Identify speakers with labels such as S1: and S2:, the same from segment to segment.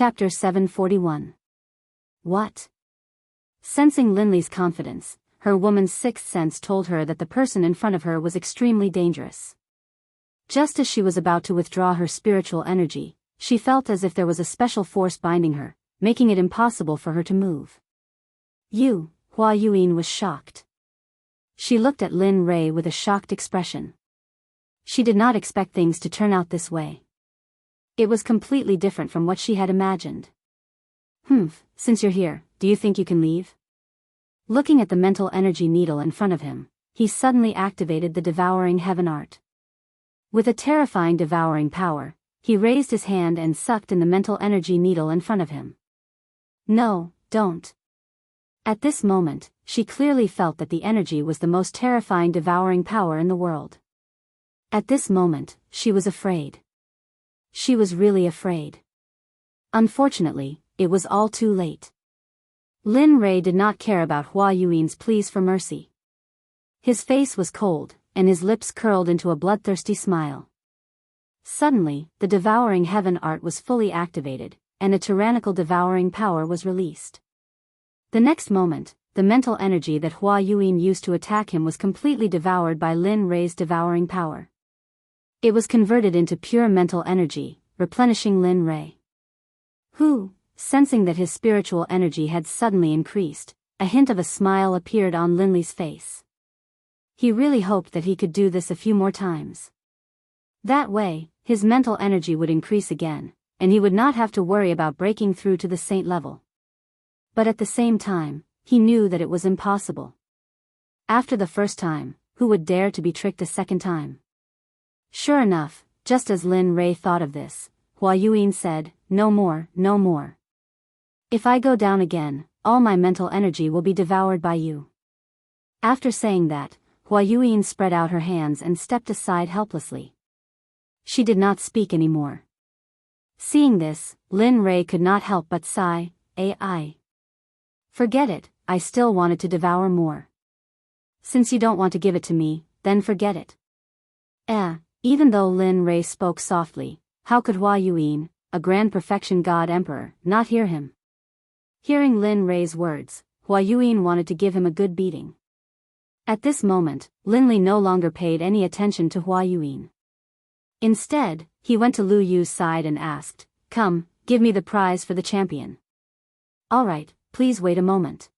S1: Chapter 741. What? Sensing Linley's confidence, her woman's sixth sense told her that the person in front of her was extremely dangerous. Just as she was about to withdraw her spiritual energy, she felt as if there was a special force binding her, making it impossible for her to move. Hua Yuan was shocked. She looked at Lin Rei with a shocked expression. She did not expect things to turn out this way. It was completely different from what she had imagined. Since you're here, do you think you can leave? Looking at the mental energy needle in front of him, he suddenly activated the devouring heaven art. With a terrifying devouring power, he raised his hand and sucked in the mental energy needle in front of him. No, don't. At this moment, she clearly felt that the energy was the most terrifying devouring power in the world. At this moment, she was afraid. She was really afraid. Unfortunately, it was all too late. Lin Rei did not care about Hua Yuan's pleas for mercy. His face was cold, and his lips curled into a bloodthirsty smile. Suddenly, the devouring heaven art was fully activated, and a tyrannical devouring power was released. The next moment, the mental energy that Hua Yuan used to attack him was completely devoured by Lin Rei's devouring power. It was converted into pure mental energy, replenishing Lin Rei. Sensing that his spiritual energy had suddenly increased, a hint of a smile appeared on Linley's face. He really hoped that he could do this a few more times. That way, his mental energy would increase again, and he would not have to worry about breaking through to the saint level. But at the same time, he knew that it was impossible. After the first time, who would dare to be tricked a second time? Sure enough, just as Lin Rei thought of this, Hua Yuan said, "No more, no more. If I go down again, all my mental energy will be devoured by you." After saying that, Hua Yuan spread out her hands and stepped aside helplessly. She did not speak anymore. Seeing this, Lin Rei could not help but sigh, "Ai. Forget it, I still wanted to devour more. Since you don't want to give it to me, then forget it." Even though Lin Rei spoke softly, how could Hua Yuan, a grand perfection god emperor, not hear him? Hearing Lin Rei's words, Hua Yuan wanted to give him a good beating. At this moment, Linley no longer paid any attention to Hua Yuan. Instead, he went to Lu Yu's side and asked, "Come, give me the prize for the champion." "All right, please wait a moment."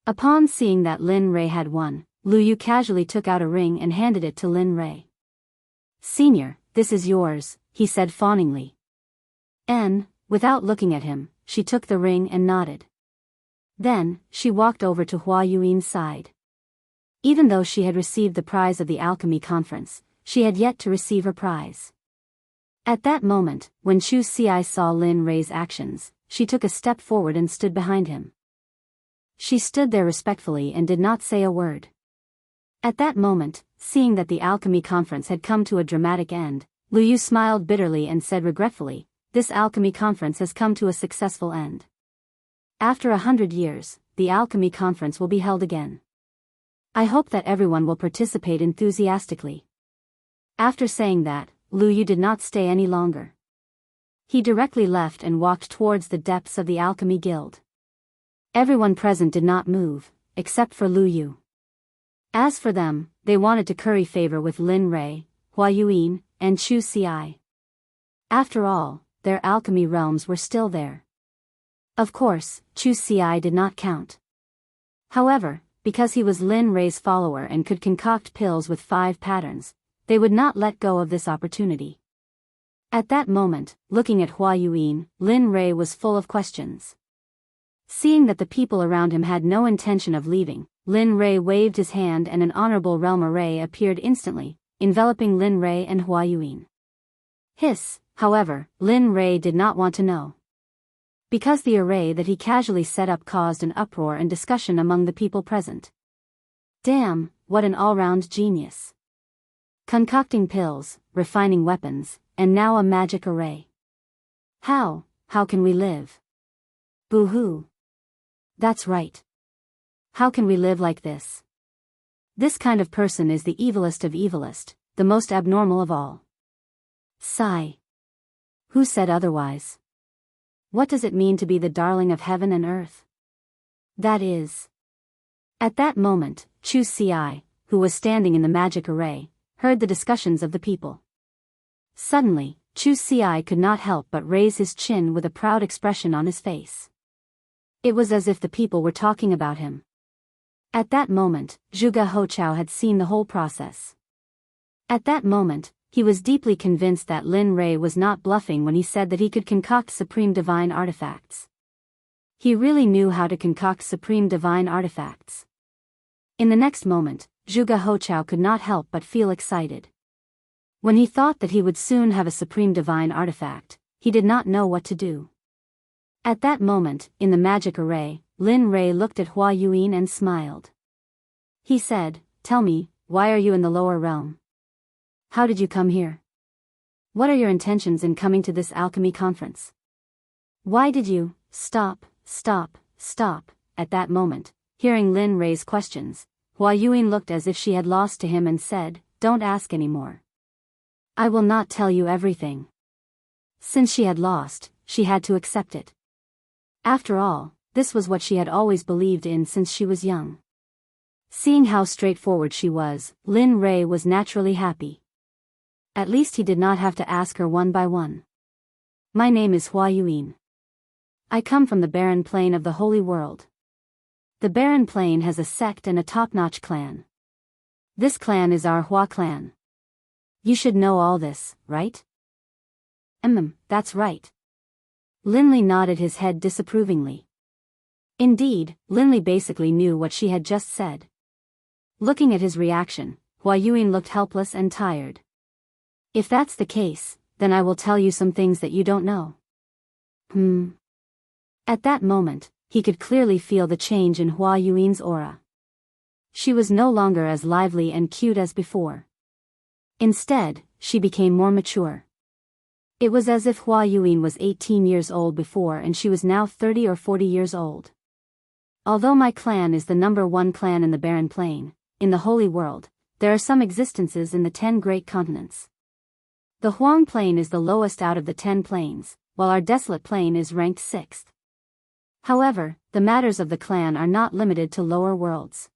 S1: Upon seeing that Lin Rei had won, Lu Yu casually took out a ring and handed it to Lin Rei. "Senior, this is yours," he said fawningly. Without looking at him, she took the ring and nodded. Then, she walked over to Hua Yuan's side. Even though she had received the prize of the alchemy conference, she had yet to receive her prize. At that moment, when Chu Xi saw Lin Rei's actions, she took a step forward and stood behind him. She stood there respectfully and did not say a word. At that moment, seeing that the alchemy conference had come to a dramatic end, Lu Yu smiled bitterly and said regretfully, "This alchemy conference has come to a successful end. After 100 years, the alchemy conference will be held again. I hope that everyone will participate enthusiastically." After saying that, Lu Yu did not stay any longer. He directly left and walked towards the depths of the alchemy guild. Everyone present did not move, except for Lu Yu. As for them, they wanted to curry favor with Lin Rei, Hua Yuan, and Chu Xi. After all, their alchemy realms were still there. Of course, Chu Xi did not count. However, because he was Lin Rei's follower and could concoct pills with 5 patterns, they would not let go of this opportunity. At that moment, looking at Hua Yuan, Lin Rei was full of questions. Seeing that the people around him had no intention of leaving, Lin Rei waved his hand and an honorable realm array appeared instantly, enveloping Lin Rei and Hua Yuan. However, Lin Rei did not want to know. Because the array that he casually set up caused an uproar and discussion among the people present. Damn, what an all-round genius. Concocting pills, refining weapons, and now a magic array. How can we live? Boo-hoo. That's right. How can we live like this? This kind of person is the evilest of evilest, the most abnormal of all. Sigh. Who said otherwise? What does it mean to be the darling of heaven and earth? That is. At that moment, Chu Ci, who was standing in the magic array, heard the discussions of the people. Suddenly, Chu Ci could not help but raise his chin with a proud expression on his face. It was as if the people were talking about him. At that moment, Zhuge Hochao had seen the whole process. At that moment, he was deeply convinced that Lin Rei was not bluffing when he said that he could concoct supreme divine artifacts. He really knew how to concoct supreme divine artifacts. In the next moment, Zhuge Hochao could not help but feel excited. When he thought that he would soon have a supreme divine artifact, he did not know what to do. At that moment, in the magic array, Lin Rei looked at Hua Yuan and smiled. He said, "Tell me, why are you in the lower realm? How did you come here? What are your intentions in coming to this alchemy conference? Why did you stop? At that moment, hearing Lin Rei's questions, Hua Yuan looked as if she had lost to him and said, "Don't ask anymore. I will not tell you everything." Since she had lost, she had to accept it. After all, this was what she had always believed in since she was young. Seeing how straightforward she was, Lin Rei was naturally happy. At least he did not have to ask her one by one. "My name is Hua Yuan. I come from the barren plain of the Holy World. The barren plain has a sect and a top-notch clan. This clan is our Hua clan. You should know all this, right?" That's right." Linley nodded his head disapprovingly. Indeed, Linley basically knew what she had just said. Looking at his reaction, Hua Yuan looked helpless and tired. "If that's the case, then I will tell you some things that you don't know." At that moment, he could clearly feel the change in Hua Yuan's aura. She was no longer as lively and cute as before. Instead, she became more mature. It was as if Hua Yuan was 18 years old before and she was now 30 or 40 years old. "Although my clan is the #1 clan in the Barren Plain, in the Holy World, there are some existences in the 10 great continents. The Huang Plain is the lowest out of the 10 plains, while our Desolate Plain is ranked 6th. However, the matters of the clan are not limited to lower worlds.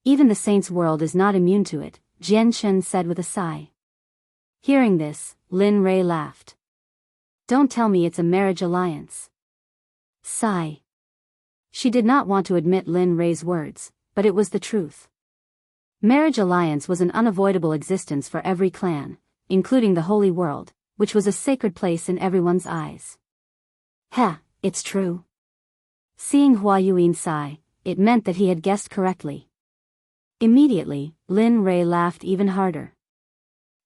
S1: Even the Saints' World is not immune to it," Jian Shen said with a sigh. Hearing this, Lin Rei laughed. "Don't tell me it's a marriage alliance." Sigh. She did not want to admit Lin Rei's words, but it was the truth. Marriage alliance was an unavoidable existence for every clan, including the Holy World, which was a sacred place in everyone's eyes. It's true. Seeing Hua Yuan sigh, it meant that he had guessed correctly. Immediately, Lin Rei laughed even harder.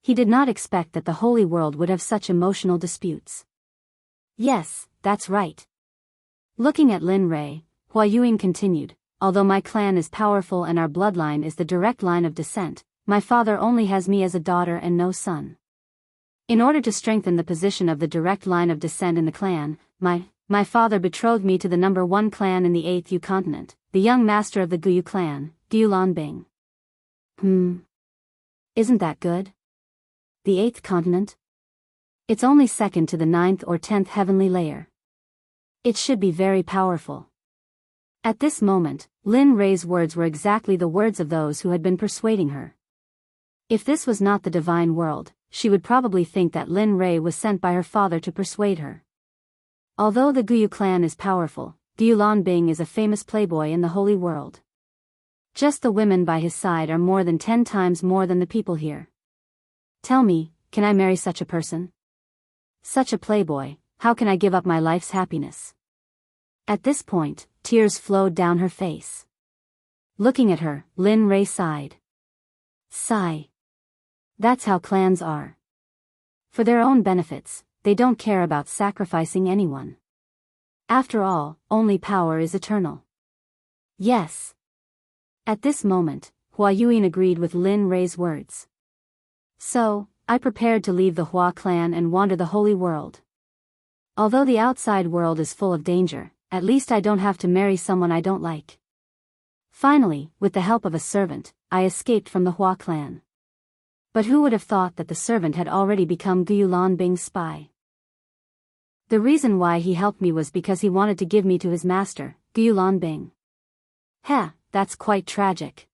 S1: He did not expect that the Holy World would have such emotional disputes. "Yes, that's right." Looking at Lin Rei, Hua Yuan continued, "Although my clan is powerful and our bloodline is the direct line of descent, my father only has me as a daughter and no son. In order to strengthen the position of the direct line of descent in the clan, my father betrothed me to the #1 clan in the 8th Yu continent, the young master of the Guyu clan, Gulan Bing." Isn't that good? The 8th continent? It's only second to the 9th or 10th heavenly layer. It should be very powerful. At this moment, Lin Rei's words were exactly the words of those who had been persuading her. If this was not the divine world, she would probably think that Lin Rei was sent by her father to persuade her. Although the Guyu clan is powerful, Gulan Bing is a famous playboy in the Holy World. Just the women by his side are more than 10 times more than the people here. Tell me, can I marry such a person? Such a playboy, how can I give up my life's happiness? At this point, tears flowed down her face. Looking at her, Lin Rei sighed. Sigh. That's how clans are. For their own benefits, they don't care about sacrificing anyone. After all, only power is eternal. Yes. At this moment, Hua Yuan agreed with Lin Rei's words. So, I prepared to leave the Hua clan and wander the Holy World. Although the outside world is full of danger, at least I don't have to marry someone I don't like. Finally, with the help of a servant, I escaped from the Hua clan. But who would have thought that the servant had already become Gulan Bing's spy? The reason why he helped me was because he wanted to give me to his master, Gulanbing. Heh, that's quite tragic.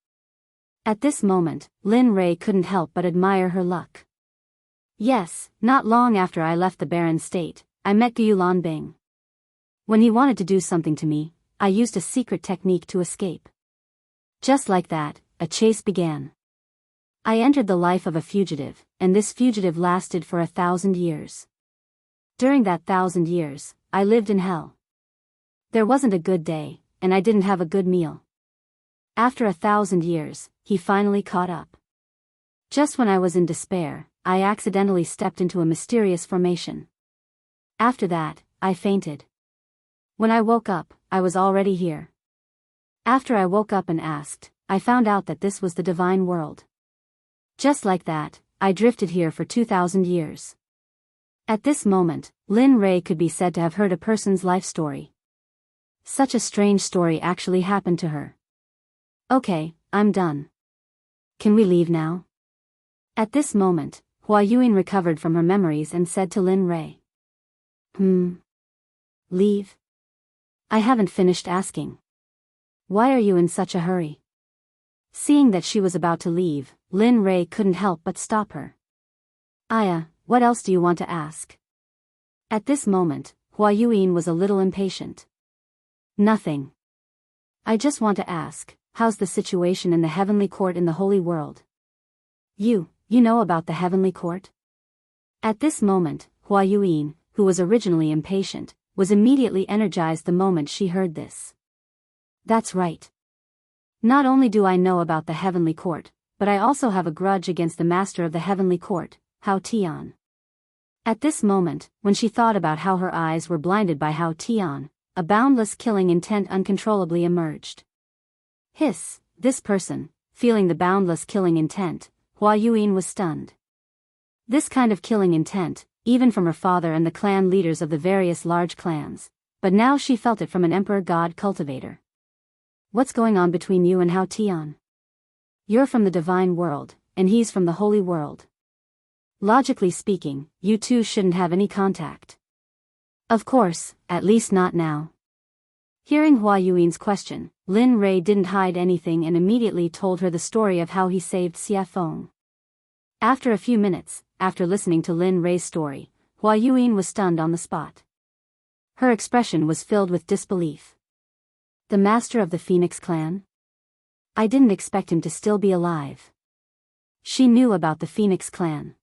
S1: At this moment, Lin Rei couldn't help but admire her luck. Yes, not long after I left the barren state, I met Gulanbing. When he wanted to do something to me, I used a secret technique to escape. Just like that, a chase began. I entered the life of a fugitive, and this fugitive lasted for 1,000 years. During that 1,000 years, I lived in hell. There wasn't a good day, and I didn't have a good meal. After 1,000 years, he finally caught up. Just when I was in despair, I accidentally stepped into a mysterious formation. After that, I fainted. When I woke up, I was already here. After I woke up and asked, I found out that this was the divine world. Just like that, I drifted here for 2,000 years. At this moment, Lin Rei could be said to have heard a person's life story. Such a strange story actually happened to her. Okay, I'm done. Can we leave now? At this moment, Hua Yuan recovered from her memories and said to Lin Rei. Leave? I haven't finished asking. Why are you in such a hurry? Seeing that she was about to leave, Lin Rei couldn't help but stop her. Aya, what else do you want to ask? At this moment, Hua Yuan was a little impatient. Nothing. I just want to ask, how's the situation in the heavenly court in the holy world? You know about the heavenly court? At this moment, Hua Yuan, who was originally impatient, was immediately energized the moment she heard this. That's right. Not only do I know about the heavenly court, but I also have a grudge against the master of the heavenly court, Hao Tian. At this moment, when she thought about how her eyes were blinded by Hao Tian, a boundless killing intent uncontrollably emerged. Hiss, this person, feeling the boundless killing intent, Hua Yuan was stunned. This kind of killing intent, even from her father and the clan leaders of the various large clans, but now she felt it from an emperor god cultivator. What's going on between you and Hao Tian? You're from the divine world, and he's from the holy world. Logically speaking, you two shouldn't have any contact. Of course, at least not now. Hearing Hua Yuan's question, Lin Rei didn't hide anything and immediately told her the story of how he saved Xia Feng. After a few minutes, after listening to Lin Rei's story, Hua Yuan was stunned on the spot. Her expression was filled with disbelief. The master of the Phoenix clan? I didn't expect him to still be alive. She knew about the Phoenix clan.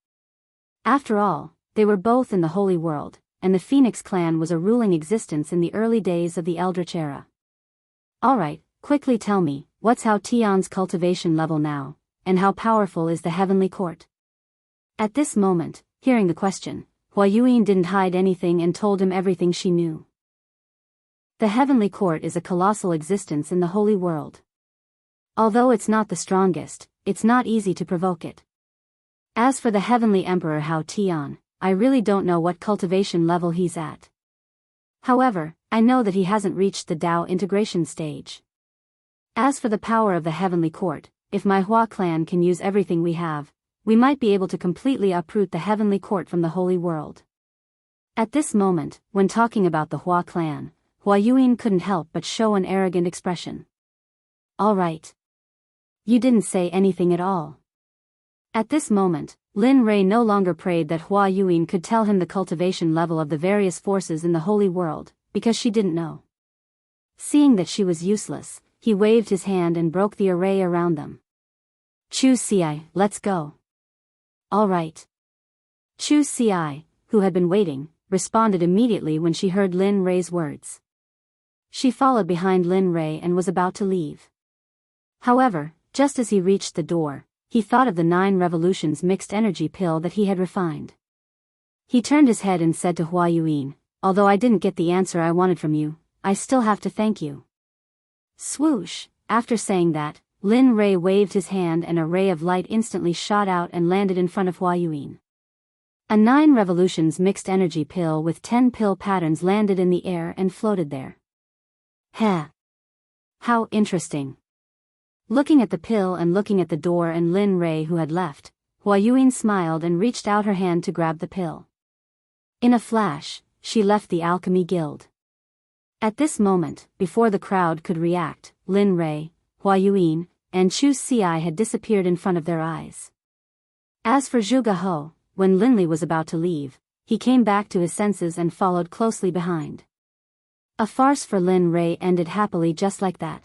S1: After all, they were both in the holy world, and the Phoenix clan was a ruling existence in the early days of the Eldritch era. Alright, quickly tell me, what's Hao Tian's cultivation level now, and how powerful is the heavenly court? At this moment, hearing the question, Hua Yuan didn't hide anything and told him everything she knew. The heavenly court is a colossal existence in the holy world. Although it's not the strongest, it's not easy to provoke it. As for the heavenly emperor Hao Tian, I really don't know what cultivation level he's at. However, I know that he hasn't reached the Dao integration stage. As for the power of the heavenly court, if my Hua clan can use everything we have, we might be able to completely uproot the heavenly court from the holy world. At this moment, when talking about the Hua clan, Hua Yuan couldn't help but show an arrogant expression. All right. You didn't say anything at all. At this moment, Lin Rei no longer prayed that Hua Yuan could tell him the cultivation level of the various forces in the holy world, because she didn't know. Seeing that she was useless, he waved his hand and broke the array around them. Chu Ci, let's go. All right. Chu Ci, who had been waiting, responded immediately when she heard Lin Rei's words. She followed behind Lin Rei and was about to leave. However, just as he reached the door, he thought of the 9 revolutions mixed energy pill that he had refined. He turned his head and said to Hua Yuan, although I didn't get the answer I wanted from you, I still have to thank you. Swoosh, after saying that, Lin Rei waved his hand and a ray of light instantly shot out and landed in front of Hua Yuan. A 9 revolutions mixed energy pill with 10 pill patterns landed in the air and floated there. Heh. How interesting. Looking at the pill and looking at the door and Lin Rei who had left, Hua Yuan smiled and reached out her hand to grab the pill. In a flash, she left the Alchemy Guild. At this moment, before the crowd could react, Lin Rei, Hua Yuan, and Chu Xi had disappeared in front of their eyes. As for Zhuge He, when Linli was about to leave, he came back to his senses and followed closely behind. A farce for Lin Rei ended happily just like that.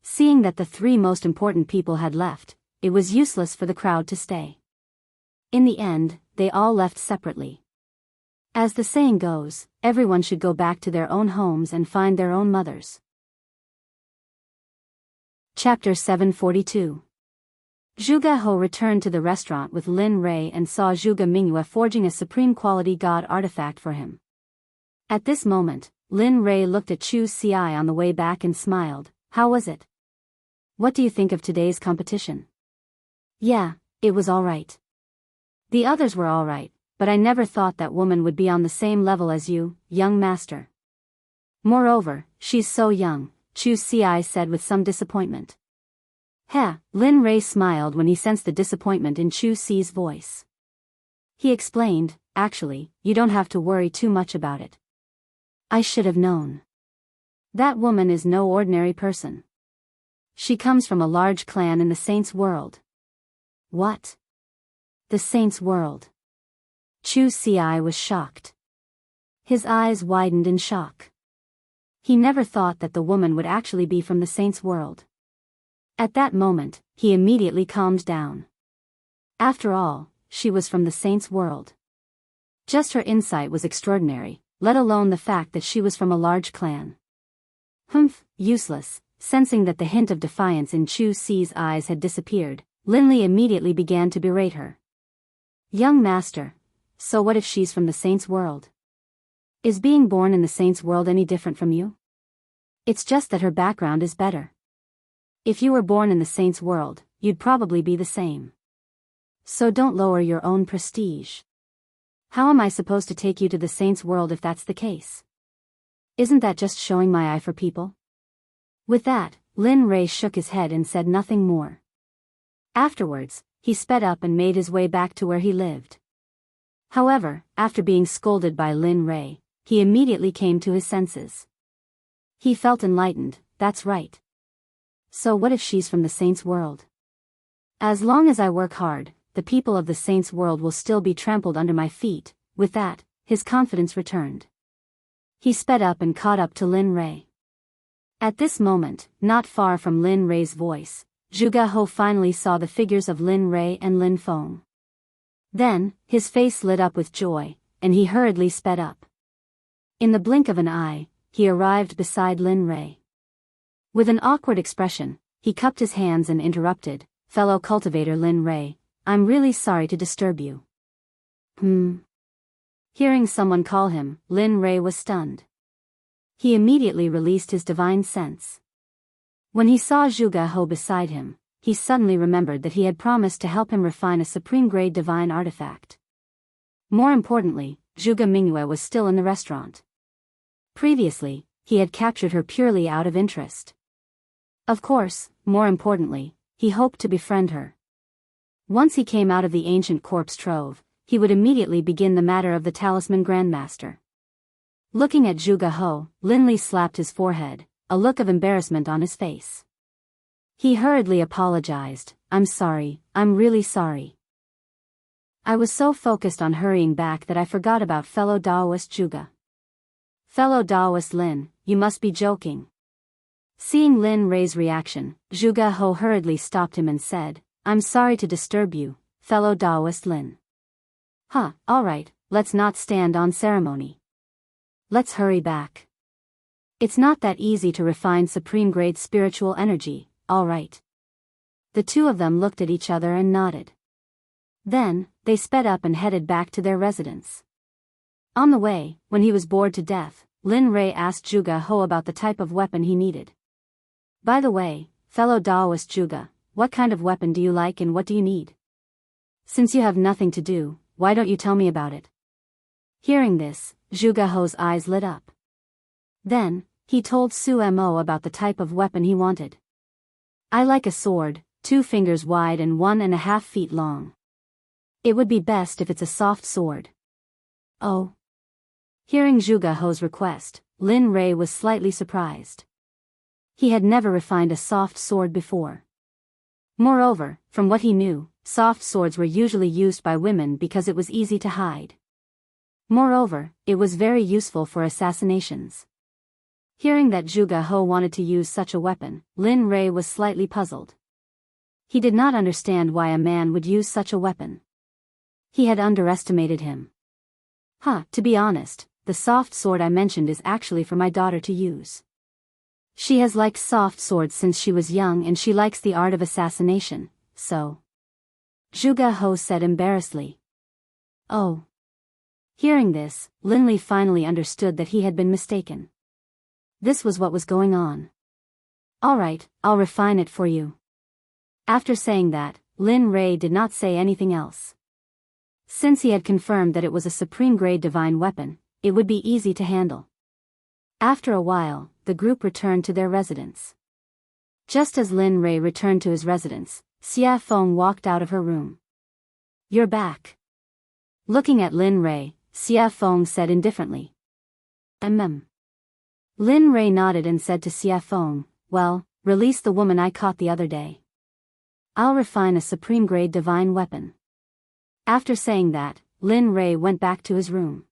S1: Seeing that the three most important people had left, it was useless for the crowd to stay. In the end, they all left separately. As the saying goes, everyone should go back to their own homes and find their own mothers. Chapter 742. Zhuge He returned to the restaurant with Lin Rei and saw Zhuge Mingyue forging a supreme quality god artifact for him. At this moment, Lin Rei looked at Chu Xi on the way back and smiled. How was it? What do you think of today's competition? Yeah, it was alright. The others were alright, but I never thought that woman would be on the same level as you, young master. Moreover, she's so young, Chu Xi said with some disappointment. Heh, Lin Rei smiled when he sensed the disappointment in Chu Xi's voice. He explained, actually, you don't have to worry too much about it. I should have known. That woman is no ordinary person. She comes from a large clan in the Saints' world. What? The Saints' world? Chu Xi was shocked. His eyes widened in shock. He never thought that the woman would actually be from the Saints' world. At that moment, he immediately calmed down. After all, she was from the Saints' world. Just her insight was extraordinary, let alone the fact that she was from a large clan. Humph, useless. Sensing that the hint of defiance in Chu Xi's eyes had disappeared, Linli immediately began to berate her. Young master, so what if she's from the Saints' world? Is being born in the Saints' world any different from you? It's just that her background is better. If you were born in the Saints' world, you'd probably be the same. So don't lower your own prestige. How am I supposed to take you to the Saints' world if that's the case? Isn't that just showing my eye for people? With that, Lin Rei shook his head and said nothing more. Afterwards, he sped up and made his way back to where he lived. However, after being scolded by Lin Rei, he immediately came to his senses. He felt enlightened, that's right. So what if she's from the Saints' world? As long as I work hard, the people of the Saints' world will still be trampled under my feet. With that, his confidence returned. He sped up and caught up to Lin Rei. At this moment, not far from Lin Rei's voice, Zhuge He finally saw the figures of Lin Rei and Lin Feng. Then, his face lit up with joy, and he hurriedly sped up. In the blink of an eye, he arrived beside Lin Rei. With an awkward expression, he cupped his hands and interrupted, "Fellow cultivator Lin Rei, I'm really sorry to disturb you." Hearing someone call him, Lin Rei was stunned. He immediately released his divine sense. When he saw Zhuge He beside him, he suddenly remembered that he had promised to help him refine a supreme-grade divine artifact. More importantly, Zhuge Mingyue was still in the restaurant. Previously, he had captured her purely out of interest. Of course, more importantly, he hoped to befriend her. Once he came out of the ancient corpse trove, he would immediately begin the matter of the Talisman Grandmaster. Looking at Zhuge He, Linli slapped his forehead, a look of embarrassment on his face. He hurriedly apologized, "I'm sorry, I'm really sorry. I was so focused on hurrying back that I forgot about fellow Daoist Zhuge." "Fellow Daoist Lin, you must be joking." Seeing Lin Rei's reaction, Zhuge He hurriedly stopped him and said, "I'm sorry to disturb you, fellow Daoist Lin." Alright, let's not stand on ceremony. Let's hurry back. It's not that easy to refine supreme-grade spiritual energy, alright." The two of them looked at each other and nodded. Then, they sped up and headed back to their residence. On the way, when he was bored to death, Lin Rei asked Zhuge He about the type of weapon he needed. "By the way, fellow Daoist Zhuge, what kind of weapon do you like and what do you need? Since you have nothing to do, why don't you tell me about it?" Hearing this, Zhuge He's eyes lit up. Then, he told Su Mo about the type of weapon he wanted. "I like a sword, 2 fingers wide and 1.5 feet long. It would be best if it's a soft sword." "Oh. Hearing Zhuge He's request, Lin Rei was slightly surprised. He had never refined a soft sword before. Moreover, from what he knew, soft swords were usually used by women because it was easy to hide. Moreover, it was very useful for assassinations. Hearing that Zhuge He wanted to use such a weapon, Lin Rei was slightly puzzled. He did not understand why a man would use such a weapon. He had underestimated him. To be honest, the soft sword I mentioned is actually for my daughter to use. She has liked soft swords since she was young and she likes the art of assassination, so. Zhuge He said embarrassedly. Oh. Hearing this, Linli finally understood that he had been mistaken. This was what was going on. Alright, I'll refine it for you. After saying that, Lin Rei did not say anything else. Since he had confirmed that it was a supreme-grade divine weapon, it would be easy to handle. After a while, the group returned to their residence. Just as Lin Rei returned to his residence, Xia Feng walked out of her room. You're back. Looking at Lin Rei, Xia Feng said indifferently. Lin Rei nodded and said to Xia Feng, well, release the woman I caught the other day. I'll refine a supreme-grade divine weapon. After saying that, Lin Rei went back to his room.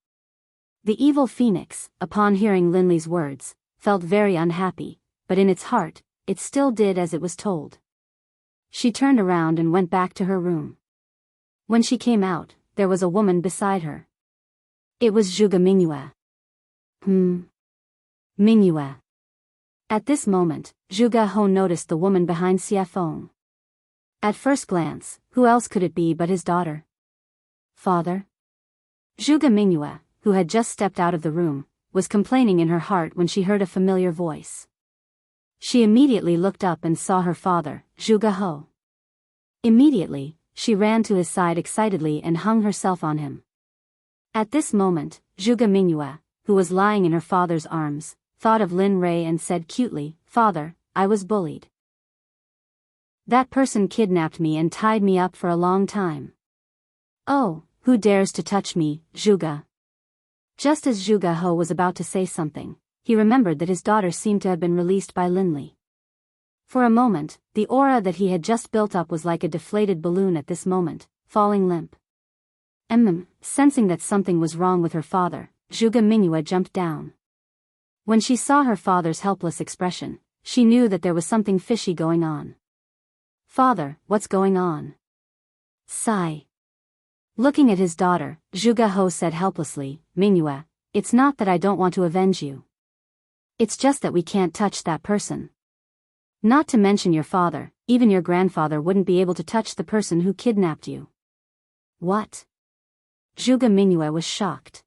S1: The evil phoenix, upon hearing Linli's words, felt very unhappy, but in its heart, it still did as it was told. She turned around and went back to her room. When she came out, there was a woman beside her. It was Zhuge Mingyue. Mingyue. At this moment, Zhuge He noticed the woman behind Xia Feng. At first glance, who else could it be but his daughter? Father? Zhuge Mingyue, who had just stepped out of the room, was complaining in her heart when she heard a familiar voice. She immediately looked up and saw her father, Zhuge He. Immediately, she ran to his side excitedly and hung herself on him. At this moment, Zhuge Mingyue, who was lying in her father's arms, thought of Lin Rei and said cutely, Father, I was bullied. That person kidnapped me and tied me up for a long time. Oh, who dares to touch me, Zhuge? Just as Zhuge He was about to say something, he remembered that his daughter seemed to have been released by Linli. For a moment, the aura that he had just built up was like a deflated balloon at this moment, falling limp. Sensing that something was wrong with her father, Zhuge Mingyue jumped down. When she saw her father's helpless expression, she knew that there was something fishy going on. Father, what's going on? Sigh. Looking at his daughter, Zhuge He said helplessly, Mingyue, it's not that I don't want to avenge you. It's just that we can't touch that person. Not to mention your father, even your grandfather wouldn't be able to touch the person who kidnapped you. What? Zhuge Mingyue was shocked.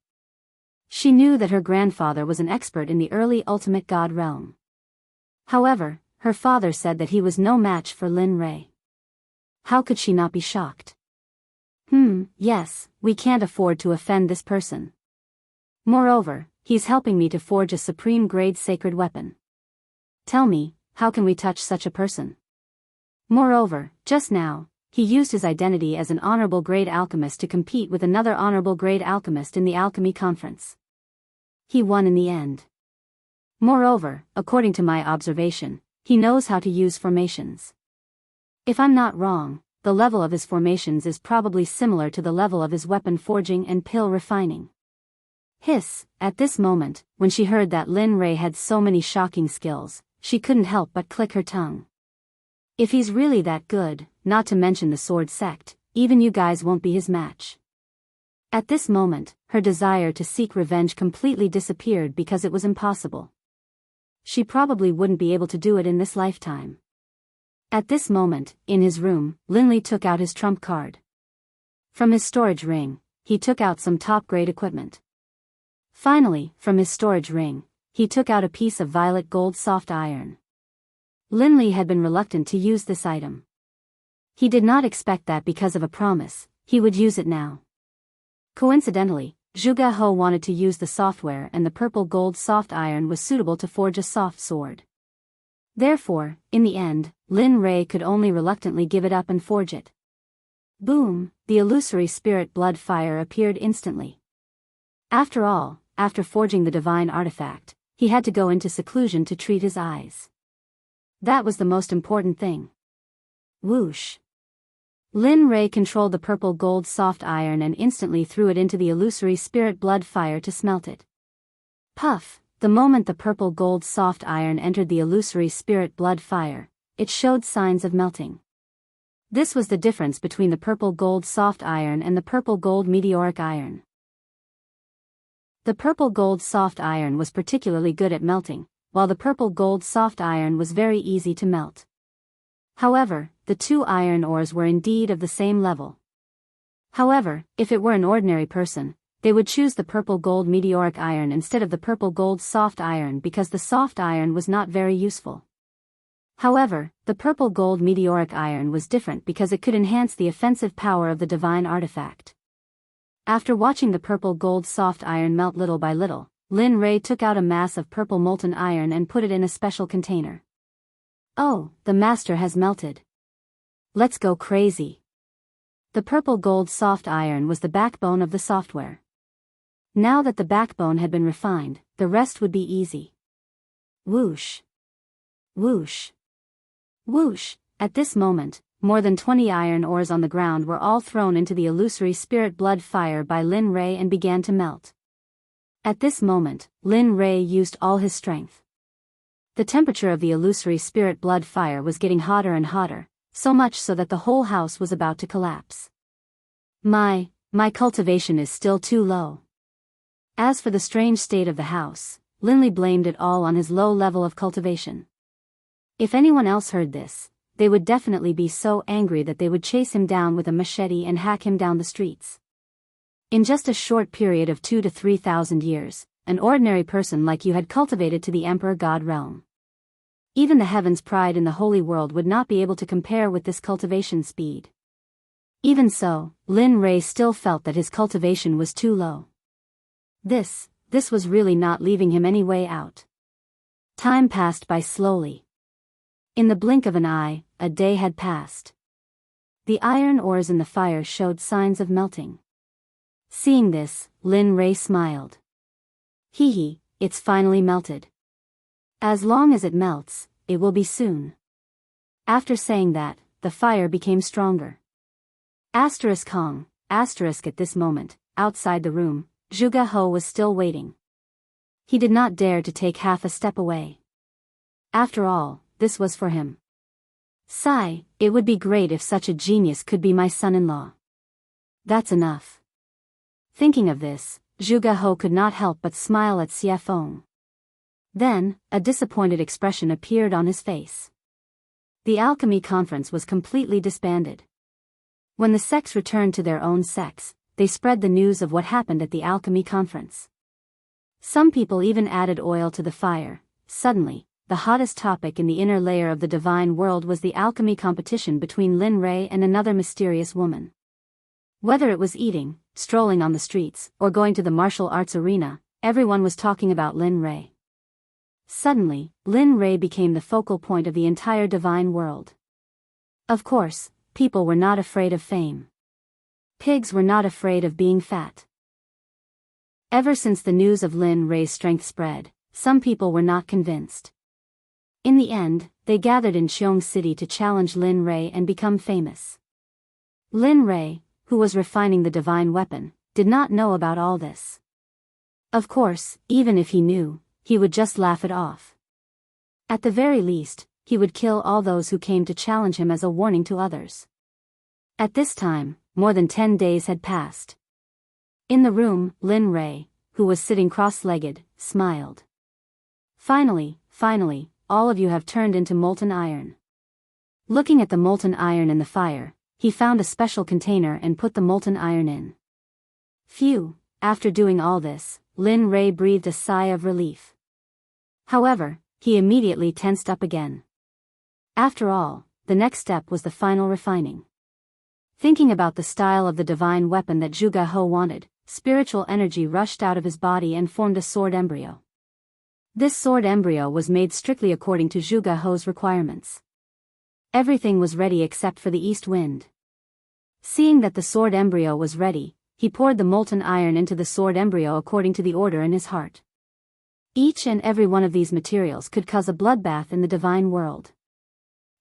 S1: She knew that her grandfather was an expert in the early ultimate god realm. However, her father said that he was no match for Lin Rei. How could she not be shocked? Yes, we can't afford to offend this person. Moreover, he's helping me to forge a supreme-grade sacred weapon. Tell me, how can we touch such a person? Moreover, just now, he used his identity as an honorable grade alchemist to compete with another honorable grade alchemist in the alchemy conference. He won in the end. Moreover, according to my observation, he knows how to use formations. If I'm not wrong, the level of his formations is probably similar to the level of his weapon forging and pill refining. Hiss, at this moment, when she heard that Lin Rei had so many shocking skills, she couldn't help but click her tongue. If he's really that good, not to mention the sword sect, even you guys won't be his match. At this moment, her desire to seek revenge completely disappeared because it was impossible. She probably wouldn't be able to do it in this lifetime. At this moment, in his room, Linli took out his trump card. From his storage ring, he took out some top-grade equipment. Finally, from his storage ring, he took out a piece of violet gold soft iron. Linli had been reluctant to use this item. He did not expect that because of a promise, he would use it now. Coincidentally, Zhuge He wanted to use the software and the purple gold soft iron was suitable to forge a soft sword. Therefore, in the end, Lin Rei could only reluctantly give it up and forge it. Boom, the illusory spirit blood fire appeared instantly. After all, after forging the divine artifact, he had to go into seclusion to treat his eyes. That was the most important thing. Whoosh! Lin Rei controlled the purple gold soft iron and instantly threw it into the illusory spirit blood fire to smelt it. Puff! The moment the purple gold soft iron entered the illusory spirit blood fire, it showed signs of melting. This was the difference between the purple gold soft iron and the purple gold meteoric iron. The purple gold soft iron was particularly good at melting, while the purple gold soft iron was very easy to melt. However, the two iron ores were indeed of the same level. However, if it were an ordinary person, they would choose the purple gold meteoric iron instead of the purple gold soft iron because the soft iron was not very useful. However, the purple gold meteoric iron was different because it could enhance the offensive power of the divine artifact. After watching the purple gold soft iron melt little by little, Lin Rei took out a mass of purple molten iron and put it in a special container. Oh, the master has melted. Let's go crazy. The purple gold soft iron was the backbone of the software. Now that the backbone had been refined, the rest would be easy. Whoosh! Whoosh! Whoosh! At this moment, more than 20 iron ores on the ground were all thrown into the illusory spirit blood fire by Lin Rei and began to melt. At this moment, Lin Rei used all his strength. The temperature of the illusory spirit blood fire was getting hotter and hotter, so much so that the whole house was about to collapse. My cultivation is still too low. As for the strange state of the house, Linley blamed it all on his low level of cultivation. If anyone else heard this, they would definitely be so angry that they would chase him down with a machete and hack him down the streets. In just a short period of 2,000 to 3,000 years, an ordinary person like you had cultivated to the Emperor God realm. Even the heaven's pride in the holy world would not be able to compare with this cultivation speed. Even so, Lin Rei still felt that his cultivation was too low. This was really not leaving him any way out. Time passed by slowly. In the blink of an eye, a day had passed. The iron ores in the fire showed signs of melting. Seeing this, Lin Rei smiled. Hee, it's finally melted. As long as it melts, it will be soon. After saying that, the fire became stronger. Kong, at this moment, outside the room, Zhuge He was still waiting. He did not dare to take half a step away. After all, this was for him. Sigh, it would be great if such a genius could be my son-in-law. That's enough. Thinking of this, Zhuge He could not help but smile at Xie Feng. Then, a disappointed expression appeared on his face. The alchemy conference was completely disbanded. When the sects returned to their own sects, they spread the news of what happened at the alchemy conference. Some people even added oil to the fire. Suddenly, the hottest topic in the inner layer of the divine world was the alchemy competition between Lin Rei and another mysterious woman. Whether it was eating, strolling on the streets, or going to the martial arts arena, everyone was talking about Lin Rei. Suddenly, Lin Rei became the focal point of the entire divine world. Of course, people were not afraid of fame. Pigs were not afraid of being fat. Ever since the news of Lin Rei's strength spread, some people were not convinced. In the end, they gathered in Qiong City to challenge Lin Rei and become famous. Lin Rei, who was refining the divine weapon, did not know about all this. Of course, even if he knew, he would just laugh it off. At the very least, he would kill all those who came to challenge him as a warning to others. At this time, more than 10 days had passed. In the room, Lin Rei, who was sitting cross-legged, smiled. Finally, all of you have turned into molten iron. Looking at the molten iron in the fire, he found a special container and put the molten iron in. Phew, after doing all this, Lin Rei breathed a sigh of relief. However, he immediately tensed up again. After all, the next step was the final refining. Thinking about the style of the divine weapon that Zhuge He wanted, spiritual energy rushed out of his body and formed a sword embryo. This sword embryo was made strictly according to Zhuge He's requirements. Everything was ready except for the east wind. Seeing that the sword embryo was ready, he poured the molten iron into the sword embryo according to the order in his heart. Each and every one of these materials could cause a bloodbath in the divine world.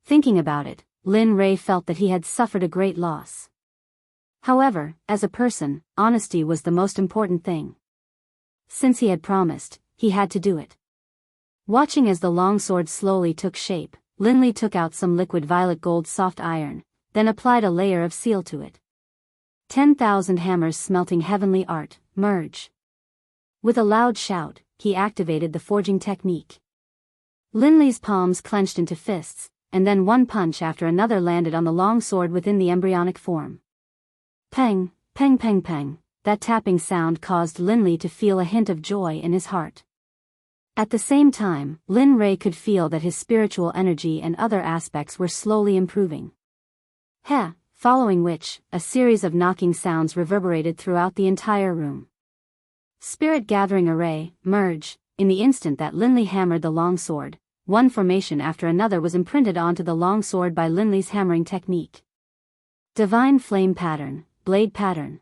S1: Thinking about it, Lin Rei felt that he had suffered a great loss. However, as a person, honesty was the most important thing. Since he had promised, he had to do it. Watching as the longsword slowly took shape, Lin Li took out some liquid violet gold soft iron, then applied a layer of seal to it. 10,000 hammers smelting heavenly art, merge. With a loud shout, he activated the forging technique. Lin Li's palms clenched into fists, and then one punch after another landed on the long sword within the embryonic form. Peng, peng peng peng, that tapping sound caused Lin Li to feel a hint of joy in his heart. At the same time, Lin Rei could feel that his spiritual energy and other aspects were slowly improving. Following which, a series of knocking sounds reverberated throughout the entire room. Spirit gathering array, merge, in the instant that Lin Li hammered the long sword, one formation after another was imprinted onto the long sword by Lin Li's hammering technique. Divine flame pattern, blade pattern.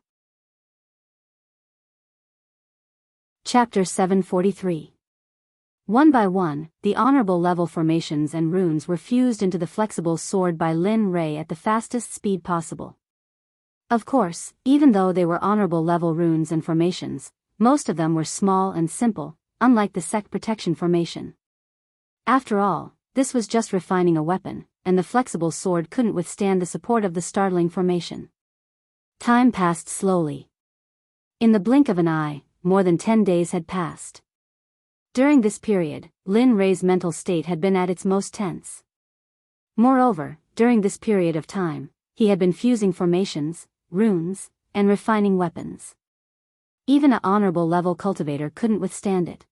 S1: Chapter 743. One by one, the honorable level formations and runes were fused into the flexible sword by Lin Rei at the fastest speed possible. Of course, even though they were honorable level runes and formations, most of them were small and simple, unlike the Sect protection formation. After all, this was just refining a weapon, and the flexible sword couldn't withstand the support of the startling formation. Time passed slowly. In the blink of an eye, more than 10 days had passed. During this period, Lin Rei's mental state had been at its most tense. Moreover, during this period of time, he had been fusing formations, runes, and refining weapons. Even an honorable level cultivator couldn't withstand it.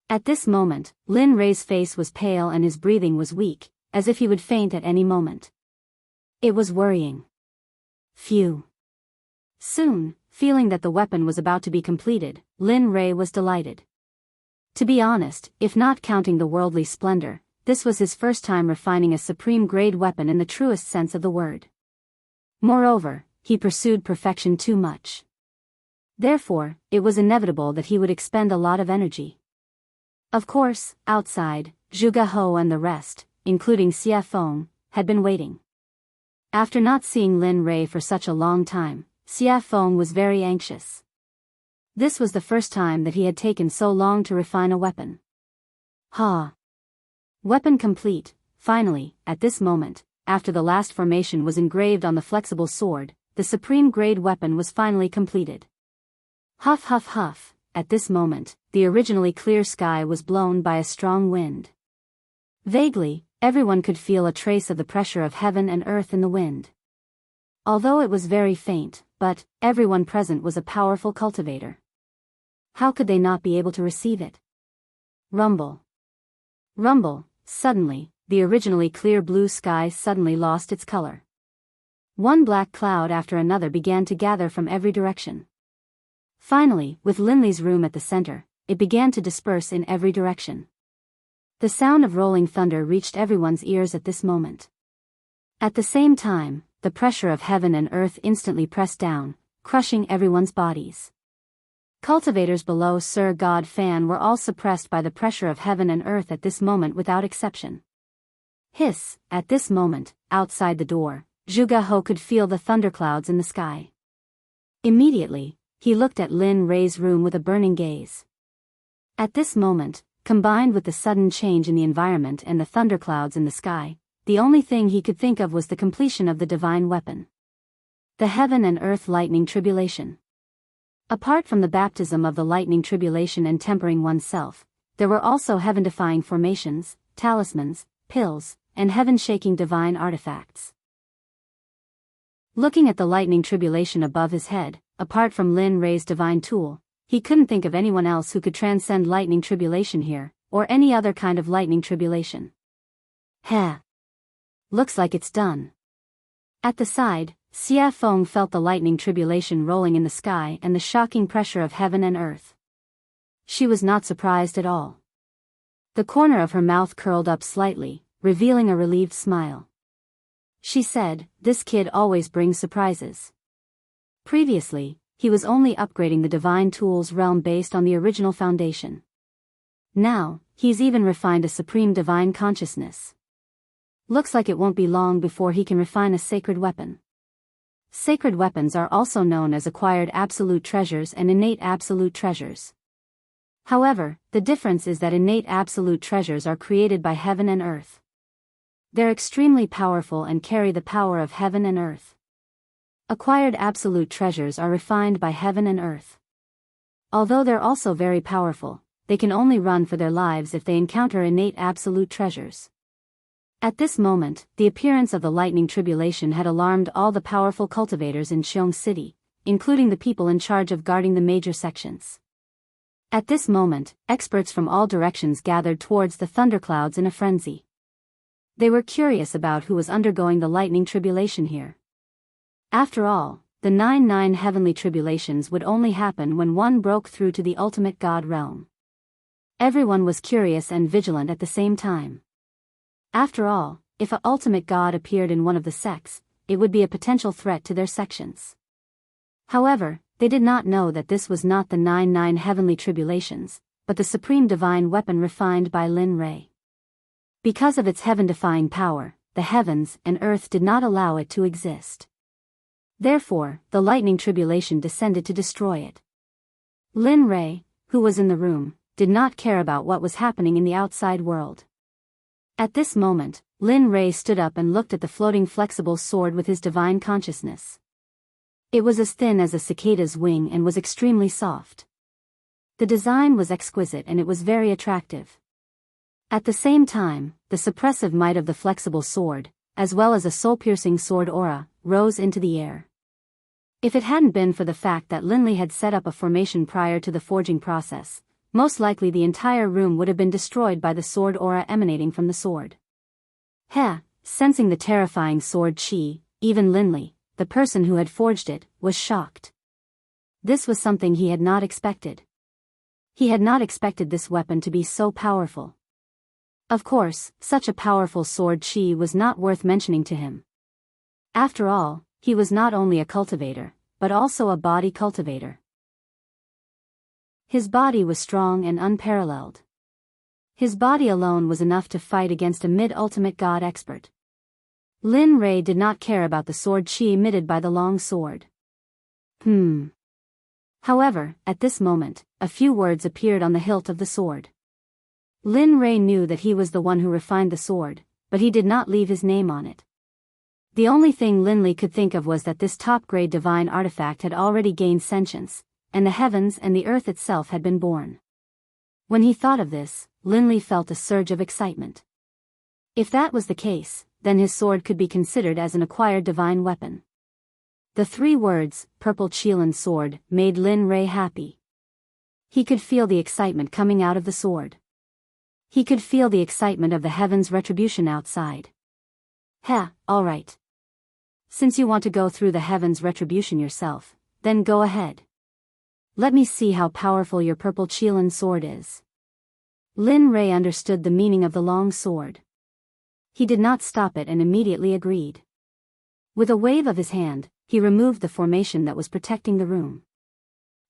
S1: At this moment, Lin Rei's face was pale and his breathing was weak, as if he would faint at any moment. It was worrying. Phew. Soon, feeling that the weapon was about to be completed, Lin Rei was delighted. To be honest, if not counting the worldly splendor, this was his first time refining a supreme-grade weapon in the truest sense of the word. Moreover, he pursued perfection too much. Therefore, it was inevitable that he would expend a lot of energy. Of course, outside, Zhuge Hou and the rest, including Xie Feng, had been waiting. After not seeing Lin Rei for such a long time, Xie Feng was very anxious. This was the first time that he had taken so long to refine a weapon. Weapon complete. Finally, at this moment, after the last formation was engraved on the flexible sword, the supreme-grade weapon was finally completed. Huff huff huff, at this moment, the originally clear sky was blown by a strong wind. Vaguely, everyone could feel a trace of the pressure of heaven and earth in the wind. Although it was very faint, but everyone present was a powerful cultivator. How could they not be able to receive it? Rumble. Rumble, suddenly, the originally clear blue sky suddenly lost its color. One black cloud after another began to gather from every direction. Finally, with Lin Li's room at the center, it began to disperse in every direction. The sound of rolling thunder reached everyone's ears at this moment. At the same time, the pressure of heaven and earth instantly pressed down, crushing everyone's bodies. Cultivators below Sir God Fan were all suppressed by the pressure of heaven and earth at this moment without exception. Hiss, at this moment, outside the door, Zhuge Hou could feel the thunderclouds in the sky. Immediately, he looked at Lin Rei's room with a burning gaze. At this moment, combined with the sudden change in the environment and the thunderclouds in the sky, the only thing he could think of was the completion of the divine weapon. The heaven and earth lightning tribulation. Apart from the baptism of the lightning tribulation and tempering oneself, there were also heaven-defying formations, talismans, pills, and heaven-shaking divine artifacts. Looking at the lightning tribulation above his head, apart from Lin Rei's divine tool, he couldn't think of anyone else who could transcend lightning tribulation here, or any other kind of lightning tribulation. Looks like it's done. At the side, Xie Feng felt the lightning tribulation rolling in the sky and the shocking pressure of heaven and earth. She was not surprised at all. The corner of her mouth curled up slightly, revealing a relieved smile. She said, "This kid always brings surprises." Previously, he was only upgrading the divine tools realm based on the original foundation. Now, he's even refined a supreme divine consciousness. Looks like it won't be long before he can refine a sacred weapon. Sacred weapons are also known as acquired absolute treasures and innate absolute treasures. However, the difference is that innate absolute treasures are created by heaven and earth. They're extremely powerful and carry the power of heaven and earth. Acquired absolute treasures are refined by heaven and earth. Although they're also very powerful, they can only run for their lives if they encounter innate absolute treasures. At this moment, the appearance of the lightning tribulation had alarmed all the powerful cultivators in Xiong City, including the people in charge of guarding the major sections. At this moment, experts from all directions gathered towards the thunderclouds in a frenzy. They were curious about who was undergoing the lightning tribulation here. After all, the 9 heavenly tribulations would only happen when one broke through to the ultimate God realm. Everyone was curious and vigilant at the same time. After all, if a ultimate God appeared in one of the sects, it would be a potential threat to their sections. However, they did not know that this was not the 9 heavenly tribulations, but the supreme divine weapon refined by Lin Rei. Because of its heaven-defying power, the heavens and earth did not allow it to exist. Therefore, the lightning tribulation descended to destroy it. Lin Rei, who was in the room, did not care about what was happening in the outside world. At this moment, Lin Rei stood up and looked at the floating flexible sword with his divine consciousness. It was as thin as a cicada's wing and was extremely soft. The design was exquisite and it was very attractive. At the same time, the suppressive might of the flexible sword, as well as a soul-piercing sword aura, rose into the air. If it hadn't been for the fact that Linley had set up a formation prior to the forging process, most likely the entire room would have been destroyed by the sword aura emanating from the sword. Sensing the terrifying sword chi, even Linley, the person who had forged it, was shocked. This was something he had not expected. He had not expected this weapon to be so powerful. Of course, such a powerful sword chi was not worth mentioning to him. After all, he was not only a cultivator, but also a body cultivator. His body was strong and unparalleled. His body alone was enough to fight against a mid-ultimate god expert. Lin Rei did not care about the sword chi emitted by the long sword. However, at this moment, a few words appeared on the hilt of the sword. Lin Rei knew that he was the one who refined the sword, but he did not leave his name on it. The only thing Linley could think of was that this top-grade divine artifact had already gained sentience, and the heavens and the earth itself had been born. When he thought of this, Linley felt a surge of excitement. If that was the case, then his sword could be considered as an acquired divine weapon. The 3 words, Purple Qilin Sword, made Lin Rei happy. He could feel the excitement coming out of the sword. He could feel the excitement of the heavens' retribution outside. Alright. Since you want to go through the heavens' retribution yourself, then go ahead. Let me see how powerful your Purple Qilin sword is. Lin Rei understood the meaning of the long sword. He did not stop it and immediately agreed. With a wave of his hand, he removed the formation that was protecting the room.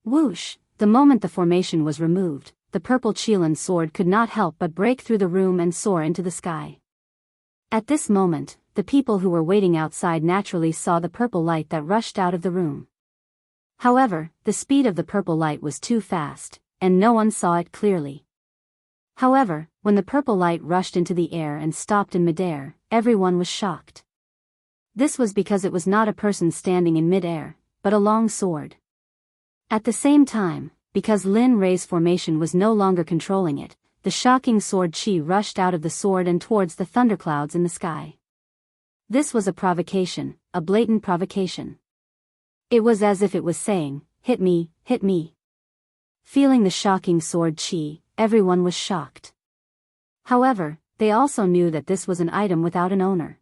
S1: Whoosh! The moment the formation was removed, the Purple Qilin sword could not help but break through the room and soar into the sky. At this moment, the people who were waiting outside naturally saw the purple light that rushed out of the room. However, the speed of the purple light was too fast, and no one saw it clearly. However, when the purple light rushed into the air and stopped in midair, everyone was shocked. This was because it was not a person standing in midair, but a long sword. At the same time, because Lin Rei's formation was no longer controlling it, the shocking sword chi rushed out of the sword and towards the thunderclouds in the sky. This was a provocation, a blatant provocation. It was as if it was saying, hit me, hit me. Feeling the shocking sword chi, everyone was shocked. However, they also knew that this was an item without an owner.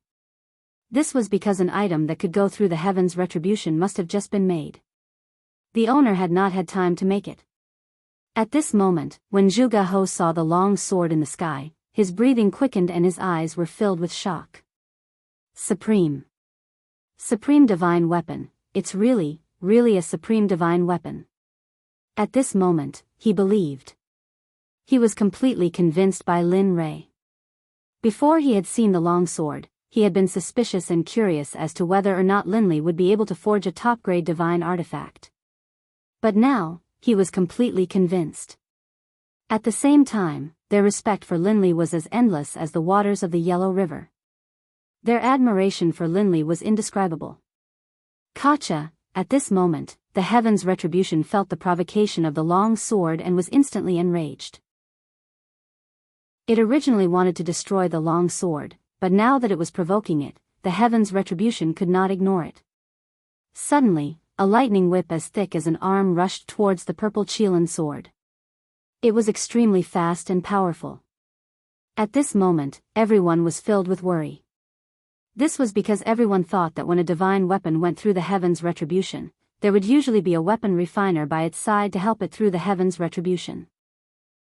S1: This was because an item that could go through the heavens' retribution must have just been made. The owner had not had time to make it. At this moment, when Zhuge He saw the long sword in the sky, his breathing quickened and his eyes were filled with shock. Supreme divine weapon, it's really really a supreme divine weapon. At this moment, he believed. He was completely convinced by Lin Rei. Before he had seen the long sword, he had been suspicious and curious as to whether or not Linley would be able to forge a top-grade divine artifact. But now, he was completely convinced. At the same time, their respect for Linley was as endless as the waters of the Yellow River. Their admiration for Linley was indescribable. Kacha, at this moment, the Heaven's Retribution felt the provocation of the long sword and was instantly enraged. It originally wanted to destroy the long sword, but now that it was provoking it, the Heaven's Retribution could not ignore it. Suddenly, a lightning whip as thick as an arm rushed towards the purple Qilin sword. It was extremely fast and powerful. At this moment, everyone was filled with worry. This was because everyone thought that when a divine weapon went through the Heaven's Retribution, there would usually be a weapon refiner by its side to help it through the Heaven's Retribution.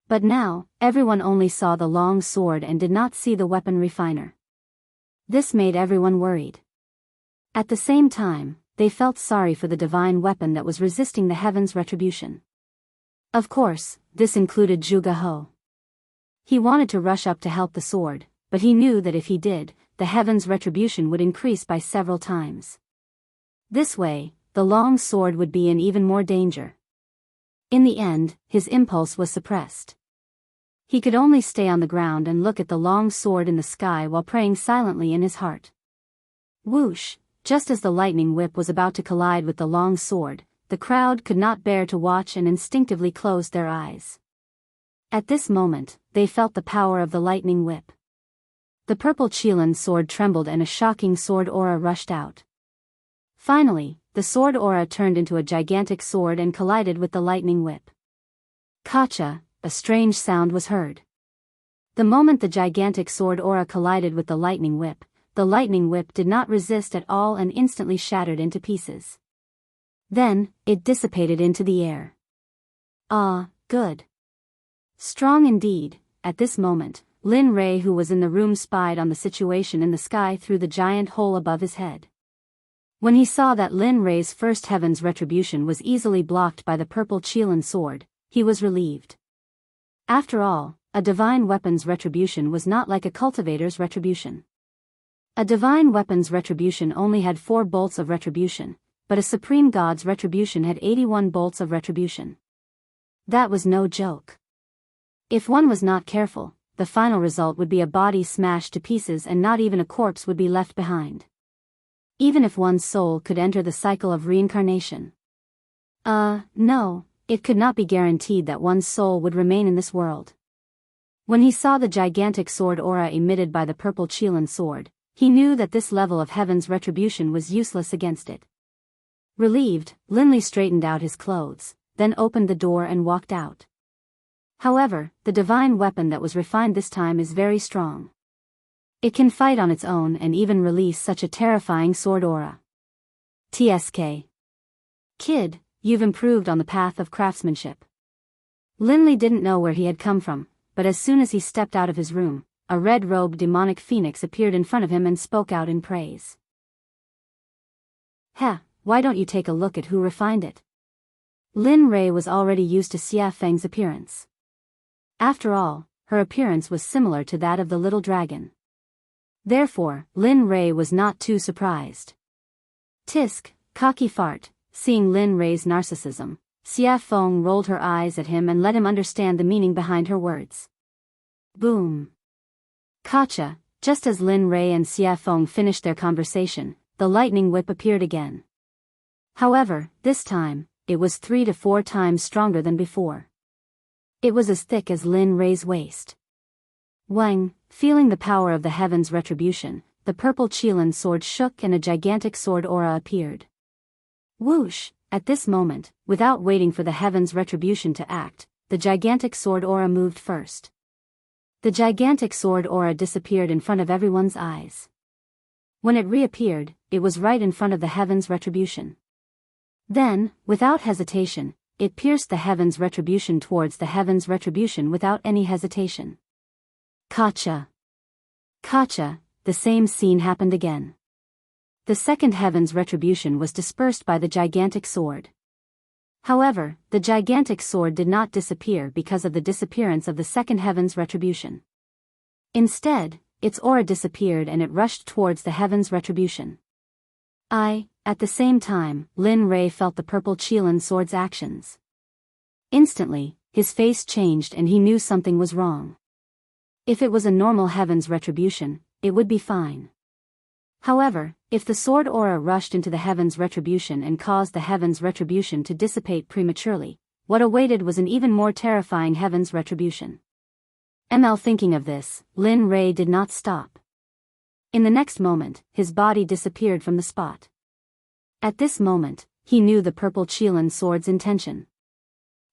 S1: But now, everyone only saw the long sword and did not see the weapon refiner. This made everyone worried. At the same time, they felt sorry for the divine weapon that was resisting the Heaven's Retribution. Of course, this included Zhuge He. He wanted to rush up to help the sword, but he knew that if he did, the Heaven's Retribution would increase by several times. This way, the long sword would be in even more danger. In the end, his impulse was suppressed. He could only stay on the ground and look at the long sword in the sky while praying silently in his heart. Whoosh! Just as the lightning whip was about to collide with the long sword, the crowd could not bear to watch and instinctively closed their eyes. At this moment, they felt the power of the lightning whip. The purple Qilin sword trembled and a shocking sword aura rushed out. Finally, the sword aura turned into a gigantic sword and collided with the lightning whip. Kacha, a strange sound was heard. The moment the gigantic sword aura collided with the lightning whip did not resist at all and instantly shattered into pieces. Then, it dissipated into the air. Ah, good. Strong indeed. At this moment, Lin Rei, who was in the room, spied on the situation in the sky through the giant hole above his head. When he saw that Lin Rei's first Heaven's Retribution was easily blocked by the purple Qilin sword, he was relieved. After all, a divine weapon's retribution was not like a cultivator's retribution. A divine weapon's retribution only had 4 bolts of retribution, but a supreme god's retribution had 81 bolts of retribution. That was no joke. If one was not careful, the final result would be a body smashed to pieces and not even a corpse would be left behind. Even if one's soul could enter the cycle of reincarnation. No, it could not be guaranteed that one's soul would remain in this world. When he saw the gigantic sword aura emitted by the purple Qilin sword, he knew that this level of Heaven's Retribution was useless against it. Relieved, Linley straightened out his clothes, then opened the door and walked out. However, the divine weapon that was refined this time is very strong. It can fight on its own and even release such a terrifying sword aura. TSK. Kid, you've improved on the path of craftsmanship. Linley didn't know where he had come from, but as soon as he stepped out of his room, a red-robed demonic phoenix appeared in front of him and spoke out in praise. Why don't you take a look at who refined it? Lin Rei was already used to Xia Feng's appearance. After all, her appearance was similar to that of the little dragon. Therefore, Lin Rei was not too surprised. Tisk, cocky fart. Seeing Lin Rei's narcissism, Xia Feng rolled her eyes at him and let him understand the meaning behind her words. Boom. Kacha, just as Lin Rei and Xia Feng finished their conversation, the lightning whip appeared again. However, this time, it was 3 to 4 times stronger than before. It was as thick as Lin Rei's waist. Wang, feeling the power of the Heaven's Retribution, the purple Qilin sword shook and a gigantic sword aura appeared. Whoosh! At this moment, without waiting for the Heaven's Retribution to act, the gigantic sword aura moved first. The gigantic sword aura disappeared in front of everyone's eyes. When it reappeared, it was right in front of the Heaven's Retribution. Then, without hesitation, it pierced the Heaven's Retribution towards the Heaven's Retribution without any hesitation. Kacha! Kacha! The same scene happened again. The second heaven's retribution was dispersed by the gigantic sword. However, the gigantic sword did not disappear because of the disappearance of the second heaven's retribution. Instead, its aura disappeared and it rushed towards the heaven's retribution. At the same time, Lin Rei felt the purple Qilin sword's actions. Instantly, his face changed and he knew something was wrong. If it was a normal heaven's retribution, it would be fine. However, if the sword aura rushed into the heaven's retribution and caused the heaven's retribution to dissipate prematurely, what awaited was an even more terrifying heaven's retribution. Thinking of this, Lin Rei did not stop. In the next moment, his body disappeared from the spot. At this moment, he knew the purple Qilin sword's intention.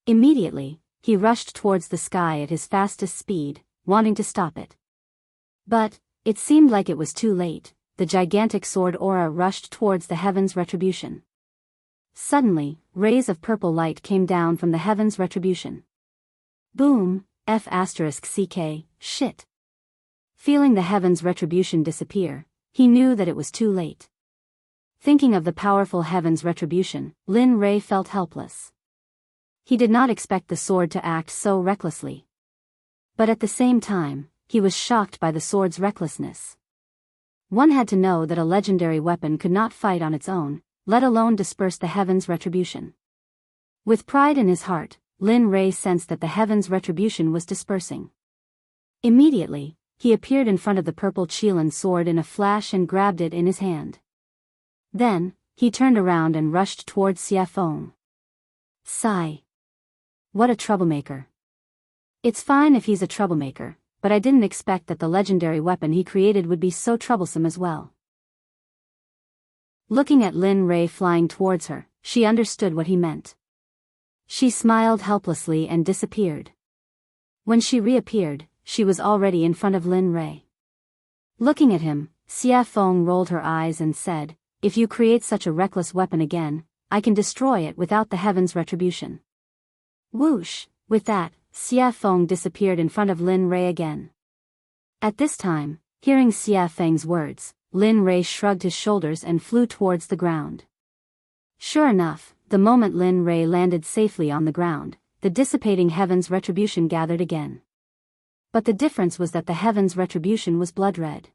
S1: Immediately, he rushed towards the sky at his fastest speed, wanting to stop it. But, it seemed like it was too late. The gigantic sword aura rushed towards the heaven's retribution. Suddenly, rays of purple light came down from the heaven's retribution. Boom, *CK, shit. Feeling the heaven's retribution disappear, he knew that it was too late. Thinking of the powerful heaven's retribution, Lin Rei felt helpless. He did not expect the sword to act so recklessly. But at the same time, he was shocked by the sword's recklessness. One had to know that a legendary weapon could not fight on its own, let alone disperse the heaven's retribution. With pride in his heart, Lin Rei sensed that the heaven's retribution was dispersing. Immediately, he appeared in front of the purple Qilin sword in a flash and grabbed it in his hand. Then, he turned around and rushed towards Xie Feng. Sigh. What a troublemaker. It's fine if he's a troublemaker, but I didn't expect that the legendary weapon he created would be so troublesome as well. Looking at Lin Rei flying towards her, she understood what he meant. She smiled helplessly and disappeared. When she reappeared, she was already in front of Lin Rei. Looking at him, Xie Feng rolled her eyes and said, "If you create such a reckless weapon again, I can destroy it without the heaven's retribution." Whoosh! With that, Xie Feng disappeared in front of Lin Rei again. At this time, hearing Xie Feng's words, Lin Rei shrugged his shoulders and flew towards the ground. Sure enough, the moment Lin Rei landed safely on the ground, the dissipating heaven's retribution gathered again. But the difference was that the heaven's retribution was blood red.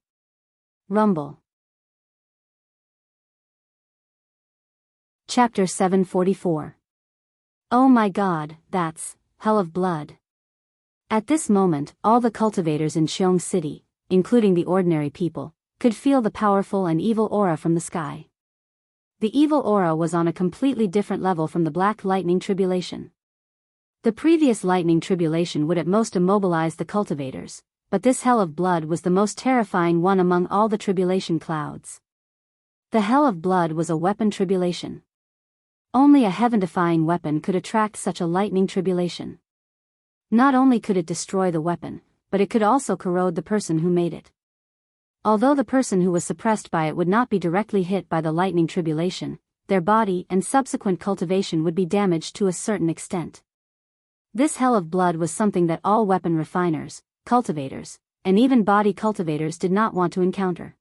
S1: Rumble. Chapter 744. Oh my god, that's hell of blood. At this moment, all the cultivators in Qiong City, including the ordinary people, could feel the powerful and evil aura from the sky. The evil aura was on a completely different level from the black lightning tribulation. The previous lightning tribulation would at most immobilize the cultivators, but this hell of blood was the most terrifying one among all the tribulation clouds. The hell of blood was a weapon tribulation. Only a heaven-defying weapon could attract such a lightning tribulation. Not only could it destroy the weapon, but it could also corrode the person who made it. Although the person who was suppressed by it would not be directly hit by the lightning tribulation, their body and subsequent cultivation would be damaged to a certain extent. This hell of blood was something that all weapon refiners, cultivators, and even body cultivators did not want to encounter.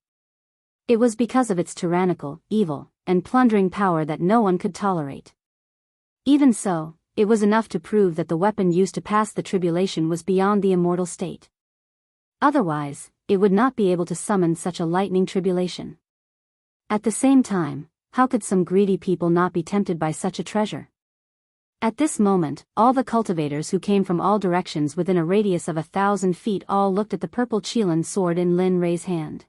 S1: It was because of its tyrannical, evil, and plundering power that no one could tolerate. Even so, it was enough to prove that the weapon used to pass the tribulation was beyond the immortal state. Otherwise, it would not be able to summon such a lightning tribulation. At the same time, how could some greedy people not be tempted by such a treasure? At this moment, all the cultivators who came from all directions within a radius of 1,000 feet all looked at the purple Qilin sword in Lin Rei's hand.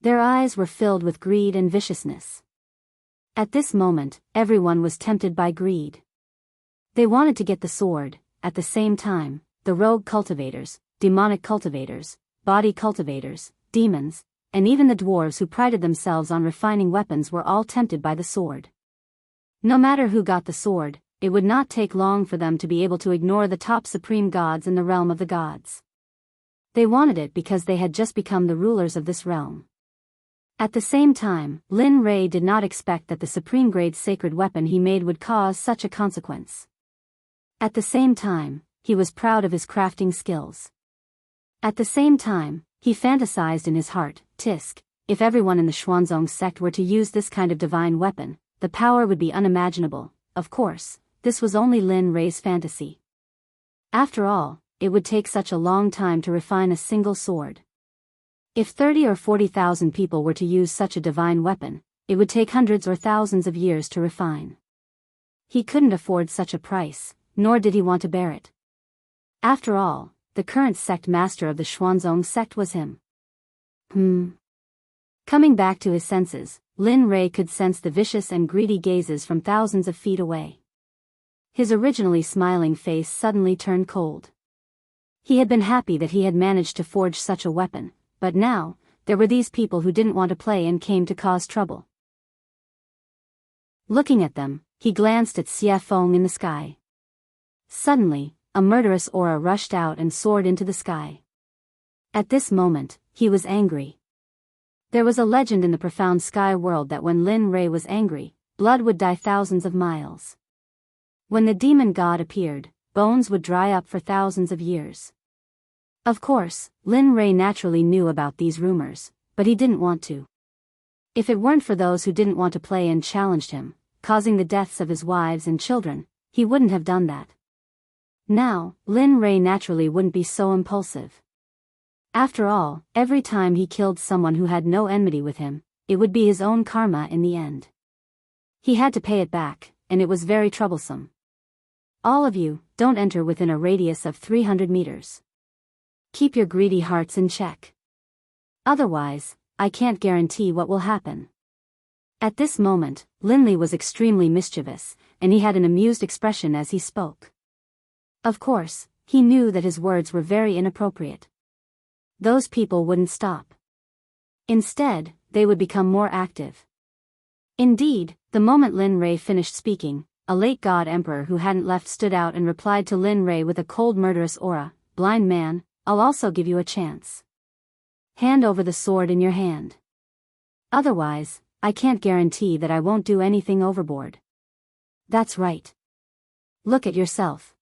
S1: Their eyes were filled with greed and viciousness. At this moment, everyone was tempted by greed. They wanted to get the sword. At the same time, the rogue cultivators, demonic cultivators, body cultivators, demons, and even the dwarves who prided themselves on refining weapons were all tempted by the sword. No matter who got the sword, it would not take long for them to be able to ignore the top supreme gods in the realm of the gods. They wanted it because they had just become the rulers of this realm. At the same time, Lin Rei did not expect that the supreme-grade sacred weapon he made would cause such a consequence. At the same time, he was proud of his crafting skills. At the same time, he fantasized in his heart, Tisk, if everyone in the Xuanzong sect were to use this kind of divine weapon, the power would be unimaginable. Of course, this was only Lin Rei's fantasy. After all, it would take such a long time to refine a single sword. If 30 or 40,000 people were to use such a divine weapon, it would take hundreds or thousands of years to refine. He couldn't afford such a price, nor did he want to bear it. After all, the current sect master of the Xuanzong sect was him. Coming back to his senses, Lin Rei could sense the vicious and greedy gazes from thousands of feet away. His originally smiling face suddenly turned cold. He had been happy that he had managed to forge such a weapon, but now, there were these people who didn't want to play and came to cause trouble. Looking at them, he glanced at Xie Feng in the sky. Suddenly, a murderous aura rushed out and soared into the sky. At this moment, he was angry. There was a legend in the profound sky world that when Lin Rei was angry, blood would dye thousands of miles. When the demon god appeared, bones would dry up for thousands of years. Of course, Lin Rei naturally knew about these rumors, but he didn't want to. If it weren't for those who didn't want to play and challenged him, causing the deaths of his wives and children, he wouldn't have done that. Now, Lin Rei naturally wouldn't be so impulsive. After all, every time he killed someone who had no enmity with him, it would be his own karma in the end. He had to pay it back, and it was very troublesome. All of you, don't enter within a radius of 300 meters. Keep your greedy hearts in check. Otherwise, I can't guarantee what will happen. At this moment, Linley was extremely mischievous, and he had an amused expression as he spoke. Of course, he knew that his words were very inappropriate. Those people wouldn't stop. Instead, they would become more active. Indeed, the moment Lin Rei finished speaking, a late god emperor who hadn't left stood out and replied to Lin Rei with a cold murderous aura, "Blind man, I'll also give you a chance. Hand over the sword in your hand. Otherwise, I can't guarantee that I won't do anything overboard." That's right. Look at yourself.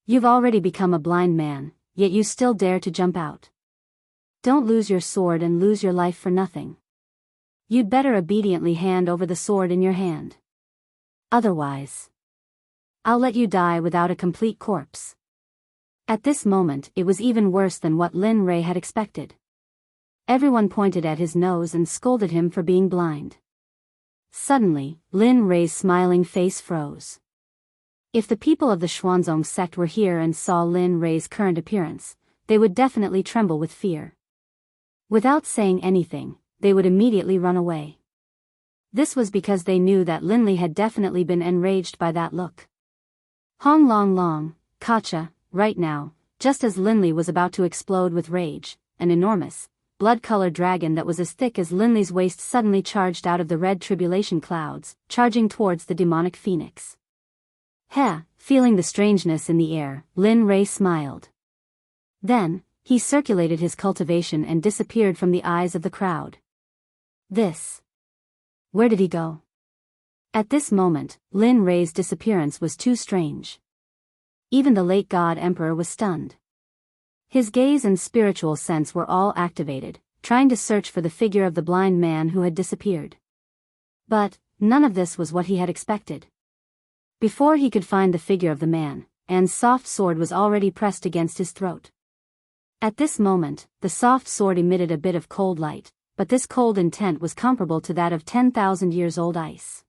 S1: You've already become a blind man, yet you still dare to jump out. Don't lose your sword and lose your life for nothing. You'd better obediently hand over the sword in your hand. Otherwise, I'll let you die without a complete corpse. At this moment, it was even worse than what Lin Rei had expected. Everyone pointed at his nose and scolded him for being blind. Suddenly, Lin Rei's smiling face froze. If the people of the Xuanzong sect were here and saw Lin Rei's current appearance, they would definitely tremble with fear. Without saying anything, they would immediately run away. This was because they knew that Linley had definitely been enraged by that look. Hong Long Long, Kacha, right now, just as Linley was about to explode with rage, an enormous, blood-colored dragon that was as thick as Linley's waist suddenly charged out of the red tribulation clouds, charging towards the demonic phoenix. Feeling the strangeness in the air, Lin Rei smiled. Then, he circulated his cultivation and disappeared from the eyes of the crowd. Where did he go? At this moment, Lin Rei's disappearance was too strange. Even the late god emperor was stunned. His gaze and spiritual sense were all activated, trying to search for the figure of the blind man who had disappeared. But, none of this was what he had expected. Before he could find the figure of the man, Anne's soft sword was already pressed against his throat. At this moment, the soft sword emitted a bit of cold light, but this cold intent was comparable to that of 10,000 years old ice.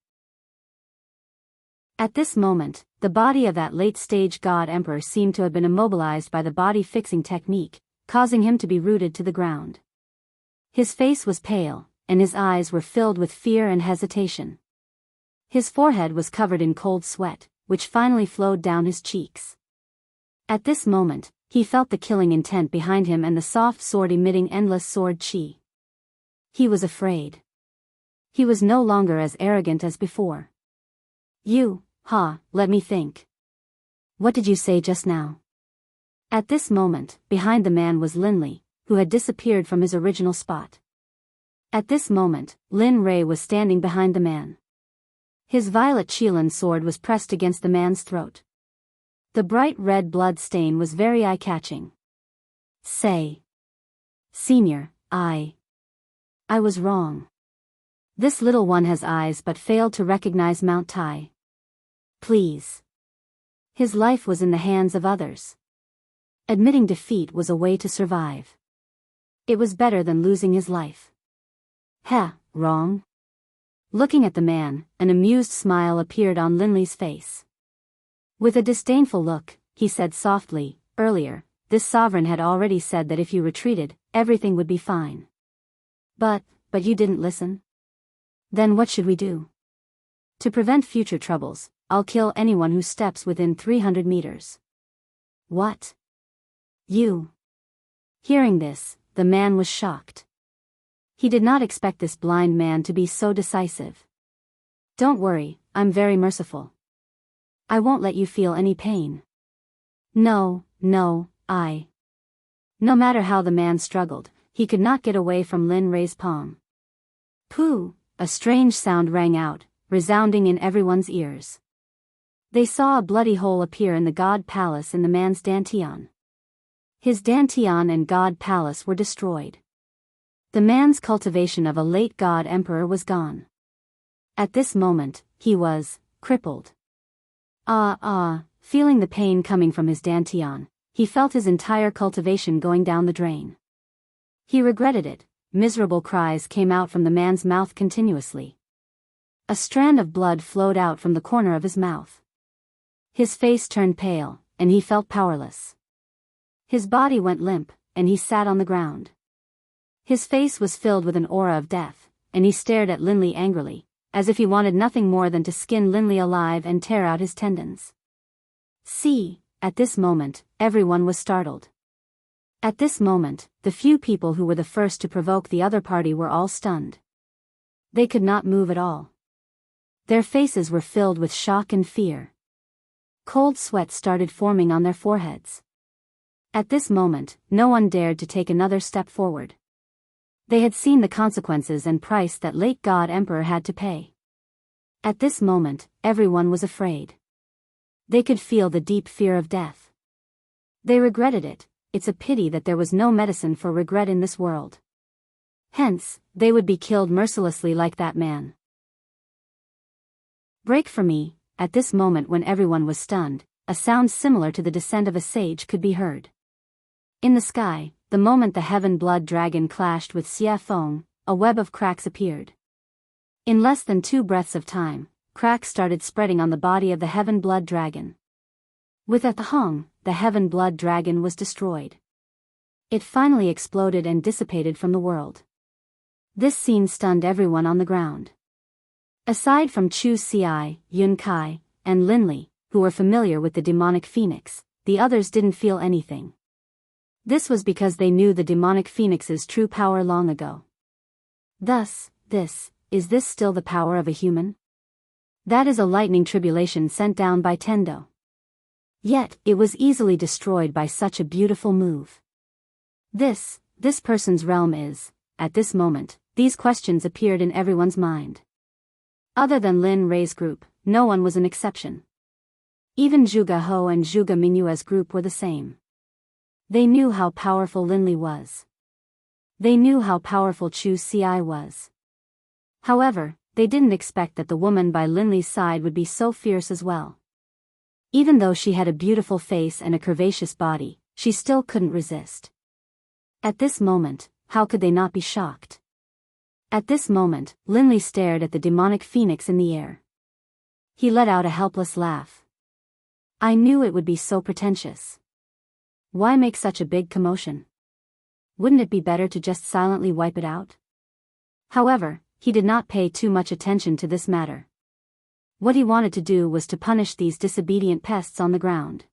S1: At this moment, the body of that late-stage god emperor seemed to have been immobilized by the body-fixing technique, causing him to be rooted to the ground. His face was pale, and his eyes were filled with fear and hesitation. His forehead was covered in cold sweat, which finally flowed down his cheeks. At this moment, he felt the killing intent behind him and the soft sword emitting endless sword chi. He was afraid. He was no longer as arrogant as before. Let me think. What did you say just now? At this moment, behind the man was Linley, who had disappeared from his original spot. At this moment, Lin Rei was standing behind the man. His violet Qilin sword was pressed against the man's throat. The bright red blood stain was very eye-catching. "Say, Senior, I was wrong. This little one has eyes but failed to recognize Mount Tai. Please. His life was in the hands of others. Admitting defeat was a way to survive. It was better than losing his life. Heh, wrong? Looking at the man, an amused smile appeared on Linley's face. With a disdainful look, he said softly, earlier, this sovereign had already said that if you retreated, everything would be fine. But you didn't listen? Then what should we do? To prevent future troubles, I'll kill anyone who steps within 300 meters. What? You? Hearing this, the man was shocked. He did not expect this blind man to be so decisive. Don't worry, I'm very merciful. I won't let you feel any pain. No, I. No matter how the man struggled, he could not get away from Lin Rei's palm. Pooh! A strange sound rang out, resounding in everyone's ears. They saw a bloody hole appear in the god palace in the man's dantian. His dantian and god palace were destroyed. The man's cultivation of a late god emperor was gone. At this moment, he was crippled. Feeling the pain coming from his dantian, he felt his entire cultivation going down the drain. He regretted it. Miserable cries came out from the man's mouth continuously. A strand of blood flowed out from the corner of his mouth. His face turned pale, and he felt powerless. His body went limp, and he sat on the ground. His face was filled with an aura of death, and he stared at Linley angrily, as if he wanted nothing more than to skin Linley alive and tear out his tendons. See, at this moment, everyone was startled. At this moment, the few people who were the first to provoke the other party were all stunned. They could not move at all. Their faces were filled with shock and fear. Cold sweat started forming on their foreheads. At this moment, no one dared to take another step forward. They had seen the consequences and price that late God Emperor had to pay. At this moment, everyone was afraid. They could feel the deep fear of death. They regretted it. It's a pity that there was no medicine for regret in this world. Hence, they would be killed mercilessly like that man. Break for me. At this moment when everyone was stunned, a sound similar to the descent of a sage could be heard. In the sky, the moment the heaven blood dragon clashed with Xie Feng, a web of cracks appeared. In less than 2 breaths of time, cracks started spreading on the body of the heaven blood dragon. With a thong, the heaven blood dragon was destroyed. It finally exploded and dissipated from the world. This scene stunned everyone on the ground. Aside from Chu Xi, Yun Kai, and Linley, who were familiar with the demonic phoenix, the others didn't feel anything. This was because they knew the demonic phoenix's true power long ago. Thus, is this still the power of a human? That is a lightning tribulation sent down by Tendo. Yet, it was easily destroyed by such a beautiful move. This person's realm is, at this moment, these questions appeared in everyone's mind. Other than Lin Rei's group, no one was an exception. Even Zhuge Ho and Zhuge Mingyue's group were the same. They knew how powerful Linley was. They knew how powerful Chu Xi was. However, they didn't expect that the woman by Linley's side would be so fierce as well. Even though she had a beautiful face and a curvaceous body, she still couldn't resist. At this moment, how could they not be shocked? At this moment, Linley stared at the demonic phoenix in the air. He let out a helpless laugh. I knew it would be so pretentious. Why make such a big commotion? Wouldn't it be better to just silently wipe it out? However, he did not pay too much attention to this matter. What he wanted to do was to punish these disobedient pests on the ground.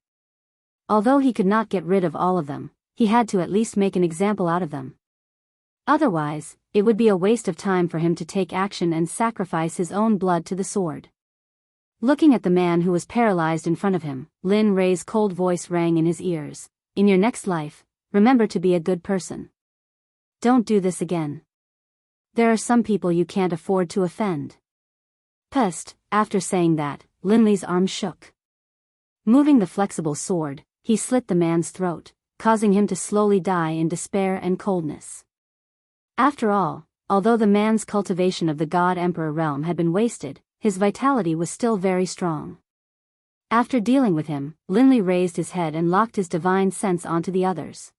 S1: Although he could not get rid of all of them, he had to at least make an example out of them. Otherwise, it would be a waste of time for him to take action and sacrifice his own blood to the sword. Looking at the man who was paralyzed in front of him, Lin Rei's cold voice rang in his ears. In your next life, remember to be a good person. Don't do this again. There are some people you can't afford to offend. Pest. After saying that, Linley's arm shook. Moving the flexible sword, he slit the man's throat, causing him to slowly die in despair and coldness. After all although the man's cultivation of the God Emperor realm had been wasted, his vitality was still very strong. After dealing with him, Linley raised his head and locked his divine sense onto the others.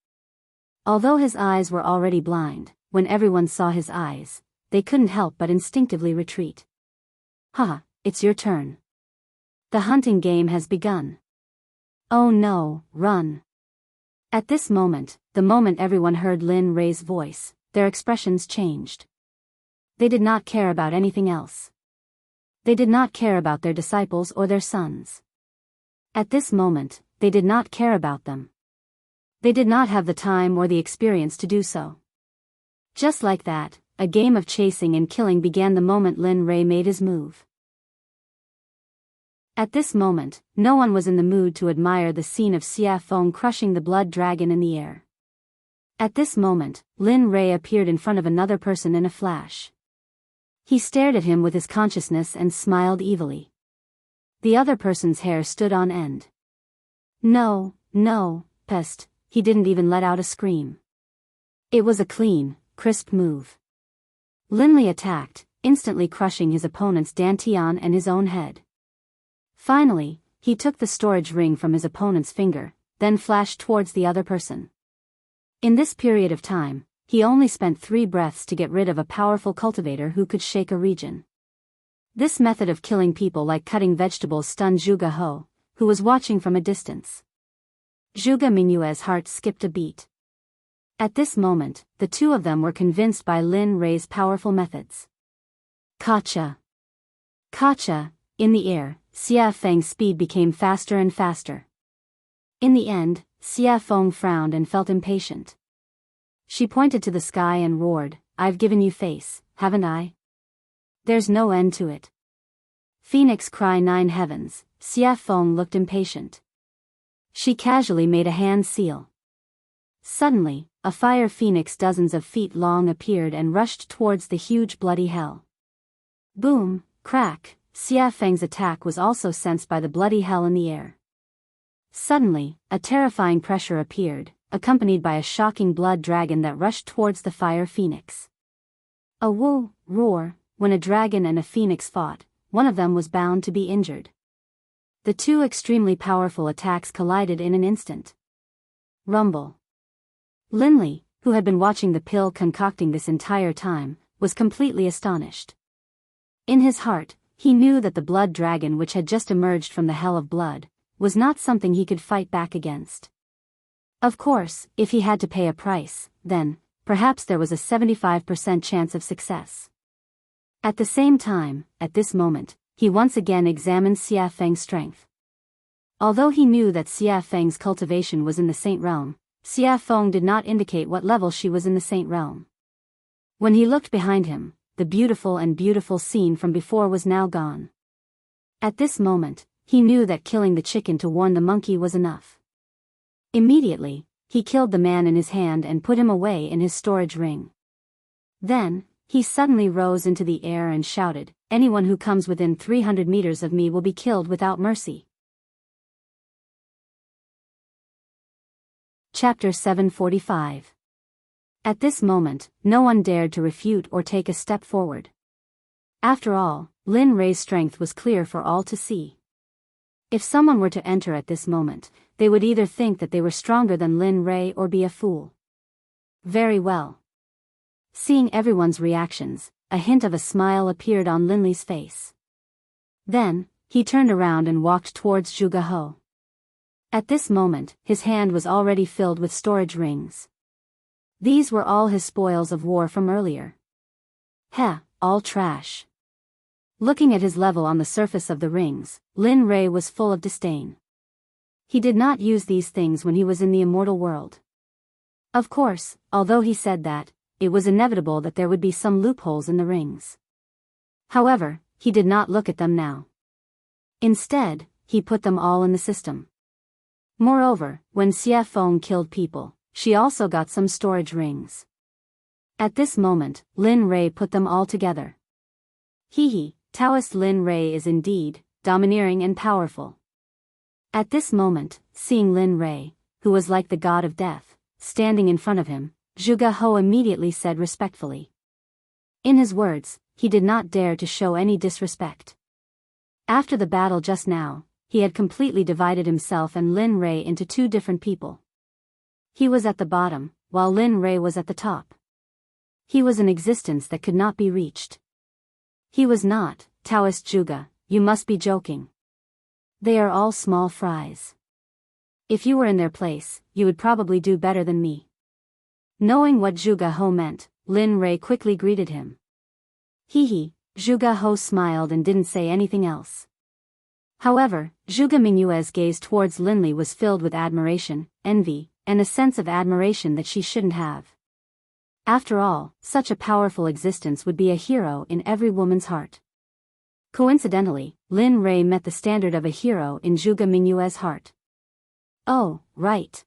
S1: Although his eyes were already blind, when everyone saw his eyes, they couldn't help but instinctively retreat. Haha, it's your turn. The hunting game has begun. Oh no, run. At this moment, the moment everyone heard Lin Rei's voice, their expressions changed. They did not care about anything else. They did not care about their disciples or their sons. At this moment, they did not care about them. They did not have the time or the experience to do so. Just like that, a game of chasing and killing began the moment Lin Rei made his move. At this moment, no one was in the mood to admire the scene of Xia Feng crushing the blood dragon in the air. At this moment, Lin Rei appeared in front of another person in a flash. He stared at him with his consciousness and smiled evilly. The other person's hair stood on end. No, pest, he didn't even let out a scream. It was a clean, crisp move. Linley attacked, instantly crushing his opponent's dantian and his own head. Finally, he took the storage ring from his opponent's finger, then flashed towards the other person. In this period of time, he only spent 3 breaths to get rid of a powerful cultivator who could shake a region. This method of killing people like cutting vegetables stunned Zhuge He, who was watching from a distance. Zhuge Mingyue's heart skipped a beat. At this moment, the two of them were convinced by Lin Rei's powerful methods. Kacha! Kacha! In the air, Xia Feng's speed became faster and faster. In the end, Xia Feng frowned and felt impatient. She pointed to the sky and roared, "I've given you face, haven't I? There's no end to it." Phoenix cry 9 heavens, Xia Feng looked impatient. She casually made a hand seal. Suddenly, a fire phoenix dozens of feet long appeared and rushed towards the huge bloody hell. Boom, crack, Xia Feng's attack was also sensed by the bloody hell in the air. Suddenly, a terrifying pressure appeared, accompanied by a shocking blood dragon that rushed towards the fire phoenix. A woo, roar, when a dragon and a phoenix fought, one of them was bound to be injured. The two extremely powerful attacks collided in an instant. Rumble. Linley, who had been watching the pill concocting this entire time, was completely astonished. In his heart, he knew that the blood dragon which had just emerged from the hell of blood, was not something he could fight back against. Of course, if he had to pay a price, then, perhaps there was a 75% chance of success. At the same time, at this moment, he once again examined Xia Feng's strength. Although he knew that Xia Feng's cultivation was in the Saint Realm, Xia Feng did not indicate what level she was in the Saint Realm. When he looked behind him, the beautiful scene from before was now gone. At this moment, he knew that killing the chicken to warn the monkey was enough. Immediately, he killed the man in his hand and put him away in his storage ring. Then, he suddenly rose into the air and shouted, "Anyone who comes within 300 meters of me will be killed without mercy." Chapter 745. At this moment, no one dared to refute or take a step forward. After all, Lin Rei's strength was clear for all to see. If someone were to enter at this moment, they would either think that they were stronger than Lin Rei or be a fool. Very well. Seeing everyone's reactions, a hint of a smile appeared on Linley's face. Then, he turned around and walked towards Zhuge He. At this moment, his hand was already filled with storage rings. These were all his spoils of war from earlier. Heh, all trash. Looking at his level on the surface of the rings, Lin Rei was full of disdain. He did not use these things when he was in the immortal world. Of course, although he said that, it was inevitable that there would be some loopholes in the rings. However, he did not look at them now. Instead, he put them all in the system. Moreover, when Xia Feng killed people, she also got some storage rings. At this moment, Lin Rei put them all together. Hee, Taoist Lin Rei is indeed domineering and powerful. At this moment, seeing Lin Rei, who was like the god of death, standing in front of him, Zhuge He immediately said respectfully, In his words, he did not dare to show any disrespect. After the battle just now, he had completely divided himself and Lin Rei into two different people. He was at the bottom, while Lin Rei was at the top. He was an existence that could not be reached. He was not, Taoist Zhuge, you must be joking. They are all small fries. If you were in their place, you would probably do better than me. Knowing what Zhuge He meant, Lin Rei quickly greeted him. Hee. Zhuge He smiled and didn't say anything else. However, Zhuge Mingyue's gaze towards Linli was filled with admiration, envy, and a sense of admiration that she shouldn't have. After all, such a powerful existence would be a hero in every woman's heart. Coincidentally, Lin Rei met the standard of a hero in Zhuge Mingyue's heart. Oh, right.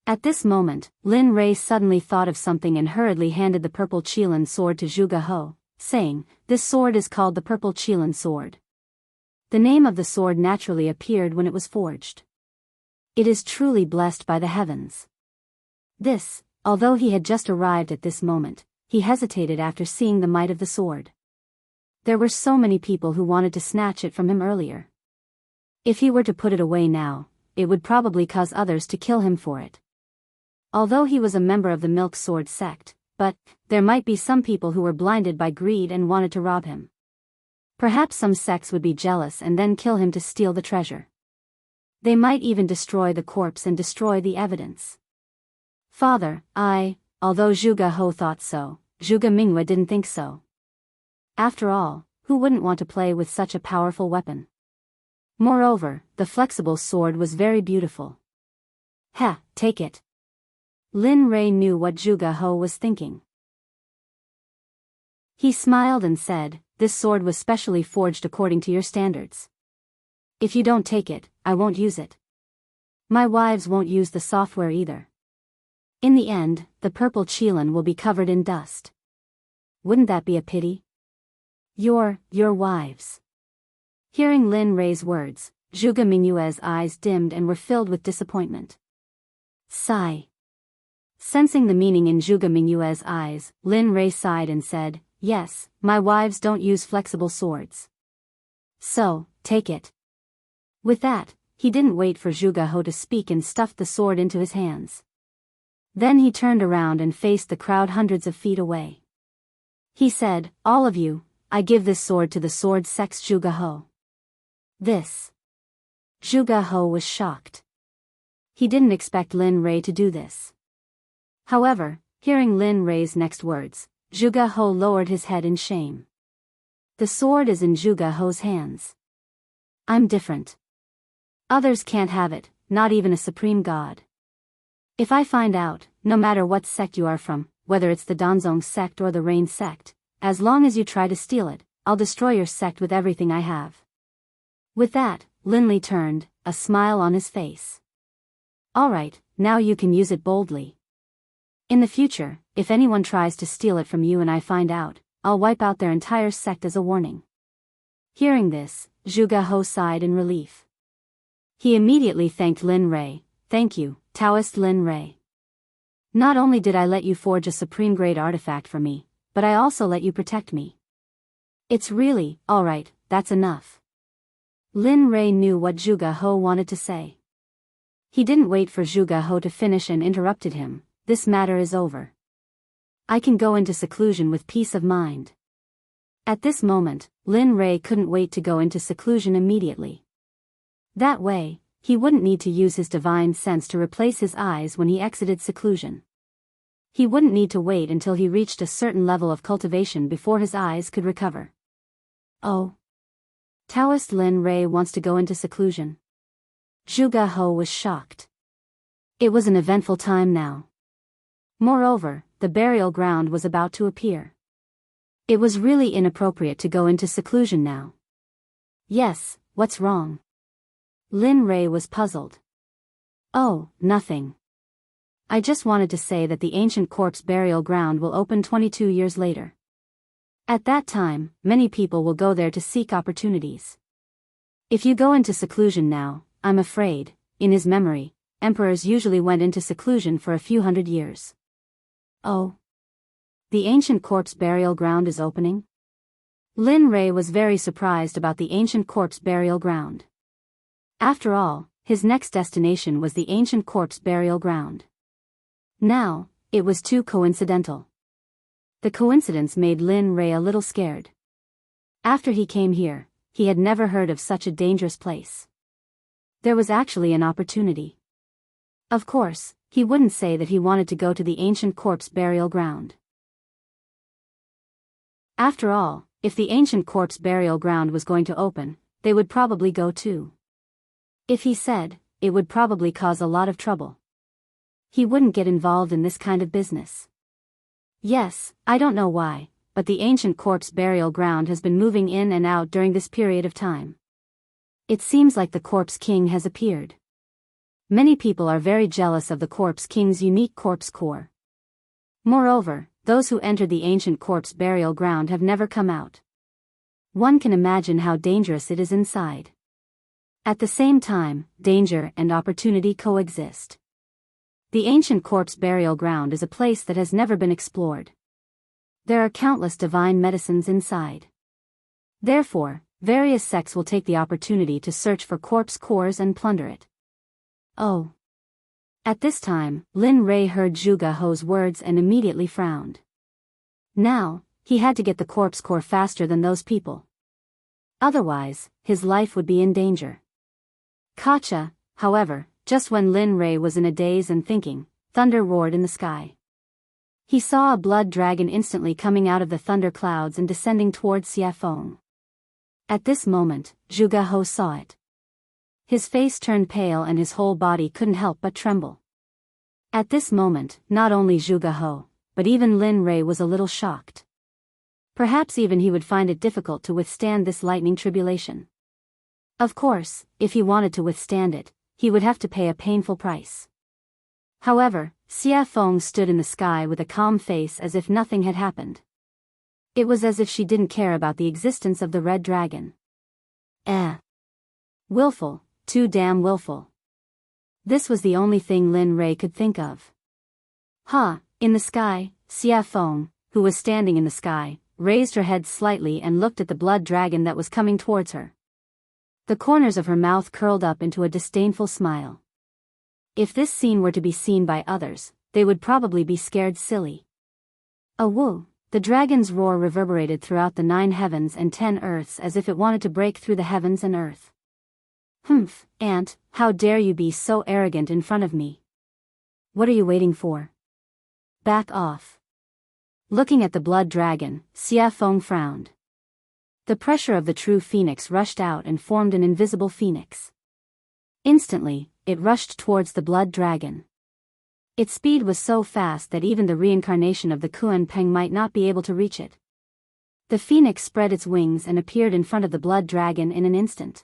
S1: At this moment, Lin Rei suddenly thought of something and hurriedly handed the purple Qilin sword to Zhuge He, saying, "This sword is called the purple Qilin sword." The name of the sword naturally appeared when it was forged. It is truly blessed by the heavens. This, although he had just arrived at this moment, he hesitated after seeing the might of the sword. There were so many people who wanted to snatch it from him earlier. If he were to put it away now, it would probably cause others to kill him for it. Although he was a member of the Milk Sword Sect, but there might be some people who were blinded by greed and wanted to rob him. Perhaps some sects would be jealous and then kill him to steal the treasure. They might even destroy the corpse and destroy the evidence. Father, although Zhuge He thought so, Zhuge Mingyue didn't think so. After all, who wouldn't want to play with such a powerful weapon? Moreover, the flexible sword was very beautiful. Take it. Lin Rei knew what Zhuge He was thinking. He smiled and said, "This sword was specially forged according to your standards. If you don't take it, I won't use it. My wives won't use the software either. In the end, the purple Qilin will be covered in dust. Wouldn't that be a pity? Your wives." Hearing Lin Rei's words, Zhuge Mingyue's eyes dimmed and were filled with disappointment. Sigh. Sensing the meaning in Zhuge Mingyue's eyes, Lin Rei sighed and said, "Yes, my wives don't use flexible swords. So, take it." With that, he didn't wait for Zhuge He to speak and stuffed the sword into his hands. Then he turned around and faced the crowd hundreds of feet away. He said, "All of you, I give this sword to the Sword Sect's Zhuge He." This. Zhuge He was shocked. He didn't expect Lin Rei to do this. However, hearing Lin Rei's next words, Zhuge He lowered his head in shame. The sword is in Zhuge He's hands. I'm different. Others can't have it, not even a supreme god. If I find out, no matter what sect you are from, whether it's the Danzong sect or the Rain sect, as long as you try to steal it, I'll destroy your sect with everything I have. With that, Linli turned, a smile on his face. Alright, now you can use it boldly. In the future, if anyone tries to steal it from you and I find out, I'll wipe out their entire sect as a warning. Hearing this, Zhuge He sighed in relief. He immediately thanked Lin Rei. Thank you, Taoist Lin Rei. Not only did I let you forge a supreme-grade artifact for me, but I also let you protect me. It's really, alright, that's enough. Lin Rei knew what Zhuge He wanted to say. He didn't wait for Zhuge He to finish and interrupted him. This matter is over. I can go into seclusion with peace of mind. At this moment, Lin Rei couldn't wait to go into seclusion immediately. That way, he wouldn't need to use his divine sense to replace his eyes when he exited seclusion. He wouldn't need to wait until he reached a certain level of cultivation before his eyes could recover. Oh. Taoist Lin Rei wants to go into seclusion. Zhuge He was shocked. It was an eventful time now. Moreover, the burial ground was about to appear. It was really inappropriate to go into seclusion now. Yes, what's wrong? Lin Rei was puzzled. Oh, nothing. I just wanted to say that the ancient corpse burial ground will open 22 years later. At that time, many people will go there to seek opportunities. If you go into seclusion now, I'm afraid, in his memory, emperors usually went into seclusion for a few hundred years. Oh. The ancient corpse burial ground is opening? Lin Rei was very surprised about the ancient corpse burial ground. After all, his next destination was the ancient corpse burial ground. Now, it was too coincidental. The coincidence made Lin Rei a little scared. After he came here, he had never heard of such a dangerous place. There was actually an opportunity. Of course, he wouldn't say that he wanted to go to the ancient corpse burial ground. After all, if the ancient corpse burial ground was going to open, they would probably go too. If he said, it would probably cause a lot of trouble. He wouldn't get involved in this kind of business. Yes, I don't know why, but the ancient corpse burial ground has been moving in and out during this period of time. It seems like the corpse king has appeared. Many people are very jealous of the corpse king's unique corpse core. Moreover, those who entered the ancient corpse burial ground have never come out. One can imagine how dangerous it is inside. At the same time, danger and opportunity coexist. The ancient corpse burial ground is a place that has never been explored. There are countless divine medicines inside. Therefore, various sects will take the opportunity to search for corpse cores and plunder it. Oh. At this time, Lin Rei heard Zhuge He's words and immediately frowned. Now, he had to get the corpse core faster than those people. Otherwise, his life would be in danger. Kacha, however, just when Lin Rei was in a daze and thinking, thunder roared in the sky. He saw a blood dragon instantly coming out of the thunder clouds and descending towards Xiafeng. At this moment, Zhuge He saw it. His face turned pale and his whole body couldn't help but tremble. At this moment, not only Zhuge He, but even Lin Rei was a little shocked. Perhaps even he would find it difficult to withstand this lightning tribulation. Of course, if he wanted to withstand it, he would have to pay a painful price. However, Xiafeng stood in the sky with a calm face as if nothing had happened. It was as if she didn't care about the existence of the red dragon. Willful, too damn willful. This was the only thing Lin Rei could think of. In the sky, Xiafeng, who was standing in the sky, raised her head slightly and looked at the blood dragon that was coming towards her. The corners of her mouth curled up into a disdainful smile. If this scene were to be seen by others, they would probably be scared silly. Woo! The dragon's roar reverberated throughout the 9 heavens and 10 earths as if it wanted to break through the heavens and earth. Ant, how dare you be so arrogant in front of me? What are you waiting for? Back off. Looking at the blood dragon, Xiafeng frowned. The pressure of the true phoenix rushed out and formed an invisible phoenix. Instantly, it rushed towards the blood dragon. Its speed was so fast that even the reincarnation of the Kuan Peng might not be able to reach it. The phoenix spread its wings and appeared in front of the blood dragon in an instant.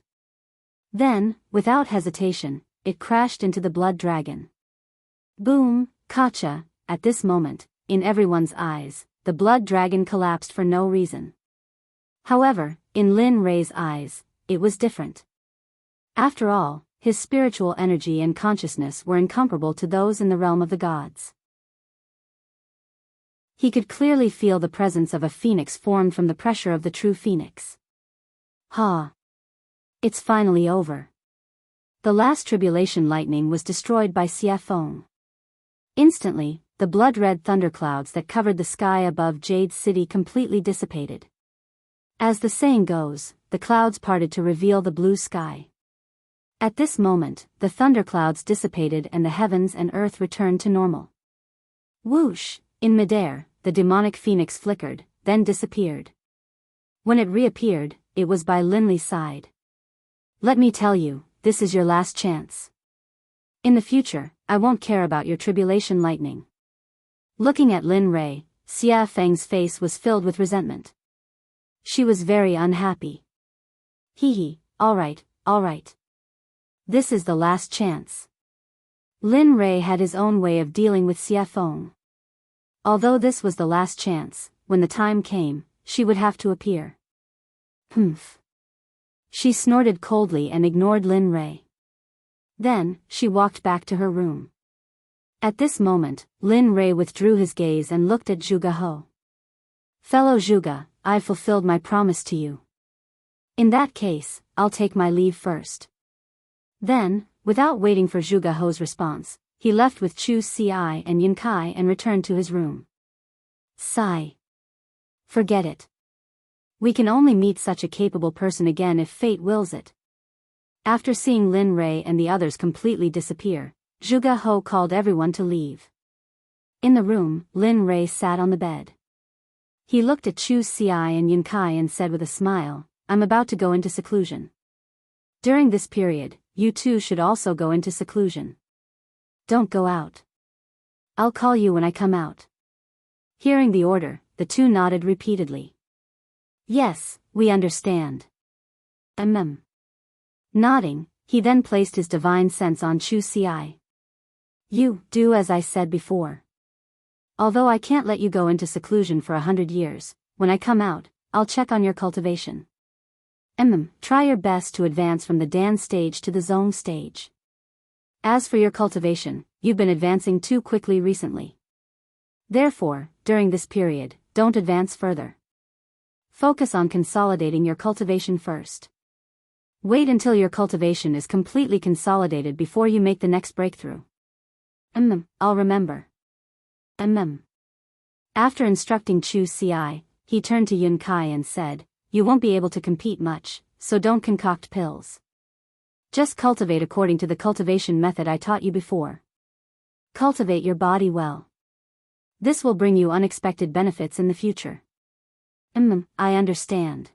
S1: Then, without hesitation, it crashed into the blood dragon. Boom, Kacha! At this moment, in everyone's eyes, the blood dragon collapsed for no reason. However, in Lin Rei's eyes, it was different. After all, his spiritual energy and consciousness were incomparable to those in the realm of the gods. He could clearly feel the presence of a phoenix formed from the pressure of the true phoenix. It's finally over. The last tribulation lightning was destroyed by Xiafeng. Instantly, the blood-red thunderclouds that covered the sky above Jade's city completely dissipated. As the saying goes, the clouds parted to reveal the blue sky. At this moment, the thunderclouds dissipated and the heavens and earth returned to normal. Whoosh! In midair, the demonic phoenix flickered, then disappeared. When it reappeared, it was by Lin Li's side. Let me tell you, this is your last chance. In the future, I won't care about your tribulation lightning. Looking at Lin Rei, Xiafeng's face was filled with resentment. She was very unhappy. All right. This is the last chance. Lin Rei had his own way of dealing with Xiafeng. Although this was the last chance, when the time came, she would have to appear. She snorted coldly and ignored Lin Rei. Then, she walked back to her room. At this moment, Lin Rei withdrew his gaze and looked at Zhuge He. Fellow Zhuge, I've fulfilled my promise to you. In that case, I'll take my leave first. Then, without waiting for Zhuge He's response, he left with Chu Ci and Yun Kai and returned to his room. Sigh. Forget it. We can only meet such a capable person again if fate wills it. After seeing Lin Rei and the others completely disappear, Zhuge He called everyone to leave. In the room, Lin Rei sat on the bed. He looked at Chu Ci and Yun Kai and said with a smile, I'm about to go into seclusion. During this period, you two should also go into seclusion. Don't go out. I'll call you when I come out. Hearing the order, the two nodded repeatedly. Yes, we understand. Nodding, he then placed his divine sense on Chu Ci. You do as I said before. Although I can't let you go into seclusion for 100 years, when I come out, I'll check on your cultivation. Try your best to advance from the Dan stage to the Zone stage. As for your cultivation, you've been advancing too quickly recently. Therefore, during this period, don't advance further. Focus on consolidating your cultivation first. Wait until your cultivation is completely consolidated before you make the next breakthrough. I'll remember. After instructing Chu Ci, he turned to Yun Kai and said, You won't be able to compete much, so don't concoct pills. Just cultivate according to the cultivation method I taught you before. Cultivate your body well. This will bring you unexpected benefits in the future. I understand.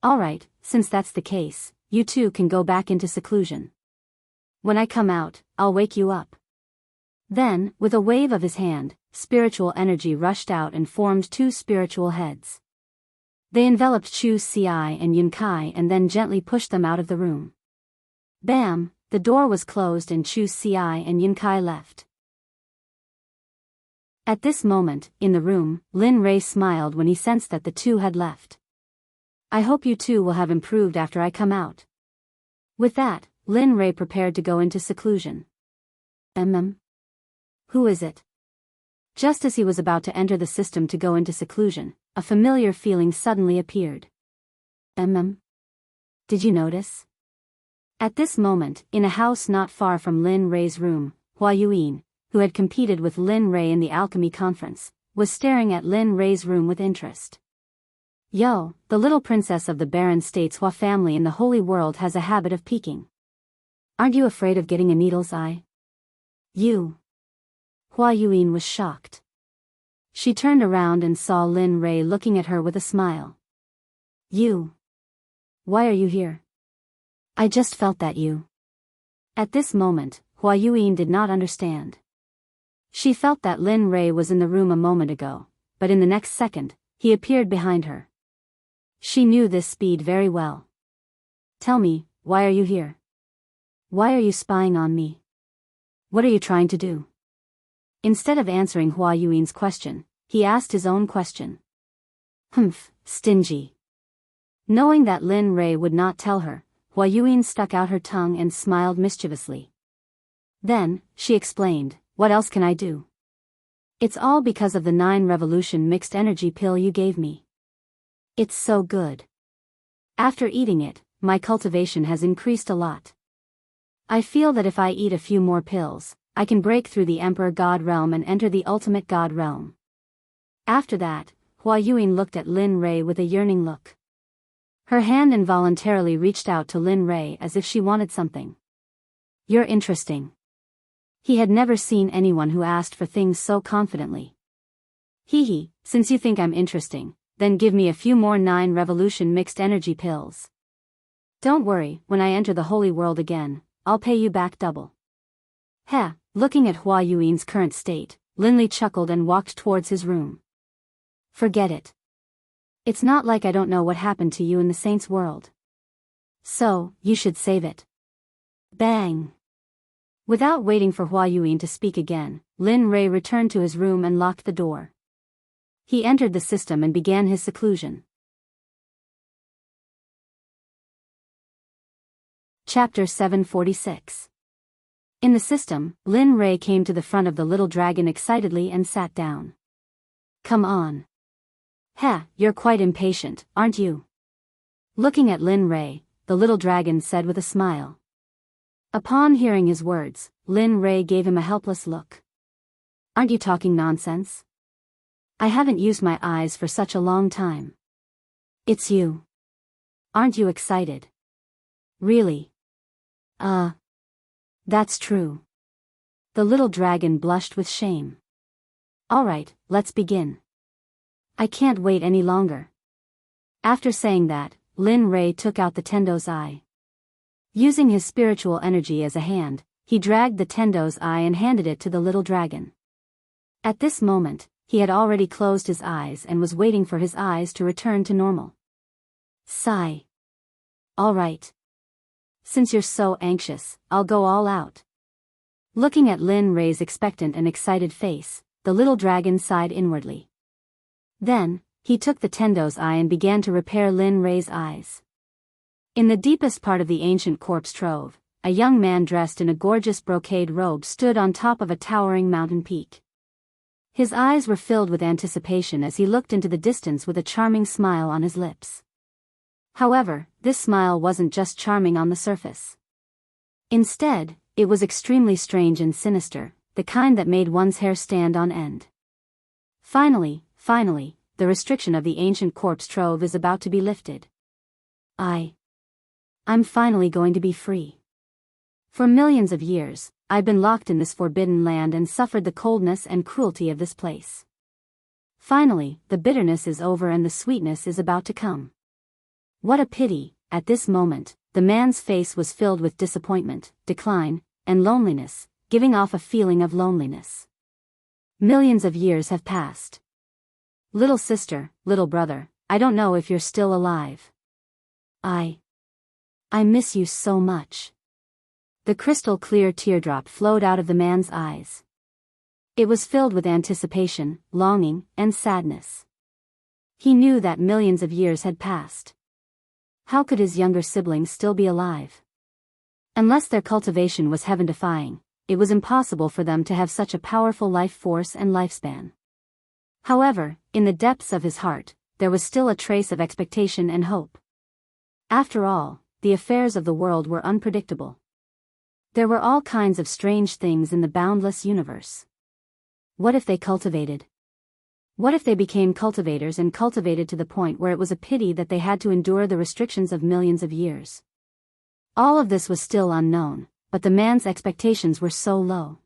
S1: Alright, since that's the case, you two can go back into seclusion. When I come out, I'll wake you up. Then, with a wave of his hand, spiritual energy rushed out and formed two spiritual heads. They enveloped Chu Ci and Yun Kai and then gently pushed them out of the room. Bam! The door was closed and Chu Ci and Yun Kai left. At this moment, in the room, Lin Rei smiled when he sensed that the two had left. I hope you two will have improved after I come out. With that, Lin Rei prepared to go into seclusion. Who is it? Just as he was about to enter the system to go into seclusion, a familiar feeling suddenly appeared. Did you notice? At this moment, in a house not far from Lin Rei's room, Hua Yuan, who had competed with Lin Rei in the alchemy conference, was staring at Lin Rei's room with interest. Yo, the little princess of the Baron States Hua family in the Holy World has a habit of peeking. Aren't you afraid of getting a needle's eye? You. Hua Yuan was shocked. She turned around and saw Lin Rei looking at her with a smile. You. Why are you here? I just felt that you. At this moment, Hua Yuan did not understand. She felt that Lin Rei was in the room a moment ago, but in the next second, he appeared behind her. She knew this speed very well. Tell me, why are you here? Why are you spying on me? What are you trying to do? Instead of answering Hua Yuan's question, he asked his own question. Stingy. Knowing that Lin Rei would not tell her, Hua Yuan stuck out her tongue and smiled mischievously. Then, she explained, what else can I do? It's all because of the 9 revolution mixed energy pill you gave me. It's so good. After eating it, my cultivation has increased a lot. I feel that if I eat a few more pills, I can break through the Emperor God realm and enter the ultimate God realm. After that, Hua Yuan looked at Lin Rei with a yearning look. Her hand involuntarily reached out to Lin Rei as if she wanted something. You're interesting. He had never seen anyone who asked for things so confidently. Hee, since you think I'm interesting, then give me a few more 9 revolution mixed energy pills. Don't worry, when I enter the holy world again, I'll pay you back double. Heh, looking at Hua Yuan's current state, Lin Li chuckled and walked towards his room. Forget it. It's not like I don't know what happened to you in the saint's world. So, you should save it. Bang! Without waiting for Hua Yuan to speak again, Lin Rei returned to his room and locked the door. He entered the system and began his seclusion. Chapter 746. In the system, Lin Rei came to the front of the little dragon excitedly and sat down. Come on. Heh, you're quite impatient, aren't you? Looking at Lin Rei, the little dragon said with a smile. Upon hearing his words, Lin Rei gave him a helpless look. Aren't you talking nonsense? I haven't used my eyes for such a long time. It's you. Aren't you excited? Really? That's true. The little dragon blushed with shame. Alright, let's begin. I can't wait any longer. After saying that, Lin Rei took out the Tendo's eye. Using his spiritual energy as a hand, he dragged the Tendo's eye and handed it to the little dragon. At this moment, he had already closed his eyes and was waiting for his eyes to return to normal. Sigh. Alright. Since you're so anxious, I'll go all out. Looking at Lin Rei's expectant and excited face, the little dragon sighed inwardly. Then, he took the Tendo's eye and began to repair Lin Rei's eyes. In the deepest part of the ancient corpse trove, a young man dressed in a gorgeous brocade robe stood on top of a towering mountain peak. His eyes were filled with anticipation as he looked into the distance with a charming smile on his lips. However, this smile wasn't just charming on the surface. Instead, it was extremely strange and sinister, the kind that made one's hair stand on end. Finally, the restriction of the ancient corpse trove is about to be lifted. I'm finally going to be free. For millions of years, I've been locked in this forbidden land and suffered the coldness and cruelty of this place. Finally, the bitterness is over and the sweetness is about to come. What a pity. At this moment, the man's face was filled with disappointment, decline, and loneliness, giving off a feeling of loneliness. Millions of years have passed. Little sister, little brother, I don't know if you're still alive. I miss you so much. The crystal clear teardrop flowed out of the man's eyes. It was filled with anticipation, longing, and sadness. He knew that millions of years had passed. How could his younger siblings still be alive? Unless their cultivation was heaven-defying, it was impossible for them to have such a powerful life force and lifespan. However, in the depths of his heart, there was still a trace of expectation and hope. After all, the affairs of the world were unpredictable. There were all kinds of strange things in the boundless universe. What if they cultivated? What if they became cultivators and cultivated to the point where it was a pity that they had to endure the restrictions of millions of years? All of this was still unknown, but the man's expectations were so low.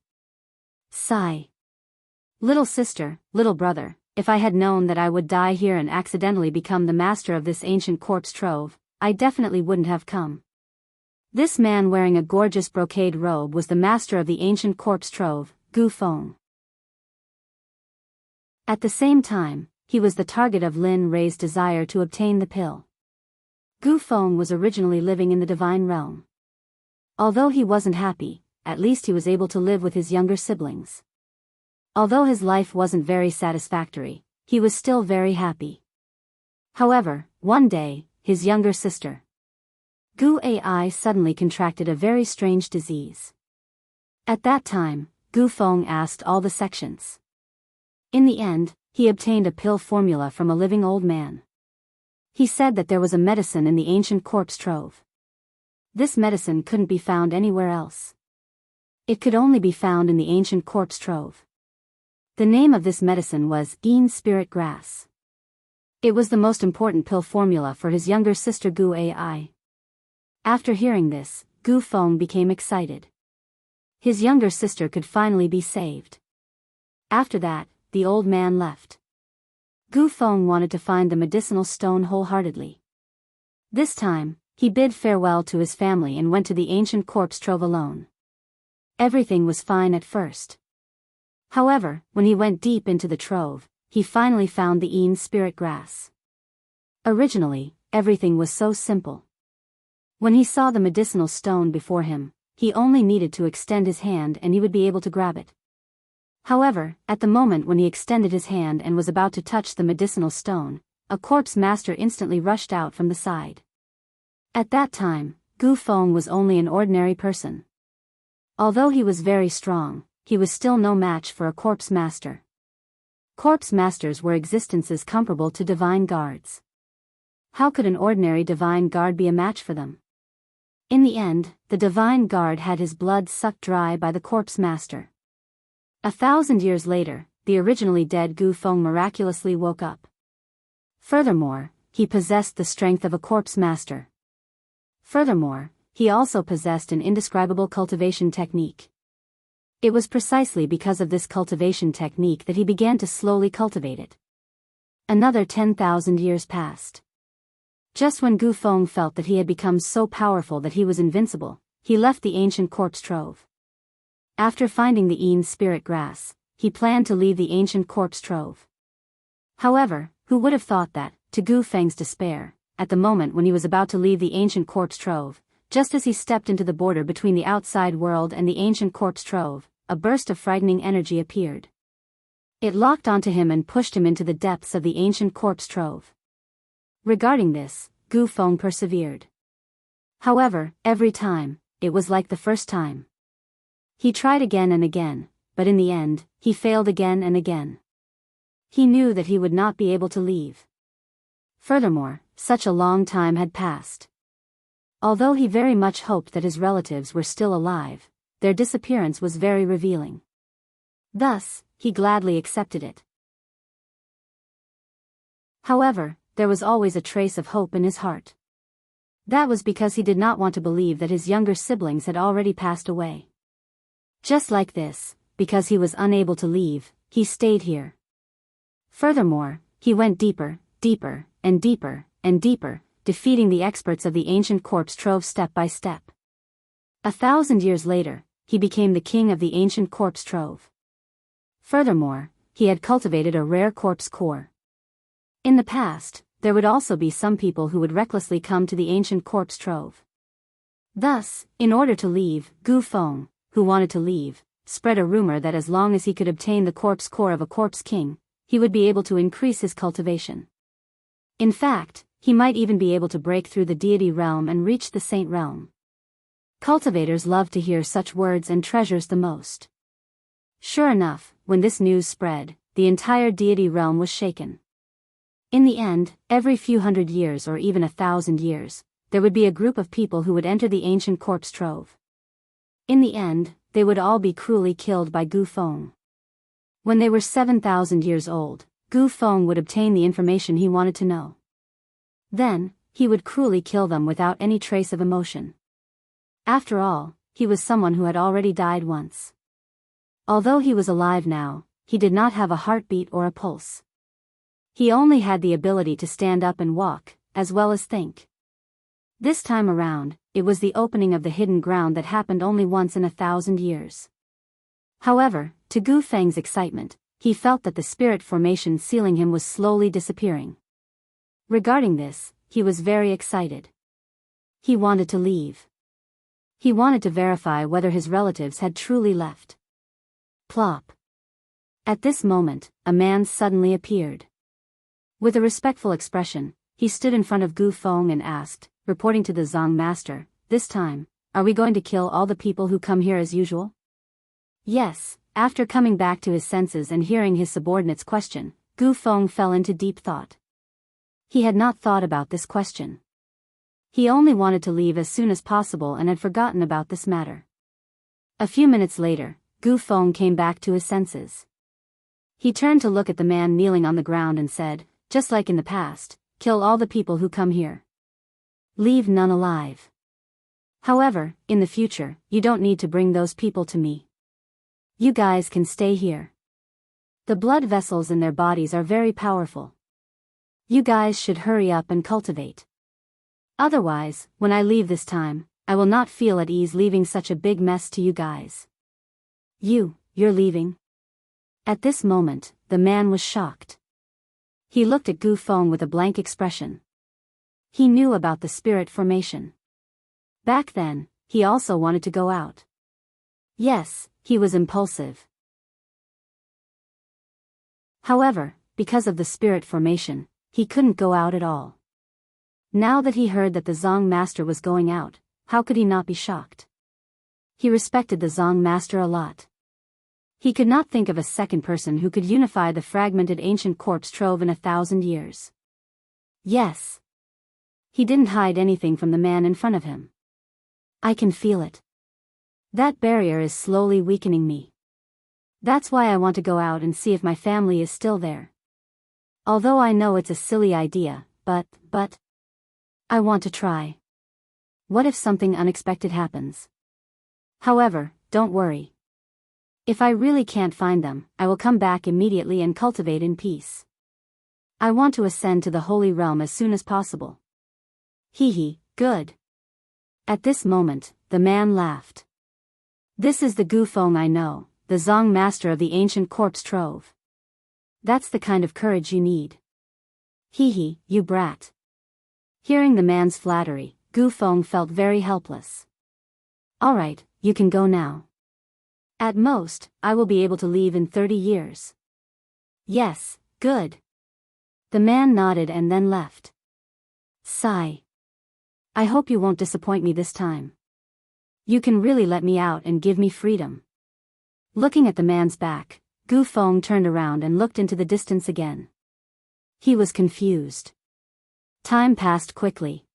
S1: Sigh. Little sister, little brother, if I had known that I would die here and accidentally become the master of this ancient corpse trove, I definitely wouldn't have come. This man wearing a gorgeous brocade robe was the master of the ancient corpse trove, Gu Feng. At the same time, he was the target of Lin Rei's desire to obtain the pill. Gu Feng was originally living in the divine realm. Although he wasn't happy, at least he was able to live with his younger siblings. Although his life wasn't very satisfactory, he was still very happy. However, one day, his younger sister, Gu Ai, suddenly contracted a very strange disease. At that time, Gu Feng asked all the sections. In the end, he obtained a pill formula from a living old man. He said that there was a medicine in the ancient corpse trove. This medicine couldn't be found anywhere else. It could only be found in the ancient corpse trove. The name of this medicine was Yin Spirit Grass. It was the most important pill formula for his younger sister Gu Ai. After hearing this, Gu Feng became excited. His younger sister could finally be saved. After that, the old man left. Gu Feng wanted to find the medicinal stone wholeheartedly. This time, he bid farewell to his family and went to the ancient corpse trove alone. Everything was fine at first. However, when he went deep into the trove, he finally found the Yin Spirit Grass. Originally, everything was so simple. When he saw the medicinal stone before him, he only needed to extend his hand and he would be able to grab it. However, at the moment when he extended his hand and was about to touch the medicinal stone, a corpse master instantly rushed out from the side. At that time, Gu Feng was only an ordinary person. Although he was very strong, he was still no match for a corpse master. Corpse masters were existences comparable to divine guards. How could an ordinary divine guard be a match for them? In the end, the divine guard had his blood sucked dry by the corpse master. 1,000 years later, the originally dead Gu Feng miraculously woke up. Furthermore, he possessed the strength of a corpse master. Furthermore, he also possessed an indescribable cultivation technique. It was precisely because of this cultivation technique that he began to slowly cultivate it. Another 10,000 years passed. Just when Gu Feng felt that he had become so powerful that he was invincible, he left the ancient corpse trove. After finding the Yin spirit grass, he planned to leave the ancient corpse trove. However, who would have thought that, to Gu Feng's despair, at the moment when he was about to leave the ancient corpse trove, just as he stepped into the border between the outside world and the ancient corpse trove, a burst of frightening energy appeared. It locked onto him and pushed him into the depths of the ancient corpse trove. Regarding this, Gu Feng persevered. However, every time, it was like the first time. He tried again and again, but in the end, he failed again and again. He knew that he would not be able to leave. Furthermore, such a long time had passed. Although he very much hoped that his relatives were still alive, their disappearance was very revealing. Thus, he gladly accepted it. However, there was always a trace of hope in his heart. That was because he did not want to believe that his younger siblings had already passed away. Just like this, because he was unable to leave, he stayed here. Furthermore, he went deeper, deeper, and deeper, and deeper, defeating the experts of the ancient corpse trove step by step. 1,000 years later, he became the king of the ancient corpse trove. Furthermore, he had cultivated a rare corpse core. In the past, there would also be some people who would recklessly come to the ancient corpse trove. Thus, in order to leave, Gu Feng, who wanted to leave, spread a rumor that as long as he could obtain the corpse core of a corpse king, he would be able to increase his cultivation. In fact, he might even be able to break through the deity realm and reach the saint realm. Cultivators love to hear such words and treasures the most. Sure enough, when this news spread, the entire deity realm was shaken. In the end, every few hundred years or even 1,000 years, there would be a group of people who would enter the ancient corpse trove. In the end, they would all be cruelly killed by Gu Feng. When they were 7,000 years old, Gu Feng would obtain the information he wanted to know. Then, he would cruelly kill them without any trace of emotion. After all, he was someone who had already died once. Although he was alive now, he did not have a heartbeat or a pulse. He only had the ability to stand up and walk, as well as think. This time around, it was the opening of the hidden ground that happened only once in 1,000 years. However, to Gu Feng's excitement, he felt that the spirit formation sealing him was slowly disappearing. Regarding this, he was very excited. He wanted to leave. He wanted to verify whether his relatives had truly left. Plop. At this moment, a man suddenly appeared. With a respectful expression, he stood in front of Gu Feng and asked, reporting to the Zong master, "This time, are we going to kill all the people who come here as usual?" Yes. After coming back to his senses and hearing his subordinate's question, Gu Feng fell into deep thought. He had not thought about this question. He only wanted to leave as soon as possible and had forgotten about this matter. A few minutes later, Gu Feng came back to his senses. He turned to look at the man kneeling on the ground and said, "Just like in the past, kill all the people who come here. Leave none alive. However, in the future, you don't need to bring those people to me. You guys can stay here. The blood vessels in their bodies are very powerful. You guys should hurry up and cultivate. Otherwise, when I leave this time, I will not feel at ease leaving such a big mess to you guys." You're leaving? At this moment, the man was shocked. He looked at Gu Feng with a blank expression. He knew about the spirit formation. Back then, he also wanted to go out. Yes, he was impulsive. However, because of the spirit formation, he couldn't go out at all. Now that he heard that the Zong master was going out, how could he not be shocked? He respected the Zong master a lot. He could not think of a second person who could unify the fragmented ancient corpse trove in 1,000 years. Yes. He didn't hide anything from the man in front of him. I can feel it. That barrier is slowly weakening me. That's why I want to go out and see if my family is still there. Although I know it's a silly idea, but I want to try. What if something unexpected happens? However, don't worry. If I really can't find them, I will come back immediately and cultivate in peace. I want to ascend to the Holy Realm as soon as possible. Good. At this moment, the man laughed. This is the Gu Feng I know, the Zong master of the ancient corpse trove. That's the kind of courage you need. You brat. Hearing the man's flattery, Gu Feng felt very helpless. Alright, you can go now. At most, I will be able to leave in 30 years. Yes, good. The man nodded and then left. Sigh. I hope you won't disappoint me this time. You can really let me out and give me freedom. Looking at the man's back, Gu Feng turned around and looked into the distance again. He was confused. Time passed quickly.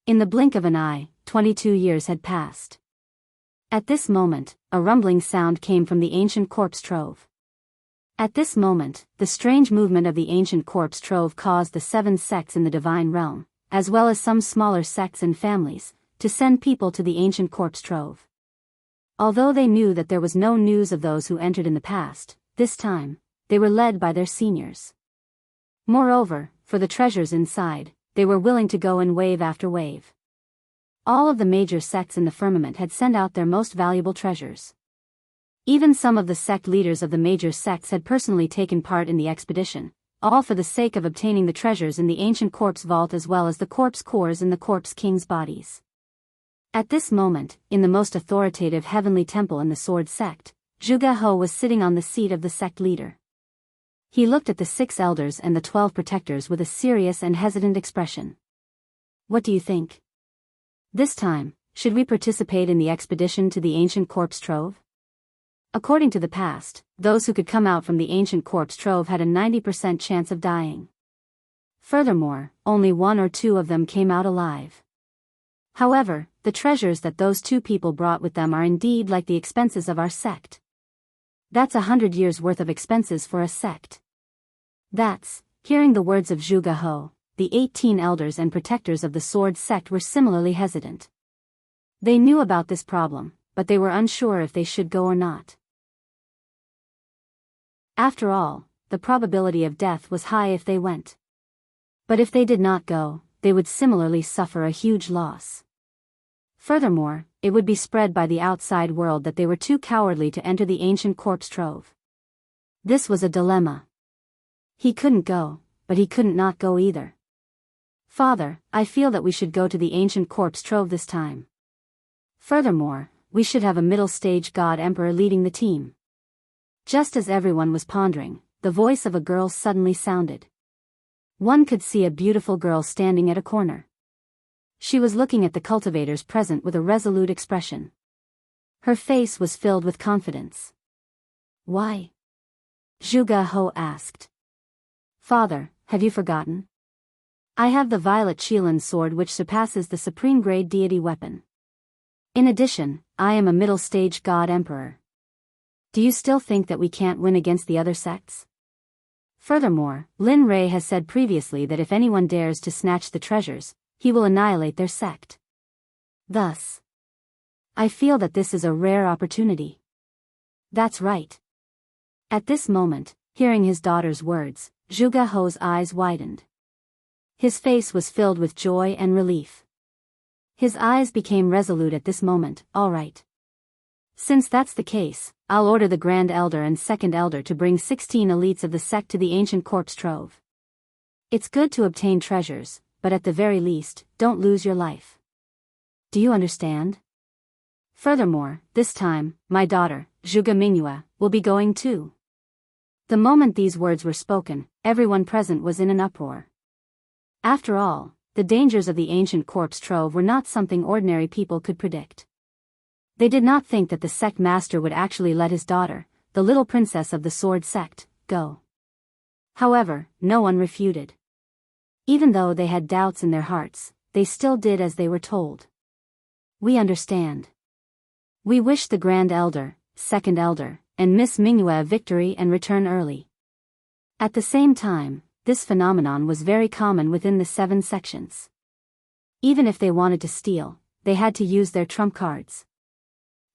S1: In the blink of an eye, 22 years had passed. At this moment, a rumbling sound came from the ancient corpse trove. At this moment, the strange movement of the ancient corpse trove caused the 7 sects in the divine realm, as well as some smaller sects and families, to send people to the ancient corpse trove. Although they knew that there was no news of those who entered in the past, this time, they were led by their seniors. Moreover, for the treasures inside, they were willing to go in wave after wave. All of the major sects in the firmament had sent out their most valuable treasures. Even some of the sect leaders of the major sects had personally taken part in the expedition, all for the sake of obtaining the treasures in the ancient corpse vault as well as the corpse cores in the corpse king's bodies. At this moment, in the most authoritative heavenly temple in the sword sect, Zhuge He was sitting on the seat of the sect leader. He looked at the 6 elders and the 12 protectors with a serious and hesitant expression. What do you think? This time, should we participate in the expedition to the ancient corpse trove? According to the past, those who could come out from the ancient corpse trove had a 90% chance of dying. Furthermore, only 1 or 2 of them came out alive. However, the treasures that those 2 people brought with them are indeed like the expenses of our sect. That's 100 years' worth of expenses for a sect. Hearing the words of Zhuge He, the 18 elders and protectors of the sword sect were similarly hesitant. They knew about this problem, but they were unsure if they should go or not. After all, the probability of death was high if they went. But if they did not go, they would similarly suffer a huge loss. Furthermore, it would be spread by the outside world that they were too cowardly to enter the ancient corpse trove. This was a dilemma. He couldn't go, but he couldn't not go either. Father, I feel that we should go to the ancient corpse trove this time. Furthermore, we should have a middle-stage god emperor leading the team. Just as everyone was pondering, the voice of a girl suddenly sounded. One could see a beautiful girl standing at a corner. She was looking at the cultivators present with a resolute expression. Her face was filled with confidence. Why? Zhuge He asked. Father, have you forgotten? I have the violet Qilin sword which surpasses the supreme grade deity weapon. In addition, I am a middle-stage god emperor. Do you still think that we can't win against the other sects? Furthermore, Lin Rei has said previously that if anyone dares to snatch the treasures, he will annihilate their sect. Thus, I feel that this is a rare opportunity. That's right. At this moment, hearing his daughter's words, Zhuge He's eyes widened. His face was filled with joy and relief. His eyes became resolute at this moment. All right. Since that's the case, I'll order the Grand Elder and Second Elder to bring 16 elites of the sect to the ancient corpse trove. It's good to obtain treasures, but at the very least, don't lose your life. Do you understand? Furthermore, this time, my daughter, Zhuge Mingyue, will be going too. The moment these words were spoken, everyone present was in an uproar. After all, the dangers of the ancient corpse trove were not something ordinary people could predict. They did not think that the sect master would actually let his daughter, the little princess of the sword sect, go. However, no one refuted. Even though they had doubts in their hearts, they still did as they were told. We understand. We wish the Grand Elder, Second Elder, and Miss Mingyue a victory and return early. At the same time, this phenomenon was very common within the 7 sections. Even if they wanted to steal, they had to use their trump cards.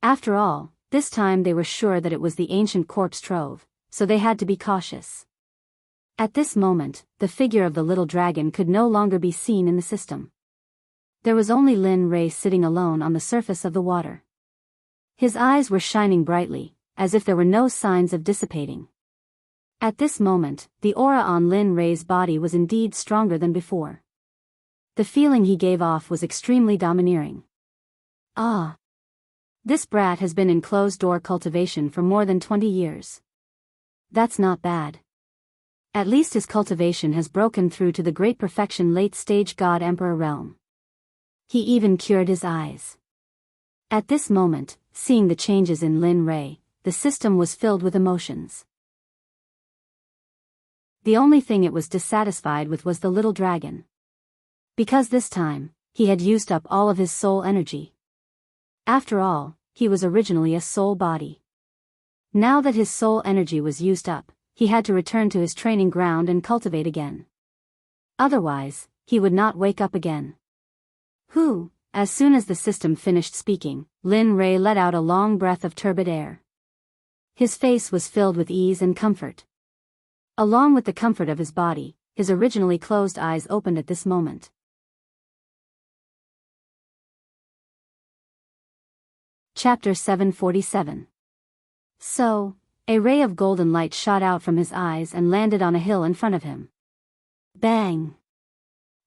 S1: After all, this time they were sure that it was the ancient corpse trove, so they had to be cautious. At this moment, the figure of the little dragon could no longer be seen in the system. There was only Lin Rei sitting alone on the surface of the water. His eyes were shining brightly, as if there were no signs of dissipating. At this moment, the aura on Lin Rei's body was indeed stronger than before. The feeling he gave off was extremely domineering. Ah! This brat has been in closed-door cultivation for more than 20 years. That's not bad. At least his cultivation has broken through to the great perfection late-stage God-Emperor realm. He even cured his eyes. At this moment, seeing the changes in Lin Rei, the system was filled with emotions. The only thing it was dissatisfied with was the little dragon. Because this time, he had used up all of his soul energy. After all, he was originally a soul body. Now that his soul energy was used up, he had to return to his training ground and cultivate again. Otherwise, he would not wake up again. As soon as the system finished speaking, Lin Rei let out a long breath of turbid air. His face was filled with ease and comfort. Along with the comfort of his body, his originally closed eyes opened at this moment. Chapter 747. So, a ray of golden light shot out from his eyes and landed on a hill in front of him. Bang!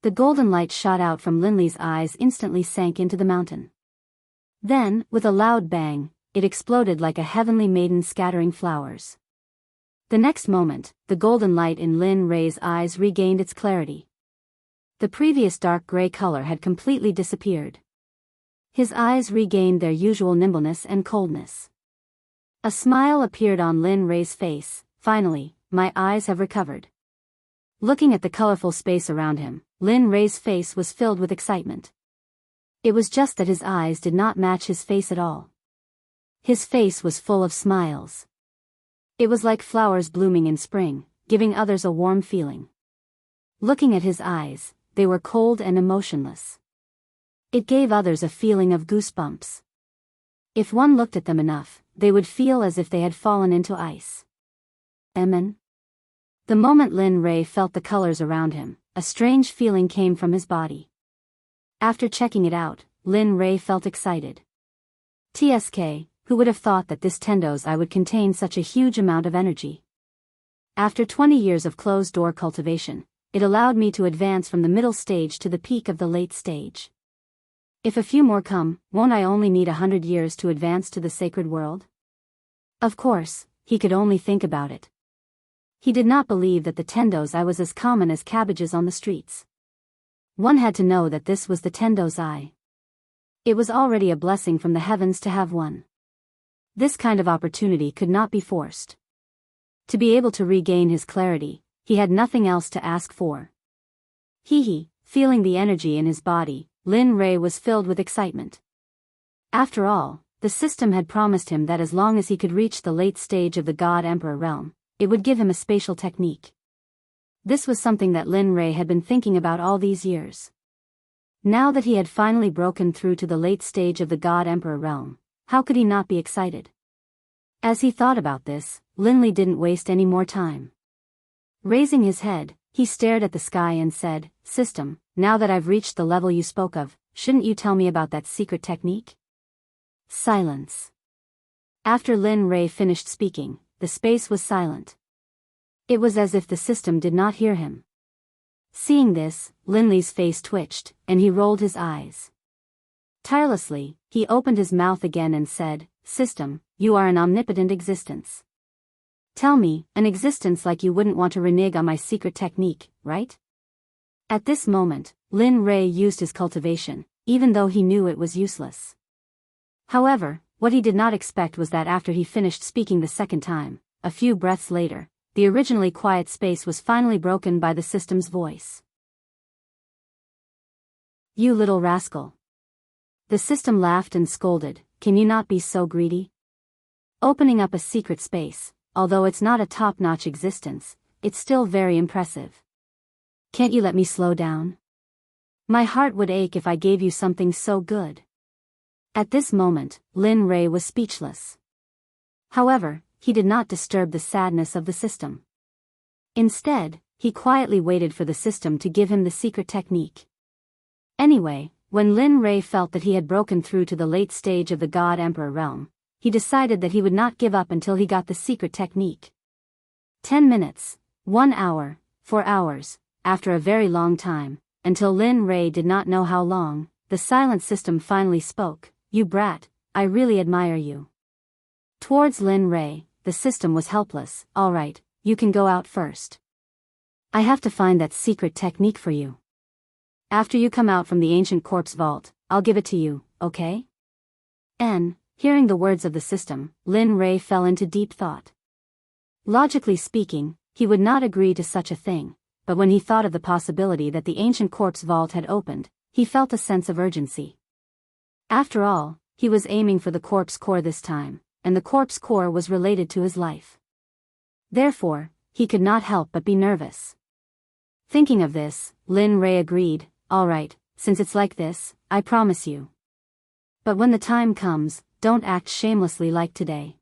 S1: The golden light shot out from Linley's eyes instantly sank into the mountain. Then, with a loud bang, it exploded like a heavenly maiden scattering flowers. The next moment, the golden light in Lin Rei's eyes regained its clarity. The previous dark gray color had completely disappeared. His eyes regained their usual nimbleness and coldness. A smile appeared on Lin Rei's face. Finally, my eyes have recovered. Looking at the colorful space around him, Lin Rei's face was filled with excitement. It was just that his eyes did not match his face at all. His face was full of smiles. It was like flowers blooming in spring, giving others a warm feeling. Looking at his eyes, they were cold and emotionless. It gave others a feeling of goosebumps. If one looked at them enough, they would feel as if they had fallen into ice. Amen. The moment Lin Rei felt the colors around him, a strange feeling came from his body. After checking it out, Lin Rei felt excited. TSK, who would have thought that this Tendo's eye would contain such a huge amount of energy? After 20 years of closed-door cultivation, it allowed me to advance from the middle stage to the peak of the late stage. If a few more come, won't I only need 100 years to advance to the sacred world? Of course, he could only think about it. He did not believe that the Tendo's eye was as common as cabbages on the streets. One had to know that this was the Tendo's eye. It was already a blessing from the heavens to have one. This kind of opportunity could not be forced. To be able to regain his clarity, he had nothing else to ask for. Feeling the energy in his body, Lin Rei was filled with excitement. After all, the system had promised him that as long as he could reach the late stage of the God-Emperor realm, it would give him a spatial technique. This was something that Lin Rei had been thinking about all these years. Now that he had finally broken through to the late stage of the God-Emperor realm, how could he not be excited? As he thought about this, Linley didn't waste any more time. Raising his head, he stared at the sky and said, "System, now that I've reached the level you spoke of, shouldn't you tell me about that secret technique?" Silence. After Lin Rei finished speaking, the space was silent. It was as if the system did not hear him. Seeing this, Linley's face twitched, and he rolled his eyes. Tirelessly, he opened his mouth again and said, "System, you are an omnipotent existence. Tell me, an existence like you wouldn't want to renege on my secret technique, right?" At this moment, Lin Rei used his cultivation, even though he knew it was useless. However, What he did not expect was that after he finished speaking the second time, a few breaths later, the originally quiet space was finally broken by the system's voice. "You little rascal." The system laughed and scolded, "Can you not be so greedy? Opening up a secret space, although it's not a top-notch existence, it's still very impressive. Can't you let me slow down? My heart would ache if I gave you something so good." At this moment, Lin Rei was speechless. However, he did not disturb the sadness of the system. Instead, he quietly waited for the system to give him the secret technique. Anyway, when Lin Rei felt that he had broken through to the late stage of the God Emperor realm, he decided that he would not give up until he got the secret technique. 10 minutes, 1 hour, 4 hours, after a very long time, until Lin Rei did not know how long, the silent system finally spoke, "You brat, I really admire you." Towards Lin Rei, the system was helpless. "All right, you can go out first. I have to find that secret technique for you. After you come out from the ancient corpse vault, I'll give it to you, okay?" Hearing the words of the system, Lin Rei fell into deep thought. Logically speaking, he would not agree to such a thing, but when he thought of the possibility that the ancient corpse vault had opened, he felt a sense of urgency. After all, he was aiming for the corpse core this time, and the corpse core was related to his life. Therefore, he could not help but be nervous. Thinking of this, Lin Rei agreed, "All right, since it's like this, I promise you. But when the time comes, don't act shamelessly like today.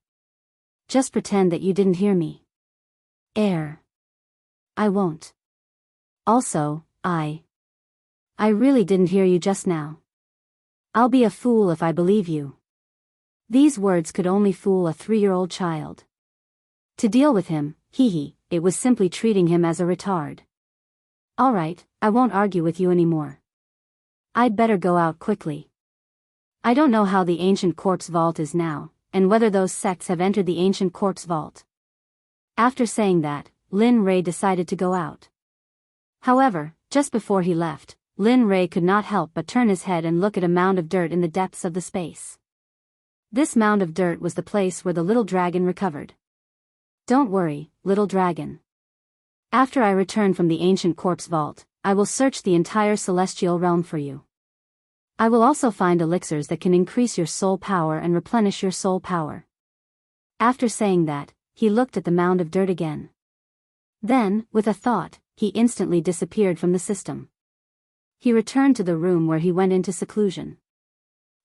S1: Just pretend that you didn't hear me." I won't. Also, I really didn't hear you just now. I'll be a fool if I believe you." These words could only fool a 3-year-old child. To deal with him, it was simply treating him as a retard. "All right, I won't argue with you anymore. I'd better go out quickly. I don't know how the ancient corpse vault is now, and whether those sects have entered the ancient corpse vault." After saying that, Lin Rei decided to go out. However, just before he left, Lin Rei could not help but turn his head and look at a mound of dirt in the depths of the space. This mound of dirt was the place where the little dragon recovered. "Don't worry, little dragon. After I return from the ancient corpse vault, I will search the entire celestial realm for you. I will also find elixirs that can increase your soul power and replenish your soul power." After saying that, he looked at the mound of dirt again. Then, with a thought, he instantly disappeared from the system. He returned to the room where he went into seclusion.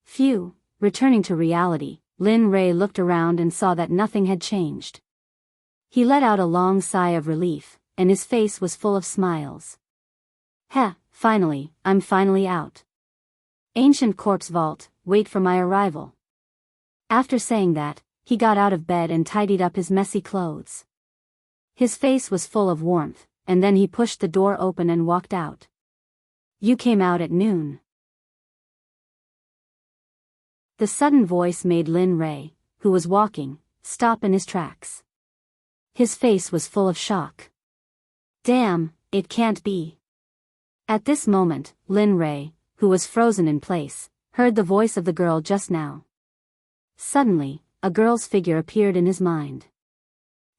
S1: Phew, returning to reality, Lin Rei looked around and saw that nothing had changed. He let out a long sigh of relief, and his face was full of smiles. Finally, I'm finally out. Ancient corpse vault, wait for my arrival." After saying that, he got out of bed and tidied up his messy clothes. His face was full of warmth, and then he pushed the door open and walked out. "You came out at noon." The sudden voice made Lin Rei, who was walking, stop in his tracks. His face was full of shock. "Damn, it can't be." At this moment, Lin Rei, who was frozen in place, heard the voice of the girl just now. Suddenly, a girl's figure appeared in his mind.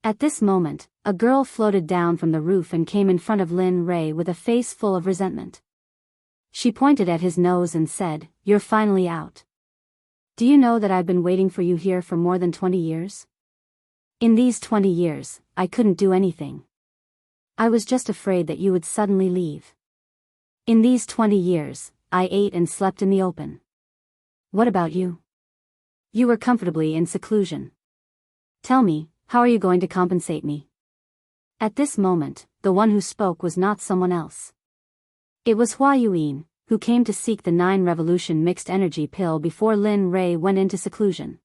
S1: At this moment, a girl floated down from the roof and came in front of Lin Rei with a face full of resentment. She pointed at his nose and said, "You're finally out. Do you know that I've been waiting for you here for more than 20 years? In these 20 years, I couldn't do anything. I was just afraid that you would suddenly leave. In these 20 years, I ate and slept in the open. What about you? You were comfortably in seclusion. Tell me, how are you going to compensate me?" At this moment, the one who spoke was not someone else. It was Hua Yuan, who came to seek the 9-revolution mixed energy pill before Lin Rei went into seclusion.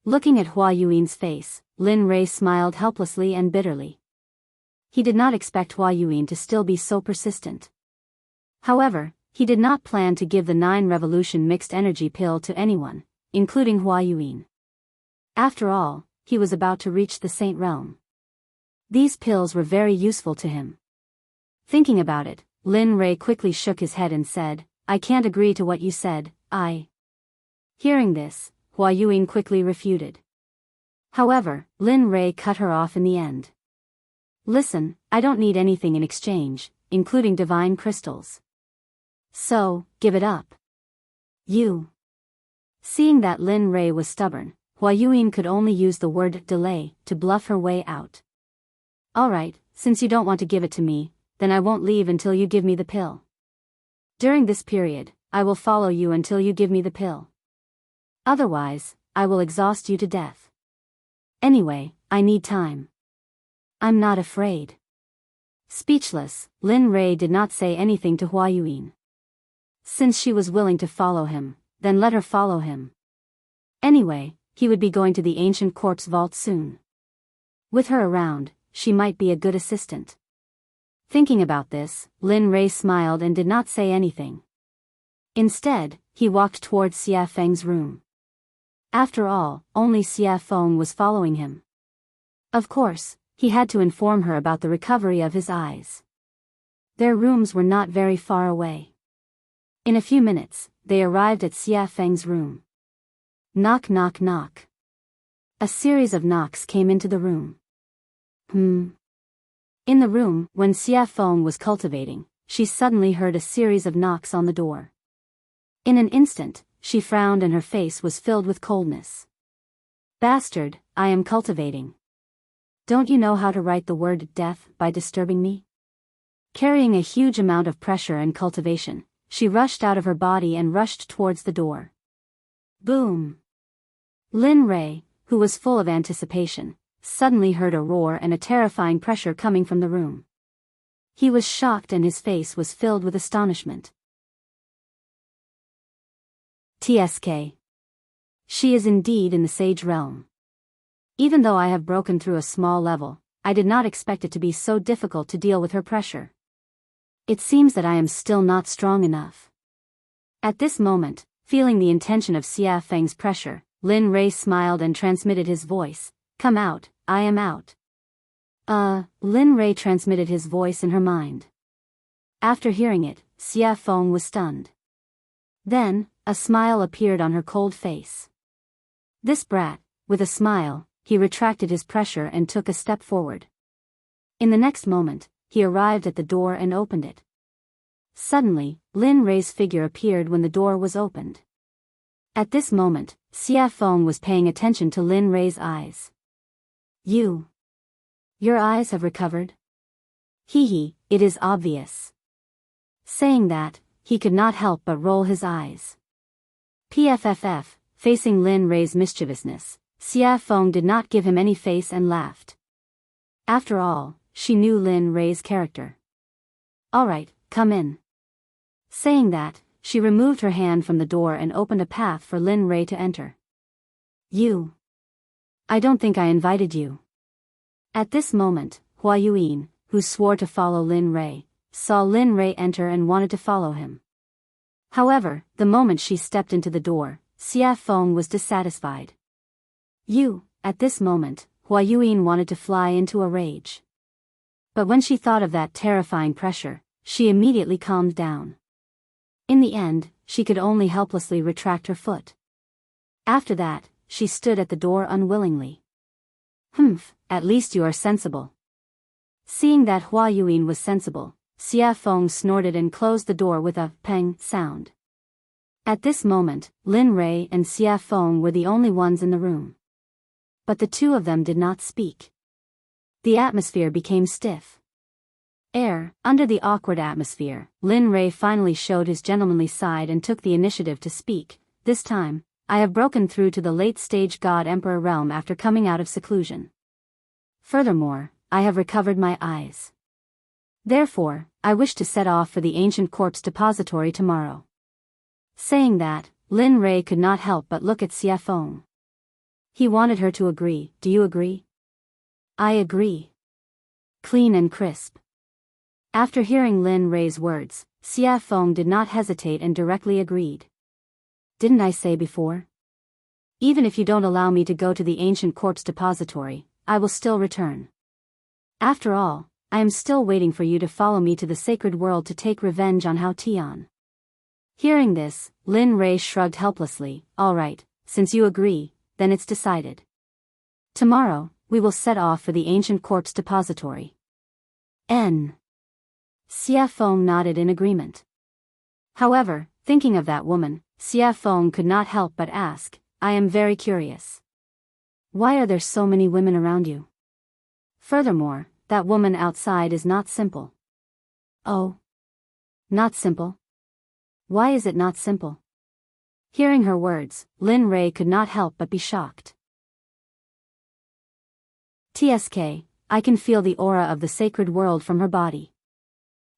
S1: Looking at Hua Yuan's face, Lin Rei smiled helplessly and bitterly. He did not expect Hua Yuan to still be so persistent. However, he did not plan to give the 9-revolution mixed energy pill to anyone, including Hua Yuan. After all, he was about to reach the Saint Realm. These pills were very useful to him. Thinking about it, Lin Rei quickly shook his head and said, "I can't agree to what you said, I." Hearing this, Hua Yuan quickly refuted. However, Lin Rei cut her off in the end. Listen, I don't need anything in exchange, including divine crystals. So, give it up. You. Seeing that Lin Rei was stubborn, Hua Yuan could only use the word delay to bluff her way out. Alright, since you don't want to give it to me, then I won't leave until you give me the pill. During this period, I will follow you until you give me the pill. Otherwise, I will exhaust you to death. Anyway, I need time. I'm not afraid. Speechless, Lin Rei did not say anything to Hua Yuan. Since she was willing to follow him, then let her follow him. Anyway, he would be going to the ancient corpse vault soon. With her around, she might be a good assistant. Thinking about this, Lin Rei smiled and did not say anything. Instead, he walked towards Xia Feng's room. After all, only Xia Feng was following him. Of course, he had to inform her about the recovery of his eyes. Their rooms were not very far away. In a few minutes, they arrived at Xia Feng's room. Knock knock knock. A series of knocks came into the room. In the room, when Xia Feng was cultivating, she suddenly heard a series of knocks on the door. In an instant, she frowned and her face was filled with coldness. Bastard, I am cultivating. Don't you know how to write the word death by disturbing me? Carrying a huge amount of pressure and cultivation, she rushed out of her body and rushed towards the door. Boom! Lin Rei, who was full of anticipation, suddenly heard a roar and a terrifying pressure coming from the room. He was shocked and his face was filled with astonishment. TSK. She is indeed in the sage realm. Even though I have broken through a small level, I did not expect it to be so difficult to deal with her pressure. It seems that I am still not strong enough. At this moment, feeling the intention of Xia Feng's pressure, Lin Rei smiled and transmitted his voice, "Come out, I am out." Lin Rei transmitted his voice in her mind. After hearing it, Xia Feng was stunned. Then, a smile appeared on her cold face. This brat, with a smile, he retracted his pressure and took a step forward. In the next moment, he arrived at the door and opened it. Suddenly, Lin Rei's figure appeared when the door was opened. At this moment, Xia Feng was paying attention to Lin Rei's eyes. Your eyes have recovered? Hee, it is obvious. Saying that, he could not help but roll his eyes. PFFF, facing Lin Rei's mischievousness, Xia Feng did not give him any face and laughed. After all, she knew Lin Rei's character. Alright, come in. Saying that, she removed her hand from the door and opened a path for Lin Rei to enter. I don't think I invited you. At this moment, Hua Yuan, who swore to follow Lin Rei, saw Lin Rei enter and wanted to follow him. However, the moment she stepped into the door, Xia Feng was dissatisfied. At this moment, Hua Yuan wanted to fly into a rage. But when she thought of that terrifying pressure, she immediately calmed down. In the end, she could only helplessly retract her foot. After that, she stood at the door unwillingly. At least you are sensible. Seeing that Hua Yuan was sensible, Xia Feng snorted and closed the door with a peng sound. At this moment, Lin Rei and Xia Feng were the only ones in the room. But the two of them did not speak. The atmosphere became stiff. Under the awkward atmosphere, Lin Rei finally showed his gentlemanly side and took the initiative to speak. This time, I have broken through to the late-stage God-Emperor realm after coming out of seclusion. Furthermore, I have recovered my eyes. Therefore, I wish to set off for the ancient corpse depository tomorrow. Saying that, Lin Rei could not help but look at Xia Feng. He wanted her to agree. Do you agree? I agree. Clean and crisp. After hearing Lin Rei's words, Xia Feng did not hesitate and directly agreed. Didn't I say before? Even if you don't allow me to go to the ancient corpse depository, I will still return. After all, I am still waiting for you to follow me to the sacred world to take revenge on Hao Tian. Hearing this, Lin Rei shrugged helplessly. Alright, since you agree, then it's decided. Tomorrow, we will set off for the ancient corpse depository. N. Xia Feng nodded in agreement. However, thinking of that woman, Xia Feng could not help but ask, I am very curious. Why are there so many women around you? Furthermore, that woman outside is not simple. Oh. Not simple? Why is it not simple? Hearing her words, Lin Rei could not help but be shocked. TSK, I can feel the aura of the sacred world from her body.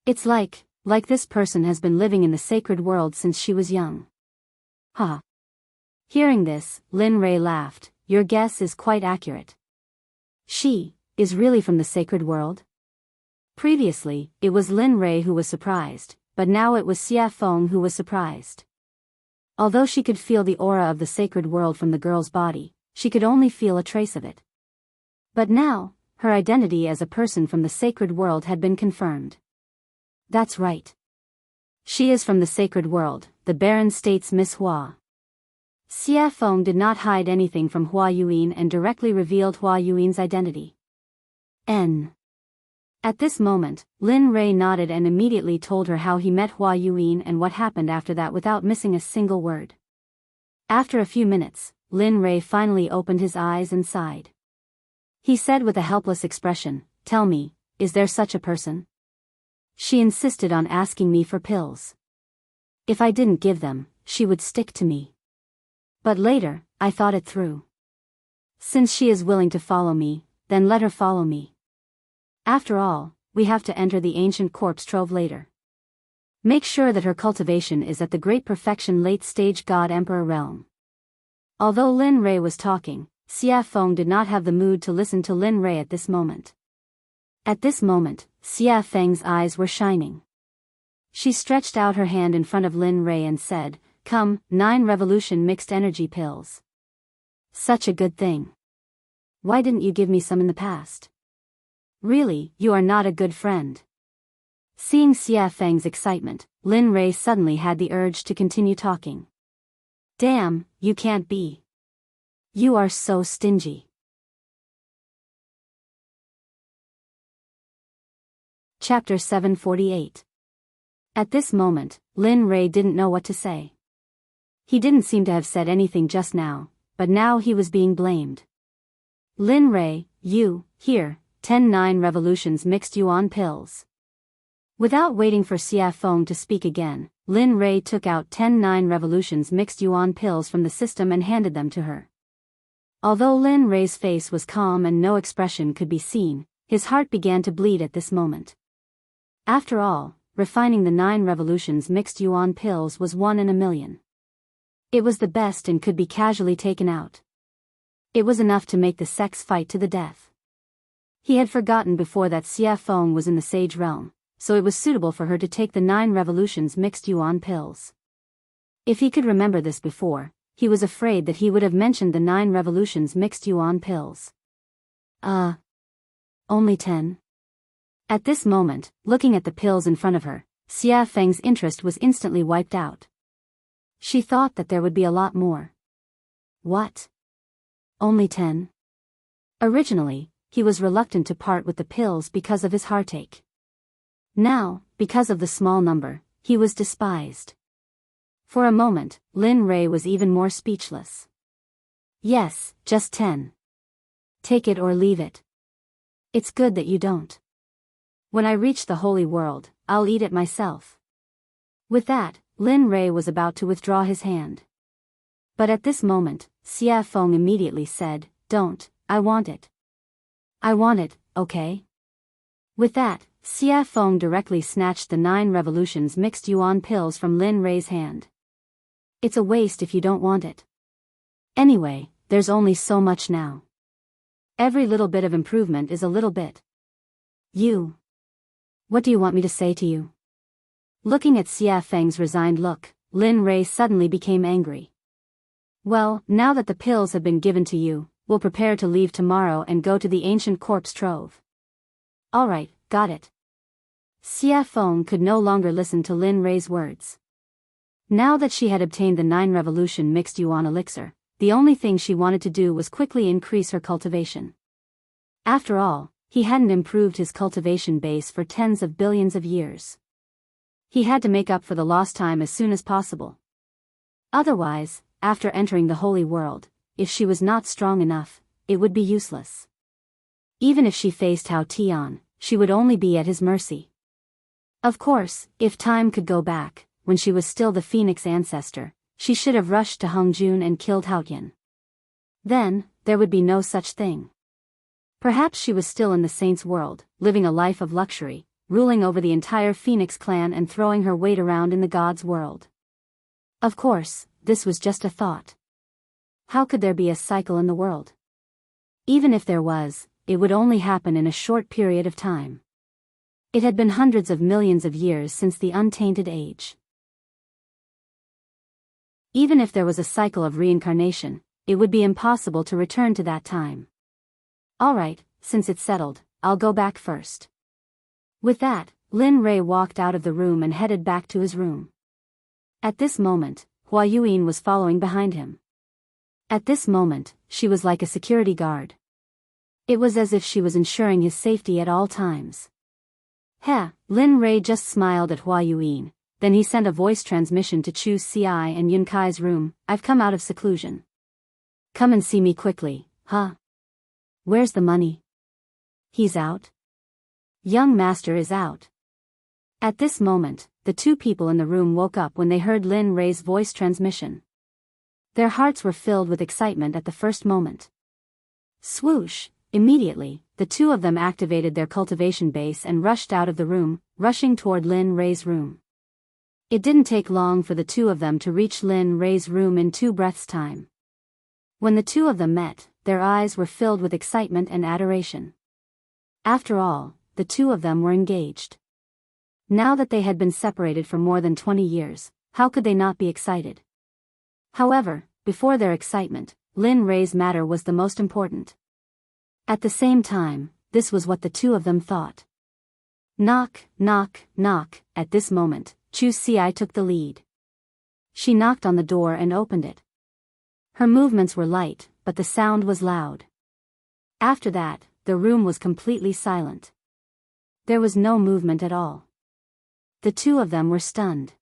S1: It's like this person has been living in the sacred world since she was young. Ha. Hearing this, Lin Rei laughed, your guess is quite accurate. She is really from the sacred world? Previously, it was Lin Rei who was surprised, but now it was Xia Feng who was surprised. Although she could feel the aura of the sacred world from the girl's body, she could only feel a trace of it. But now, her identity as a person from the sacred world had been confirmed. That's right. She is from the sacred world, the Baron states Miss Hua. Xia Feng did not hide anything from Hua Yuan and directly revealed Hua Yuan's identity. N. At this moment, Lin Rei nodded and immediately told her how he met Hua Yuan and what happened after that without missing a single word. After a few minutes, Lin Rei finally opened his eyes and sighed. He said with a helpless expression, tell me, is there such a person? She insisted on asking me for pills. If I didn't give them, she would stick to me. But later, I thought it through. Since she is willing to follow me, then let her follow me. After all, we have to enter the ancient corpse trove later. Make sure that her cultivation is at the great perfection late-stage God-Emperor realm. Although Lin Rei was talking, Xia Feng did not have the mood to listen to Lin Rei at this moment. At this moment, Xia Feng's eyes were shining. She stretched out her hand in front of Lin Rei and said, come, 9 revolution mixed energy pills. Such a good thing. Why didn't you give me some in the past? Really, you are not a good friend. Seeing Xia Feng's excitement, Lin Rei suddenly had the urge to continue talking. Damn, you can't be. You are so stingy. Chapter 748. At this moment, Lin Rei didn't know what to say. He didn't seem to have said anything just now, but now he was being blamed. Lin Rei, you, here, 10 revolutions mixed yuan pills. Without waiting for Xia Feng to speak again, Lin Rei took out 10 revolutions mixed yuan pills from the system and handed them to her. Although Lin Rei's face was calm and no expression could be seen, his heart began to bleed at this moment. After all, refining the 9 revolutions mixed yuan pills was 1 in a million. It was the best and could be casually taken out. It was enough to make the Sects fight to the death. He had forgotten before that Xia Feng was in the sage realm, so it was suitable for her to take the 9 revolutions mixed yuan pills. If he could remember this before, he was afraid that he would have mentioned the 9 revolutions mixed yuan pills. Only 10? At this moment, looking at the pills in front of her, Xia Feng's interest was instantly wiped out. She thought that there would be a lot more. What? Only 10? Originally, he was reluctant to part with the pills because of his heartache. Now, because of the small number, he was despised. For a moment, Lin Rei was even more speechless. Yes, just 10. Take it or leave it. It's good that you don't. When I reach the holy world, I'll eat it myself. With that, Lin Rei was about to withdraw his hand. But at this moment, Xia Feng immediately said, don't, I want it. I want it, okay? With that, Xia Feng directly snatched the 9 revolutions mixed yuan pills from Lin Rei's hand. It's a waste if you don't want it. Anyway, there's only so much now. Every little bit of improvement is a little bit. You. What do you want me to say to you? Looking at Xia Feng's resigned look, Lin Rei suddenly became angry. Well, now that the pills have been given to you, we'll prepare to leave tomorrow and go to the ancient corpse trove. Alright, got it. Xia Feng could no longer listen to Lin Rei's words. Now that she had obtained the 9 revolution mixed yuan elixir, the only thing she wanted to do was quickly increase her cultivation. After all, he hadn't improved his cultivation base for tens of billions of years. He had to make up for the lost time as soon as possible. Otherwise, after entering the holy world, if she was not strong enough, it would be useless. Even if she faced Hao Tian, she would only be at his mercy. Of course, if time could go back, when she was still the Phoenix ancestor, she should have rushed to Hongjun and killed Hao Tian. Then, there would be no such thing. Perhaps she was still in the saint's world, living a life of luxury, ruling over the entire Phoenix clan and throwing her weight around in the gods' world. Of course, this was just a thought. How could there be a cycle in the world? Even if there was, it would only happen in a short period of time. It had been hundreds of millions of years since the untainted age. Even if there was a cycle of reincarnation, it would be impossible to return to that time. Alright, since it's settled, I'll go back first. With that, Lin Rei walked out of the room and headed back to his room. At this moment, Hua Yuan was following behind him. At this moment, she was like a security guard. It was as if she was ensuring his safety at all times. Lin Rei just smiled at Hua Yuan, then he sent a voice transmission to Chu Xi and Yun Kai's room. I've come out of seclusion. Come and see me quickly, huh? Where's the money? He's out? Young master is out. At this moment, the two people in the room woke up when they heard Lin Rei's voice transmission. Their hearts were filled with excitement at the first moment. Swoosh! Immediately, the two of them activated their cultivation base and rushed out of the room, rushing toward Lin Rei's room. It didn't take long for the two of them to reach Lin Rei's room in 2 breaths' time. When the two of them met, their eyes were filled with excitement and adoration. After all, the two of them were engaged. Now that they had been separated for more than 20 years, how could they not be excited? However, before their excitement, Lin Rei's matter was the most important. At the same time, this was what the two of them thought. Knock, knock, knock. At this moment, Chu Xi took the lead. She knocked on the door and opened it. Her movements were light, but the sound was loud. After that, the room was completely silent. There was no movement at all. The two of them were stunned.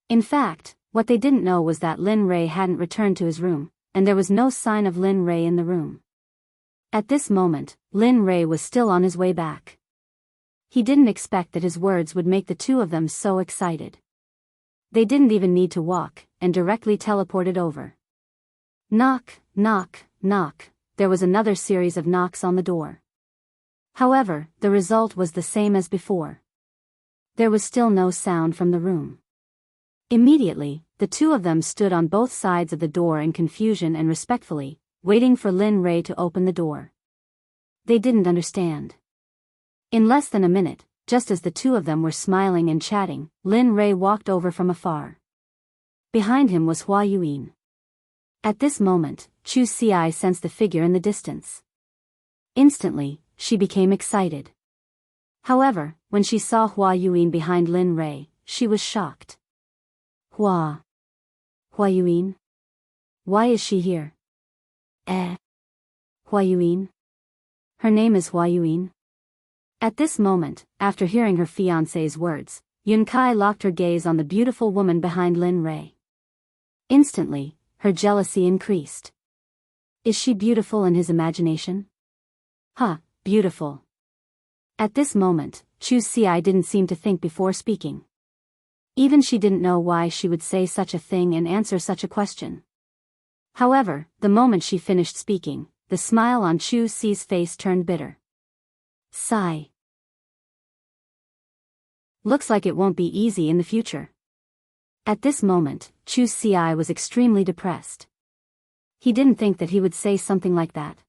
S1: In fact, what they didn't know was that Lin Rei hadn't returned to his room, and there was no sign of Lin Rei in the room. At this moment, Lin Rei was still on his way back. He didn't expect that his words would make the two of them so excited. They didn't even need to walk, and directly teleported over. Knock, knock, knock. There was another series of knocks on the door. However, the result was the same as before. There was still no sound from the room. Immediately, the two of them stood on both sides of the door in confusion and respectfully, waiting for Lin Rei to open the door. They didn't understand. In less than a minute, just as the two of them were smiling and chatting, Lin Rei walked over from afar. Behind him was Hua Yuan. At this moment, Chu Xi sensed the figure in the distance. Instantly, she became excited. However, when she saw Hua Yuan behind Lin Rei, she was shocked. Hua Yuan? Why is she here? Hua Yuan? Her name is Hua Yuan. At this moment, after hearing her fiancé's words, Yun Kai locked her gaze on the beautiful woman behind Lin Rei. Instantly, her jealousy increased. Is she beautiful in his imagination? Beautiful. At this moment, Chu Xi didn't seem to think before speaking. Even she didn't know why she would say such a thing and answer such a question. However, the moment she finished speaking, the smile on Chu Xi's face turned bitter. Sigh. Looks like it won't be easy in the future. At this moment, Chu Xi was extremely depressed. He didn't think that he would say something like that.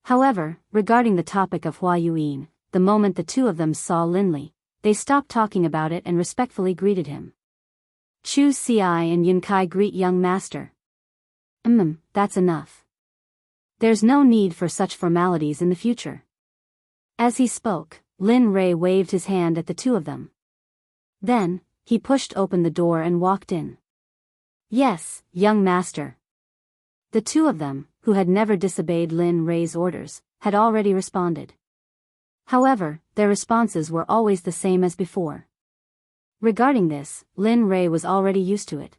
S1: However, regarding the topic of Hua Yuan, the moment the two of them saw Lin Li, they stopped talking about it and respectfully greeted him. Chu Xi and Yun Kai greet young master. That's enough. There's no need for such formalities in the future. As he spoke, Lin Rei waved his hand at the two of them. Then, he pushed open the door and walked in. Yes, young master. The two of them, who had never disobeyed Lin Rei's orders, had already responded. However, their responses were always the same as before. Regarding this, Lin Rei was already used to it.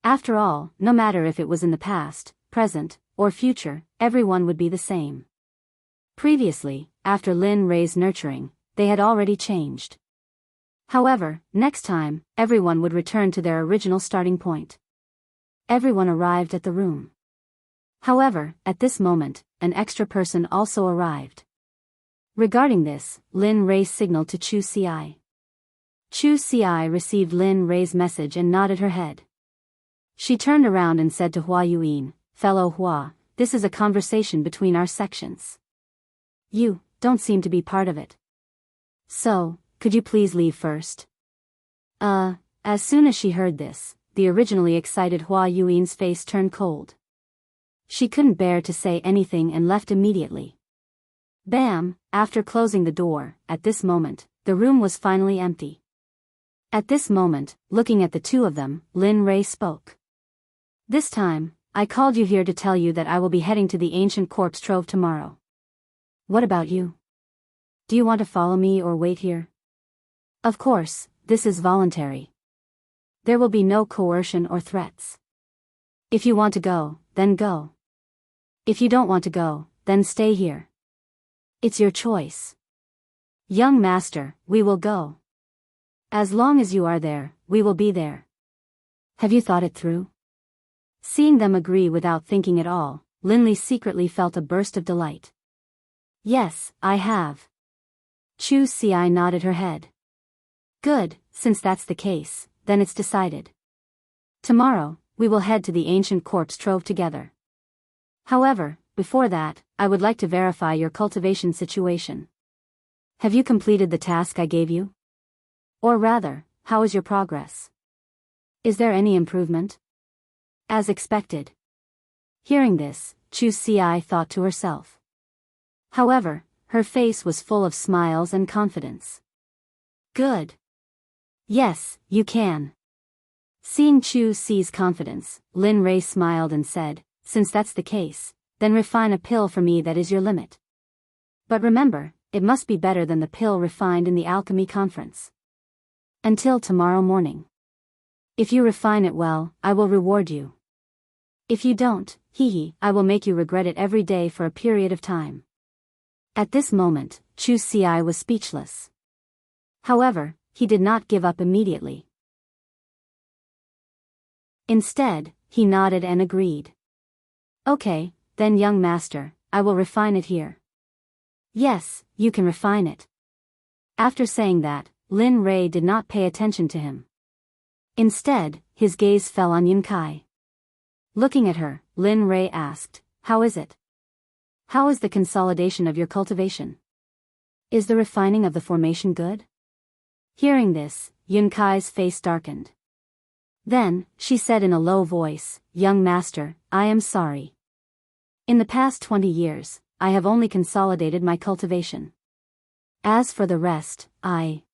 S1: After all, no matter if it was in the past, present, or future, everyone would be the same. Previously, after Lin Rei's nurturing, they had already changed. However, next time, everyone would return to their original starting point. Everyone arrived at the room. However, at this moment, an extra person also arrived. Regarding this, Lin Rei signaled to Chu Xi. Chu Xi received Lin Rei's message and nodded her head. She turned around and said to Hua Yuyin, "Fellow Hua, this is a conversation between our sections. You don't seem to be part of it. So, could you please leave first?" As soon as she heard this, the originally excited Hua Yuin's face turned cold. She couldn't bear to say anything and left immediately. Bam! After closing the door, at this moment, the room was finally empty. At this moment, looking at the two of them, Lin Rei spoke. "This time, I called you here to tell you that I will be heading to the ancient corpse trove tomorrow. What about you? Do you want to follow me or wait here? Of course, this is voluntary. There will be no coercion or threats. If you want to go, then go. If you don't want to go, then stay here. It's your choice. Young master, we will go. As long as you are there, we will be there. Have you thought it through?" Seeing them agree without thinking at all, Linley secretly felt a burst of delight. "Yes, I have." Chu Xi nodded her head. "Good, since that's the case, then it's decided. Tomorrow, we will head to the ancient corpse trove together. However, before that, I would like to verify your cultivation situation. Have you completed the task I gave you? Or rather, how is your progress? Is there any improvement?" "As expected." Hearing this, Chu Xi thought to herself. However, her face was full of smiles and confidence. "Good. Yes, you can." Seeing Chu Xi's confidence, Lin Rei smiled and said, "Since that's the case, then refine a pill for me that is your limit. But remember, it must be better than the pill refined in the alchemy conference. Until tomorrow morning. If you refine it well, I will reward you. If you don't, I will make you regret it every day for a period of time." At this moment, Chu Xi was speechless. However, he did not give up immediately. Instead, he nodded and agreed. "Okay, then young master, I will refine it here." "Yes, you can refine it." After saying that, Lin Rei did not pay attention to him. Instead, his gaze fell on Yunkai. Looking at her, Lin Rei asked, "How is it? How is the consolidation of your cultivation? Is the refining of the formation good?" Hearing this, Yunkai's face darkened. Then, she said in a low voice, "Young master, I am sorry. In the past 20 years, I have only consolidated my cultivation. As for the rest, I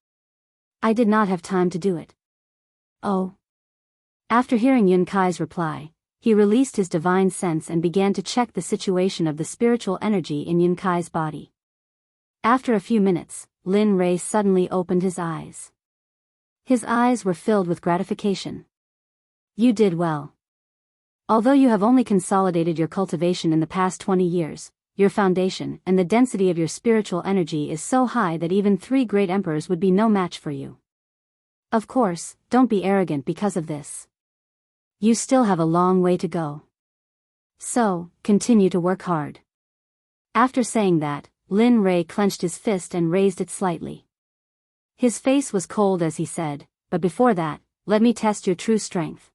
S1: did not have time to do it." "Oh." After hearing Yunkai's reply, he released his divine sense and began to check the situation of the spiritual energy in Yunkai's body. After a few minutes, Lin Rei suddenly opened his eyes. His eyes were filled with gratification. "You did well. Although you have only consolidated your cultivation in the past 20 years, your foundation and the density of your spiritual energy is so high that even 3 great emperors would be no match for you. Of course, don't be arrogant because of this. You still have a long way to go. So, continue to work hard." After saying that, Lin Rei clenched his fist and raised it slightly. His face was cold as he said, "But before that, let me test your true strength."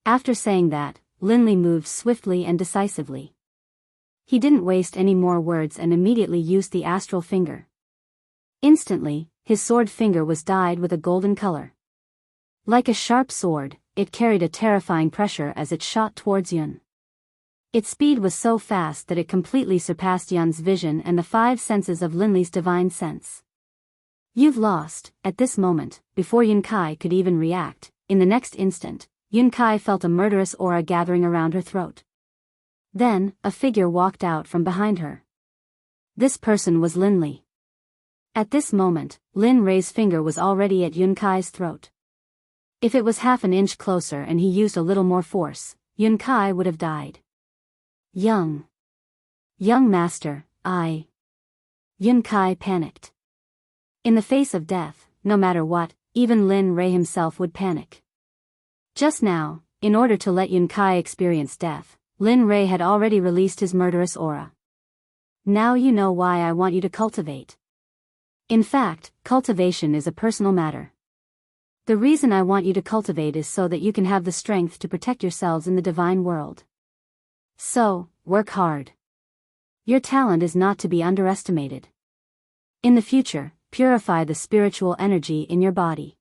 S1: After saying that, Lin Li moved swiftly and decisively. He didn't waste any more words and immediately used the astral finger. Instantly, his sword finger was dyed with a golden color. Like a sharp sword, it carried a terrifying pressure as it shot towards Yun. Its speed was so fast that it completely surpassed Yun's vision and the 5 senses of Linli's divine sense. "You've lost." At this moment, before Yunkai could even react, in the next instant, Yunkai felt a murderous aura gathering around her throat. Then, a figure walked out from behind her. This person was Lin Li. At this moment, Lin Rei's finger was already at Yun Kai's throat. If it was half an inch closer and he used a little more force, Yun Kai would have died. Young master, Yun Kai panicked. In the face of death, no matter what, even Lin Rei himself would panic. Just now, in order to let Yun Kai experience death, Lin Rei had already released his murderous aura. Now you know why I want you to cultivate. In fact, cultivation is a personal matter. The reason I want you to cultivate is so that you can have the strength to protect yourselves in the divine world. So, work hard. Your talent is not to be underestimated. In the future, purify the spiritual energy in your body.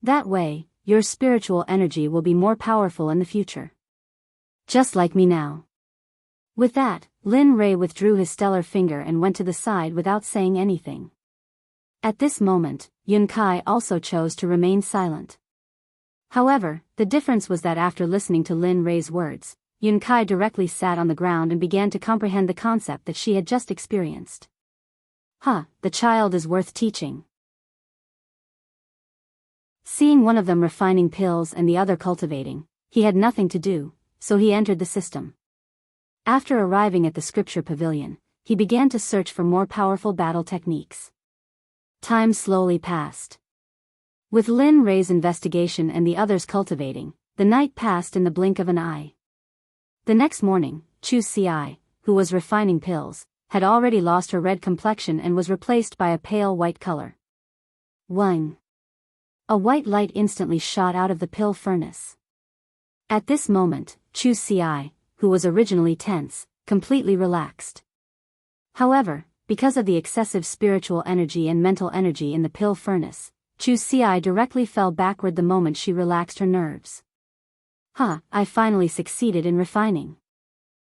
S1: That way, your spiritual energy will be more powerful in the future. Just like me now. With that, Lin Rei withdrew his stellar finger and went to the side without saying anything. At this moment, Yun Kai also chose to remain silent. However, the difference was that after listening to Lin Rei's words, Yun Kai directly sat on the ground and began to comprehend the concept that she had just experienced. The child is worth teaching. Seeing one of them refining pills and the other cultivating, he had nothing to do, so he entered the system. After arriving at the scripture pavilion, he began to search for more powerful battle techniques. Time slowly passed. With Lin Rei's investigation and the others cultivating, the night passed in the blink of an eye. The next morning, Chu Ci, who was refining pills, had already lost her red complexion and was replaced by a pale white color. Wang. A white light instantly shot out of the pill furnace. At this moment, Chu Ci, who was originally tense, completely relaxed. However, because of the excessive spiritual energy and mental energy in the pill furnace, Chu Ci directly fell backward the moment she relaxed her nerves. I finally succeeded in refining.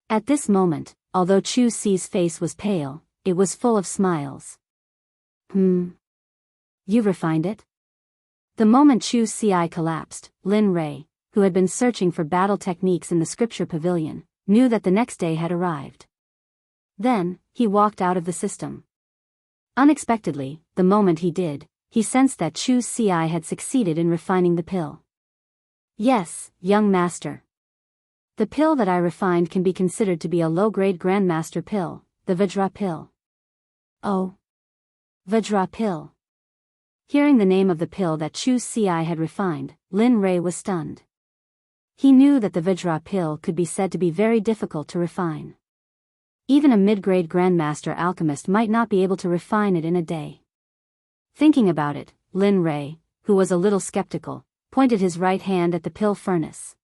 S1: At this moment, although Chu Ci's face was pale, it was full of smiles. You refined it? The moment Chu Ci collapsed, Lin Rei, who had been searching for battle techniques in the scripture pavilion, knew that the next day had arrived. Then, he walked out of the system. Unexpectedly, the moment he did, he sensed that Chu Ci had succeeded in refining the pill. Yes, young master. The pill that I refined can be considered to be a low-grade grandmaster pill, the Vajra pill. Oh. Vajra pill. Hearing the name of the pill that Chu Ci had refined, Lin Rei was stunned. He knew that the Vajra pill could be said to be very difficult to refine. Even a mid-grade grandmaster alchemist might not be able to refine it in a day. Thinking about it, Lin Rei, who was a little skeptical, pointed his right hand at the pill furnace.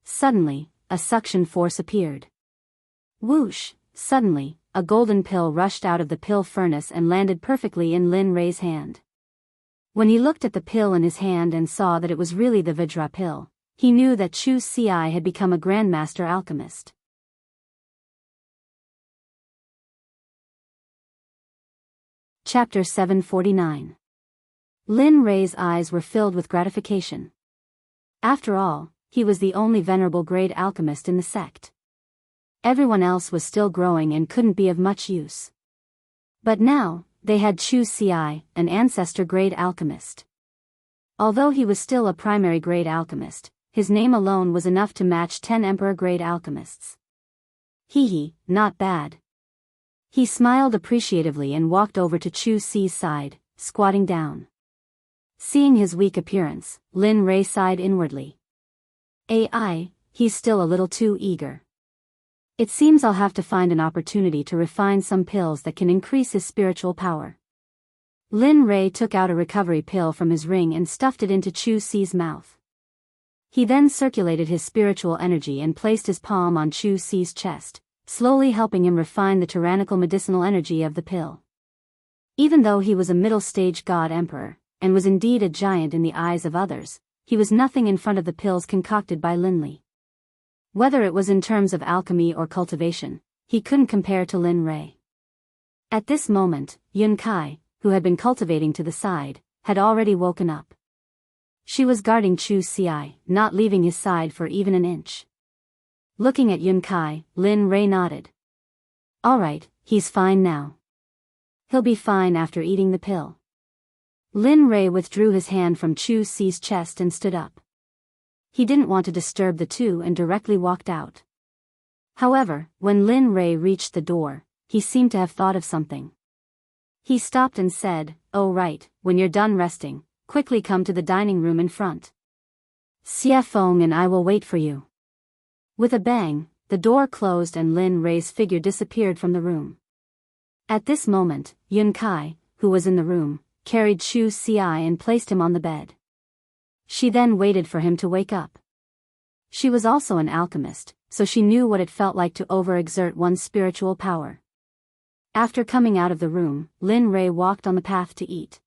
S1: Suddenly, a suction force appeared. Whoosh! Suddenly, a golden pill rushed out of the pill furnace and landed perfectly in Lin Rei's hand. When he looked at the pill in his hand and saw that it was really the Vajra pill, he knew that Chu Ci had become a grandmaster alchemist. Chapter 749. Lin Rei's eyes were filled with gratification. After all, he was the only venerable grade alchemist in the sect. Everyone else was still growing and couldn't be of much use. But now, they had Chu Ci, an ancestor grade alchemist. Although he was still a primary grade alchemist, his name alone was enough to match 10 emperor grade alchemists. Not bad. He smiled appreciatively and walked over to Chu Ci's side, squatting down. Seeing his weak appearance, Lin Rei sighed inwardly. He's still a little too eager. It seems I'll have to find an opportunity to refine some pills that can increase his spiritual power. Lin Rei took out a recovery pill from his ring and stuffed it into Chu Ci's mouth. He then circulated his spiritual energy and placed his palm on Chu Ci's chest, slowly helping him refine the tyrannical medicinal energy of the pill. Even though he was a middle-stage god emperor, and was indeed a giant in the eyes of others, he was nothing in front of the pills concocted by Lin Li. Whether it was in terms of alchemy or cultivation, he couldn't compare to Lin Rei. At this moment, Yun Kai, who had been cultivating to the side, had already woken up. She was guarding Chu Ci, not leaving his side for even an inch. Looking at Yun Kai, Lin Rei nodded. Alright, he's fine now. He'll be fine after eating the pill. Lin Rei withdrew his hand from Chu Si's chest and stood up. He didn't want to disturb the two and directly walked out. However, when Lin Rei reached the door, he seemed to have thought of something. He stopped and said, "Oh right, when you're done resting, quickly come to the dining room in front. Xie Feng and I will wait for you." With a bang, the door closed and Lin Rei's figure disappeared from the room. At this moment, Yun Kai, who was in the room, carried Chu Si and placed him on the bed. She then waited for him to wake up. She was also an alchemist, so she knew what it felt like to overexert one's spiritual power. After coming out of the room, Lin Rei walked on the path to eat.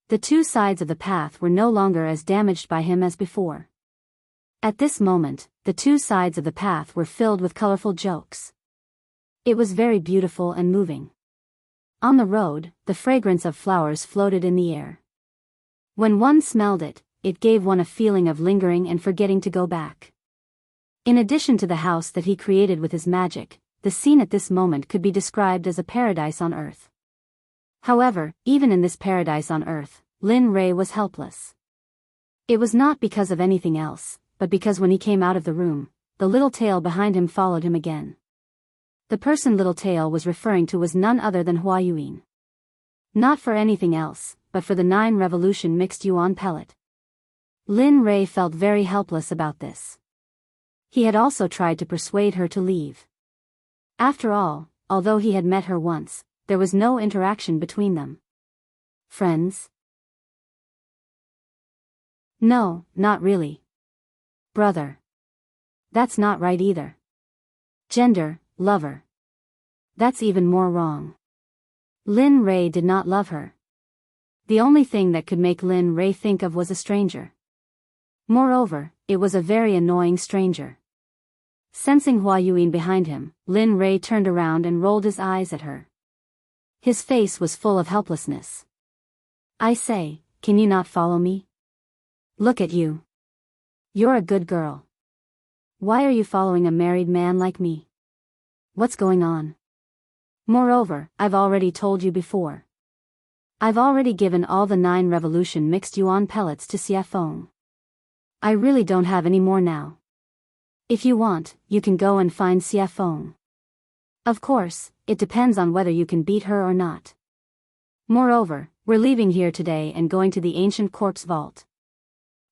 S1: The two sides of the path were no longer as damaged by him as before. At this moment, the two sides of the path were filled with colorful jokes. It was very beautiful and moving. On the road, the fragrance of flowers floated in the air. When one smelled it, it gave one a feeling of lingering and forgetting to go back. In addition to the house that he created with his magic, the scene at this moment could be described as a paradise on earth. However, even in this paradise on earth, Lin Rei was helpless. It was not because of anything else, but because when he came out of the room, the little tail behind him followed him again. The person Little Tail was referring to was none other than Hua Yuan. Not for anything else, but for the 9 revolution mixed yuan pellet. Lin Rei felt very helpless about this. He had also tried to persuade her to leave. After all, although he had met her once, there was no interaction between them. Friends? No, not really. Brother. That's not right either. Gender, lover. That's even more wrong. Lin Rei did not love her. The only thing that could make Lin Rei think of was a stranger. Moreover, it was a very annoying stranger. Sensing Hua Yuan behind him, Lin Rei turned around and rolled his eyes at her. His face was full of helplessness. "I say, can you not follow me? Look at you. You're a good girl. Why are you following a married man like me? What's going on? Moreover, I've already told you before. I've already given all the 9 revolution mixed yuan pellets to Xie Feng. I really don't have any more now. If you want, you can go and find Xie Feng. Of course, it depends on whether you can beat her or not. Moreover, we're leaving here today and going to the ancient corpse vault.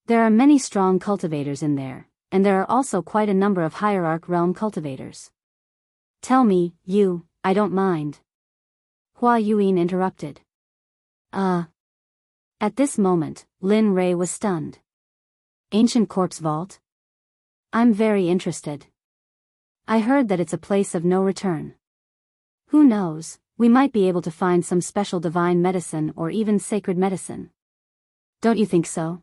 S1: There are many strong cultivators in there, and there are also quite a number of hierarch realm cultivators. Tell me, you, I don't mind." Hua Yuan interrupted. At this moment, Lin Rei was stunned. Ancient corpse vault? I'm very interested. I heard that it's a place of no return. Who knows, we might be able to find some special divine medicine or even sacred medicine. Don't you think so?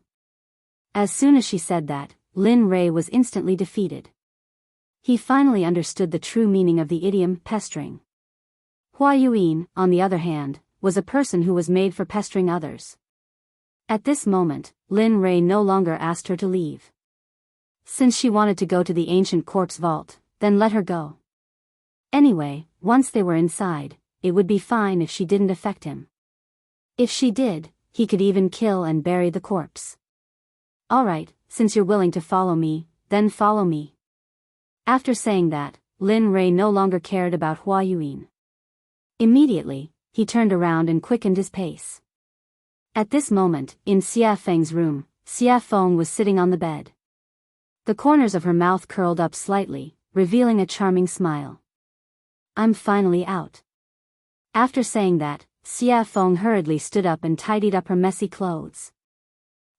S1: As soon as she said that, Lin Rei was instantly defeated. He finally understood the true meaning of the idiom pestering. Hua Yuan, on the other hand, was a person who was made for pestering others. At this moment, Lin Rei no longer asked her to leave. Since she wanted to go to the ancient corpse vault, then let her go. Anyway, once they were inside, it would be fine if she didn't affect him. If she did, he could even kill and bury the corpse. Alright, since you're willing to follow me, then follow me. After saying that, Lin Rei no longer cared about Hua Yuan. Immediately, he turned around and quickened his pace. At this moment, in Xie Feng's room, Xie Feng was sitting on the bed. The corners of her mouth curled up slightly, revealing a charming smile. I'm finally out. After saying that, Xie Feng hurriedly stood up and tidied up her messy clothes.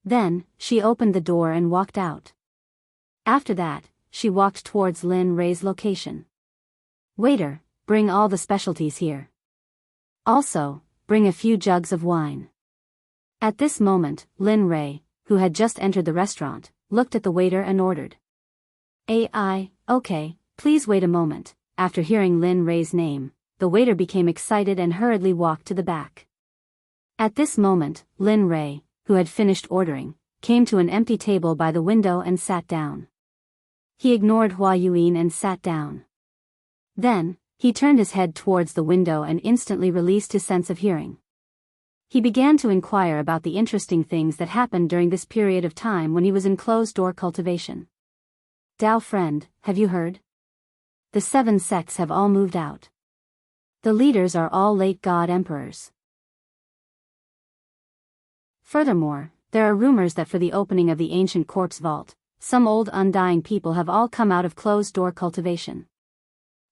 S1: Then, she opened the door and walked out. After that, she walked towards Lin Rei's location. Waiter, bring all the specialties here. Also, bring a few jugs of wine. At this moment, Lin Rei, who had just entered the restaurant, looked at the waiter and ordered. Okay, please wait a moment." After hearing Lin Rei's name, the waiter became excited and hurriedly walked to the back. At this moment, Lin Rei, who had finished ordering, came to an empty table by the window and sat down. He ignored Hua Yuan and sat down. Then, he turned his head towards the window and instantly released his sense of hearing. He began to inquire about the interesting things that happened during this period of time when he was in closed-door cultivation. Dao friend, have you heard? The 7 sects have all moved out. The leaders are all late god emperors. Furthermore, there are rumors that for the opening of the ancient corpse vault, some old undying people have all come out of closed-door cultivation.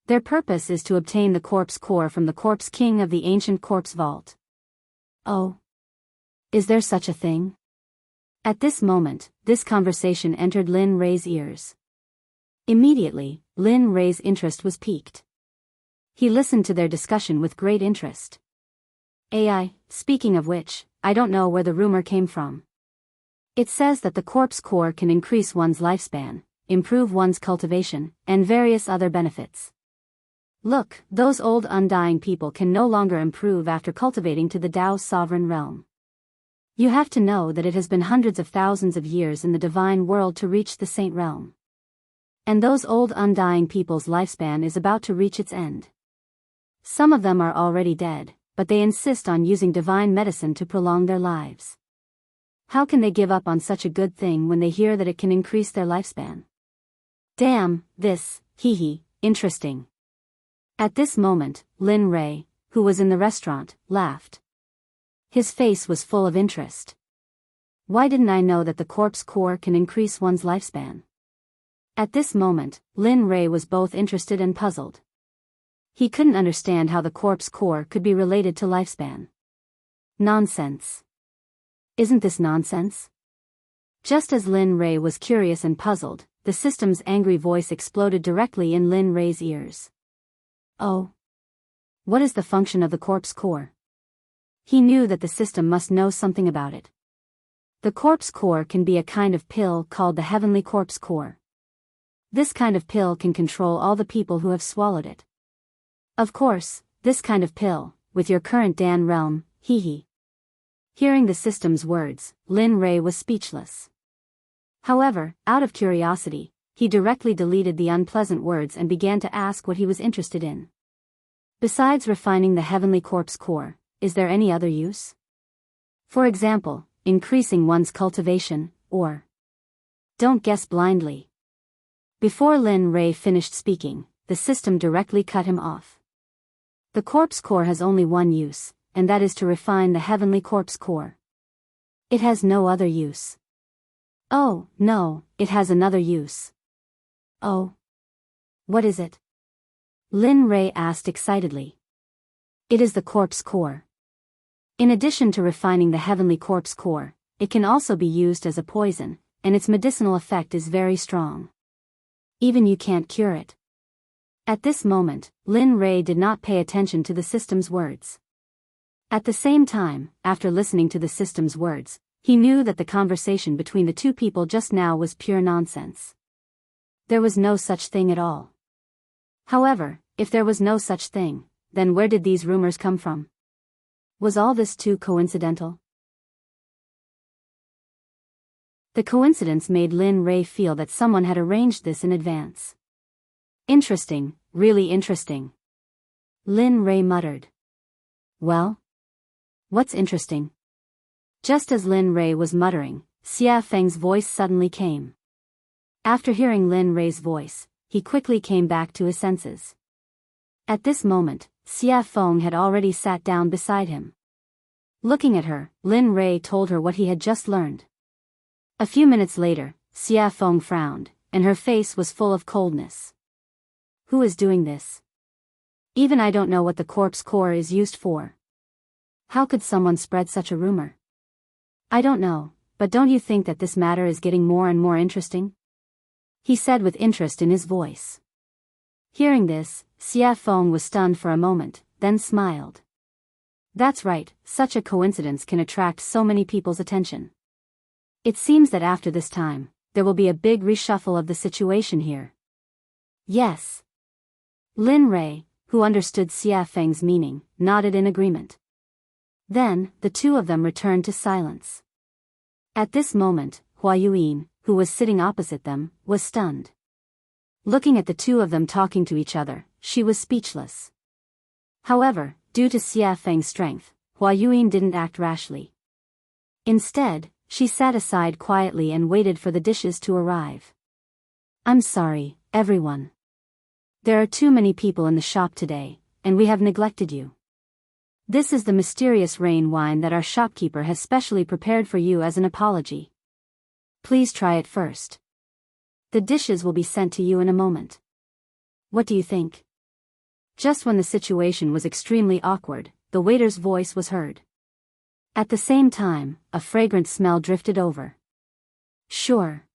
S1: Their purpose is to obtain the corpse core from the corpse king of the ancient corpse vault. Oh. Is there such a thing? At this moment, this conversation entered Lin Rei's ears. Immediately, Lin Rei's interest was piqued. He listened to their discussion with great interest. AI, speaking of which, I don't know where the rumor came from. It says that the corpse core can increase one's lifespan, improve one's cultivation, and various other benefits. Look, those old undying people can no longer improve after cultivating to the Tao's sovereign realm. You have to know that it has been hundreds of thousands of years in the divine world to reach the saint realm. And those old undying people's lifespan is about to reach its end. Some of them are already dead, but they insist on using divine medicine to prolong their lives. How can they give up on such a good thing when they hear that it can increase their lifespan? Damn, this, interesting. At this moment, Lin Rei, who was in the restaurant, laughed. His face was full of interest. Why didn't I know that the corpse core can increase one's lifespan? At this moment, Lin Rei was both interested and puzzled. He couldn't understand how the corpse core could be related to lifespan. Nonsense. Isn't this nonsense? Just as Lin Rei was curious and puzzled, the system's angry voice exploded directly in Lin Rei's ears. Oh. What is the function of the corpse core? He knew that the system must know something about it. The corpse core can be a kind of pill called the heavenly corpse core. This kind of pill can control all the people who have swallowed it. Of course, this kind of pill, with your current Dan realm, Hearing the system's words, Lin Rei was speechless. However, out of curiosity, he directly deleted the unpleasant words and began to ask what he was interested in. Besides refining the heavenly corpse core, is there any other use? For example, increasing one's cultivation, or... Don't guess blindly. Before Lin Rei finished speaking, the system directly cut him off. The corpse core has only one use, and that is to refine the heavenly corpse core. It has no other use. Oh, no, it has another use. Oh. What is it? Lin Rei asked excitedly. It is the corpse core. In addition to refining the heavenly corpse core, it can also be used as a poison, and its medicinal effect is very strong. Even you can't cure it. At this moment, Lin Rei did not pay attention to the system's words. At the same time, after listening to the system's words, he knew that the conversation between the two people just now was pure nonsense. There was no such thing at all. However, if there was no such thing, then where did these rumors come from? Was all this too coincidental? The coincidence made Lin Rei feel that someone had arranged this in advance. Interesting, really interesting. Lin Rei muttered. Well? What's interesting? Just as Lin Rei was muttering, Xia Feng's voice suddenly came. After hearing Lin Rei's voice, he quickly came back to his senses. At this moment, Xia Feng had already sat down beside him. Looking at her, Lin Rei told her what he had just learned. A few minutes later, Xia Feng frowned, and her face was full of coldness. Who is doing this? Even I don't know what the corpse core is used for. How could someone spread such a rumor? I don't know, but don't you think that this matter is getting more and more interesting? He said with interest in his voice. Hearing this, Xia Feng was stunned for a moment, then smiled. That's right, such a coincidence can attract so many people's attention. It seems that after this time, there will be a big reshuffle of the situation here. Yes. Lin Rei, who understood Xia Feng's meaning, nodded in agreement. Then, the two of them returned to silence. At this moment, Hua Yuan, who was sitting opposite them, was stunned. Looking at the two of them talking to each other, she was speechless. However, due to Xia Feng's strength, Hua Yuan didn't act rashly. Instead, she sat aside quietly and waited for the dishes to arrive. I'm sorry, everyone. There are too many people in the shop today, and we have neglected you. This is the mysterious rain wine that our shopkeeper has specially prepared for you as an apology. Please try it first. The dishes will be sent to you in a moment. What do you think? Just when the situation was extremely awkward, the waiter's voice was heard. At the same time, a fragrant smell drifted over. Sure.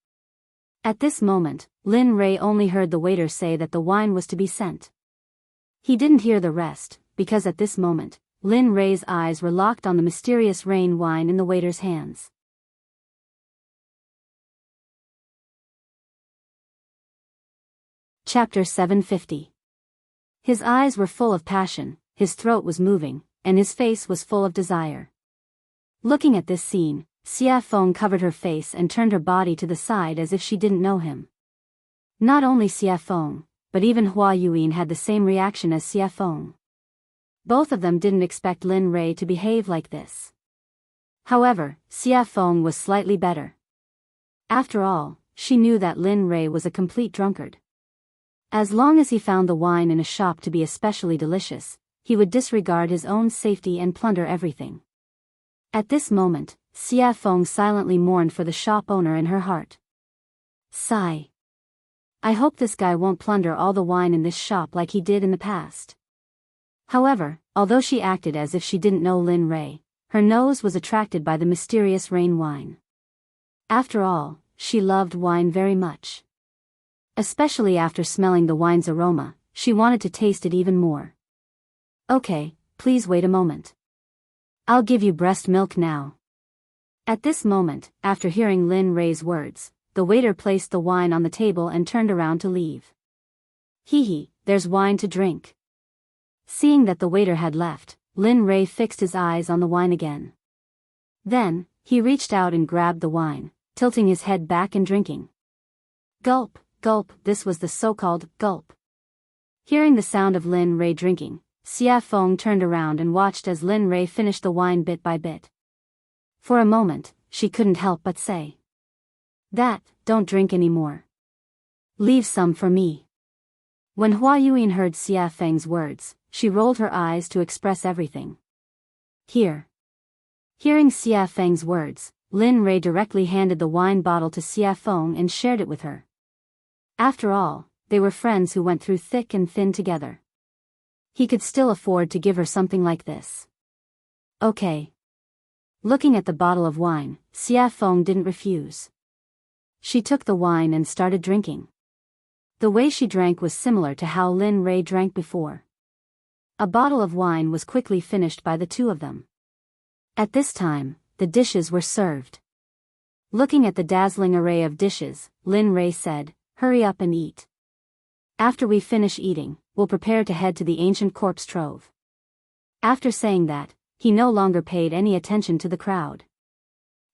S1: At this moment, Lin Rei only heard the waiter say that the wine was to be sent. He didn't hear the rest, because at this moment, Lin Rei's eyes were locked on the mysterious rain wine in the waiter's hands. Chapter 750. His eyes were full of passion, his throat was moving, and his face was full of desire. Looking at this scene, Xia Feng covered her face and turned her body to the side as if she didn't know him. Not only Xia Feng, but even Hua Yuan had the same reaction as Xia Feng. Both of them didn't expect Lin Rei to behave like this. However, Xia Feng was slightly better. After all, she knew that Lin Rei was a complete drunkard. As long as he found the wine in a shop to be especially delicious, he would disregard his own safety and plunder everything. At this moment, Xia Feng silently mourned for the shop owner in her heart. Sigh. I hope this guy won't plunder all the wine in this shop like he did in the past. However, although she acted as if she didn't know Lin Rei, her nose was attracted by the mysterious rain wine. After all, she loved wine very much. Especially after smelling the wine's aroma, she wanted to taste it even more. Okay, please wait a moment. I'll give you breast milk now. At this moment, after hearing Lin Rei's words, the waiter placed the wine on the table and turned around to leave. Hee, there's wine to drink. Seeing that the waiter had left, Lin Rei fixed his eyes on the wine again. Then, he reached out and grabbed the wine, tilting his head back and drinking. Gulp, gulp, this was the so-called gulp. Hearing the sound of Lin Rei drinking, Xia Feng turned around and watched as Lin Rei finished the wine bit by bit. For a moment, she couldn't help but say. Don't drink anymore. Leave some for me. When Hua Yuan heard Xia Feng's words, she rolled her eyes to express everything. Here. Hearing Xia Feng's words, Lin Rei directly handed the wine bottle to Xia Feng and shared it with her. After all, they were friends who went through thick and thin together. He could still afford to give her something like this. Okay. Looking at the bottle of wine, Xia Feng didn't refuse. She took the wine and started drinking. The way she drank was similar to how Lin Rei drank before. A bottle of wine was quickly finished by the two of them. At this time, the dishes were served. Looking at the dazzling array of dishes, Lin Rei said, "Hurry up and eat. After we finish eating, we'll prepare to head to the ancient corpse trove." After saying that, he no longer paid any attention to the crowd.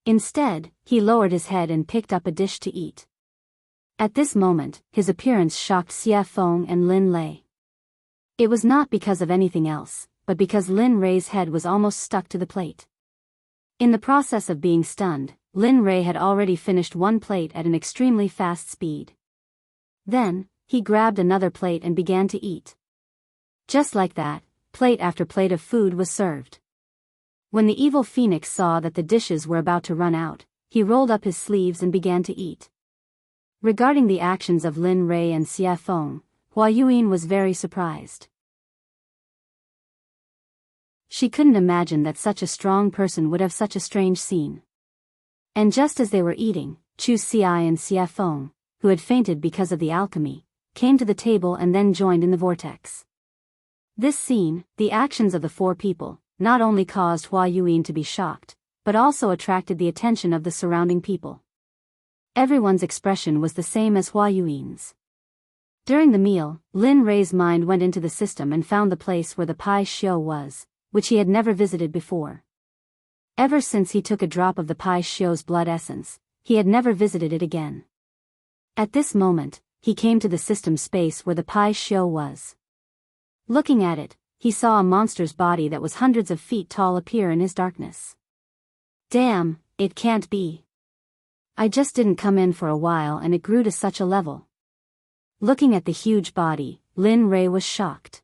S1: Instead, he lowered his head and picked up a dish to eat. At this moment, his appearance shocked Xia Feng and Lin Lei. It was not because of anything else, but because Lin Rei's head was almost stuck to the plate. In the process of being stunned, Lin Rei had already finished one plate at an extremely fast speed. Then, he grabbed another plate and began to eat. Just like that, plate after plate of food was served. When the evil phoenix saw that the dishes were about to run out, he rolled up his sleeves and began to eat. Regarding the actions of Lin Rei and Xia Feng, Hua Yuan was very surprised. She couldn't imagine that such a strong person would have such a strange scene. And just as they were eating, Chu Xi and Xia Feng, who had fainted because of the alchemy, came to the table and then joined in the vortex. This scene, the actions of the four people, not only caused Hua Yuan to be shocked, but also attracted the attention of the surrounding people. Everyone's expression was the same as Hua Yuan's. During the meal, Lin Rei's mind went into the system and found the place where the Pai Xiu was, which he had never visited before. Ever since he took a drop of the Pai Xiu's blood essence, he had never visited it again. At this moment, he came to the system space where the Pai Shio was. Looking at it, he saw a monster's body that was hundreds of feet tall appear in his darkness. Damn, it can't be. I just didn't come in for a while and it grew to such a level. Looking at the huge body, Lin Rei was shocked.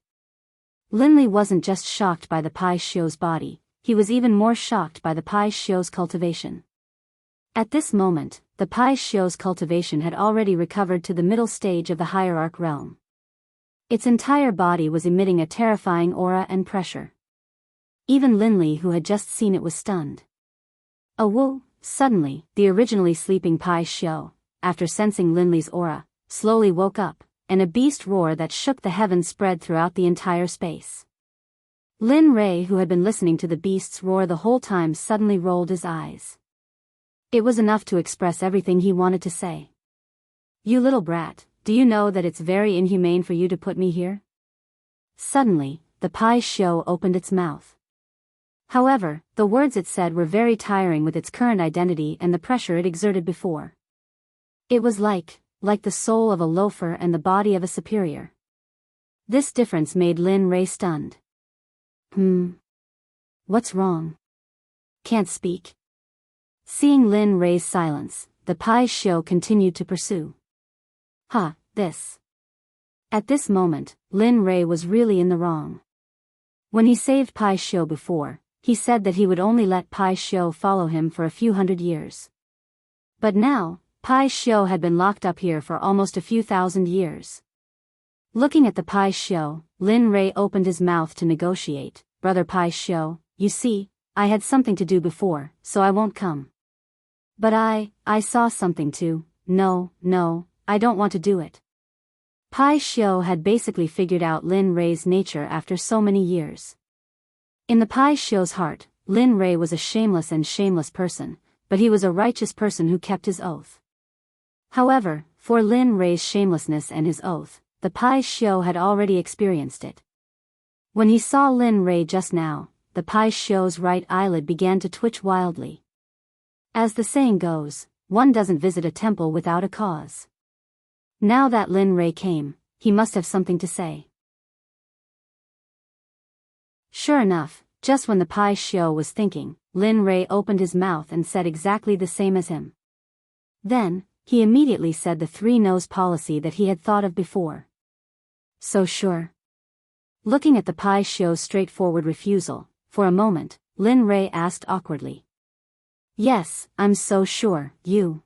S1: Lin Li wasn't just shocked by the Pai Shio's body, he was even more shocked by the Pai Shio's cultivation. At this moment, the Pai Shio's cultivation had already recovered to the middle stage of the hierarch realm. Its entire body was emitting a terrifying aura and pressure. Even Lin Li, who had just seen it, was stunned. Whoa! Suddenly, the originally sleeping Pai Shio, after sensing Lin Li's aura, slowly woke up, and a beast roar that shook the heavens spread throughout the entire space. Lin Rei, who had been listening to the beast's roar the whole time, suddenly rolled his eyes. It was enough to express everything he wanted to say. You little brat, do you know that it's very inhumane for you to put me here? Suddenly, the Pai Shio opened its mouth. However, the words it said were very tiring with its current identity and the pressure it exerted before. It was like the soul of a loafer and the body of a superior. This difference made Lin Rei stunned. What's wrong? Can't speak? Seeing Lin Rei's silence, the Pai Shio continued to pursue. This. At this moment, Lin Rei was really in the wrong. When he saved Pai Shio before, he said that he would only let Pai Shio follow him for a few hundred years. But now, Pai Shio had been locked up here for almost a few thousand years. Looking at the Pai Shio, Lin Rei opened his mouth to negotiate. Brother Pai Shio, you see, I had something to do before, so I won't come. But I saw something too. No, I don't want to do it. Pai Shio had basically figured out Lin Rei's nature after so many years. In the Pai Shio's heart, Lin Rei was a shameless person, but he was a righteous person who kept his oath. However, for Lin Rei's shamelessness and his oath, the Pai Shio had already experienced it. When he saw Lin Rei just now, the Pai Shio's right eyelid began to twitch wildly. As the saying goes, one doesn't visit a temple without a cause. Now that Lin Rei came, he must have something to say. Sure enough, just when the Pai Shio was thinking, Lin Rei opened his mouth and said exactly the same as him. Then, he immediately said the three-nose policy that he had thought of before. So sure. Looking at the Pai Shio's straightforward refusal, for a moment, Lin Rei asked awkwardly. Yes, I'm so sure, you.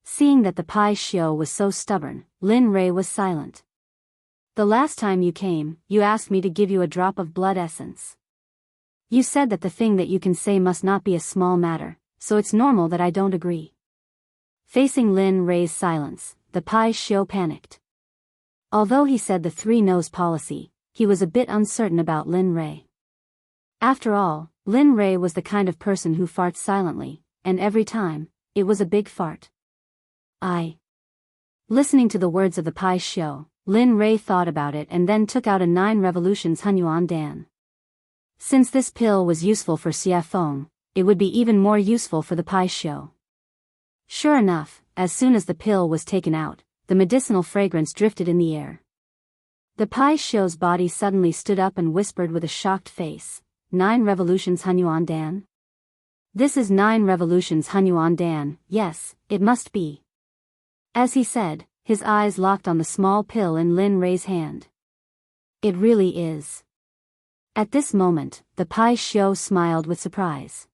S1: Seeing that the Pai Shio was so stubborn, Lin Rei was silent. The last time you came, you asked me to give you a drop of blood essence. You said that the thing that you can say must not be a small matter, so it's normal that I don't agree. Facing Lin Rei's silence, the Pai Shio panicked. Although he said the three-nose policy, he was a bit uncertain about Lin Rei. After all, Lin Rei was the kind of person who farts silently, and every time, it was a big fart. Listening to the words of the Pai Shio, Lin Rei thought about it and then took out a 9 revolutions Hunyuan Dan. Since this pill was useful for Xie Feng, it would be even more useful for the Pai Shio. Sure enough, as soon as the pill was taken out, the medicinal fragrance drifted in the air. The Pai Shio's body suddenly stood up and whispered with a shocked face, 9 revolutions Hunyuan Dan? This is 9 revolutions Hunyuan Dan, yes, it must be. As he said, his eyes locked on the small pill in Lin Rei's hand. It really is. At this moment, the Pai Shio smiled with surprise.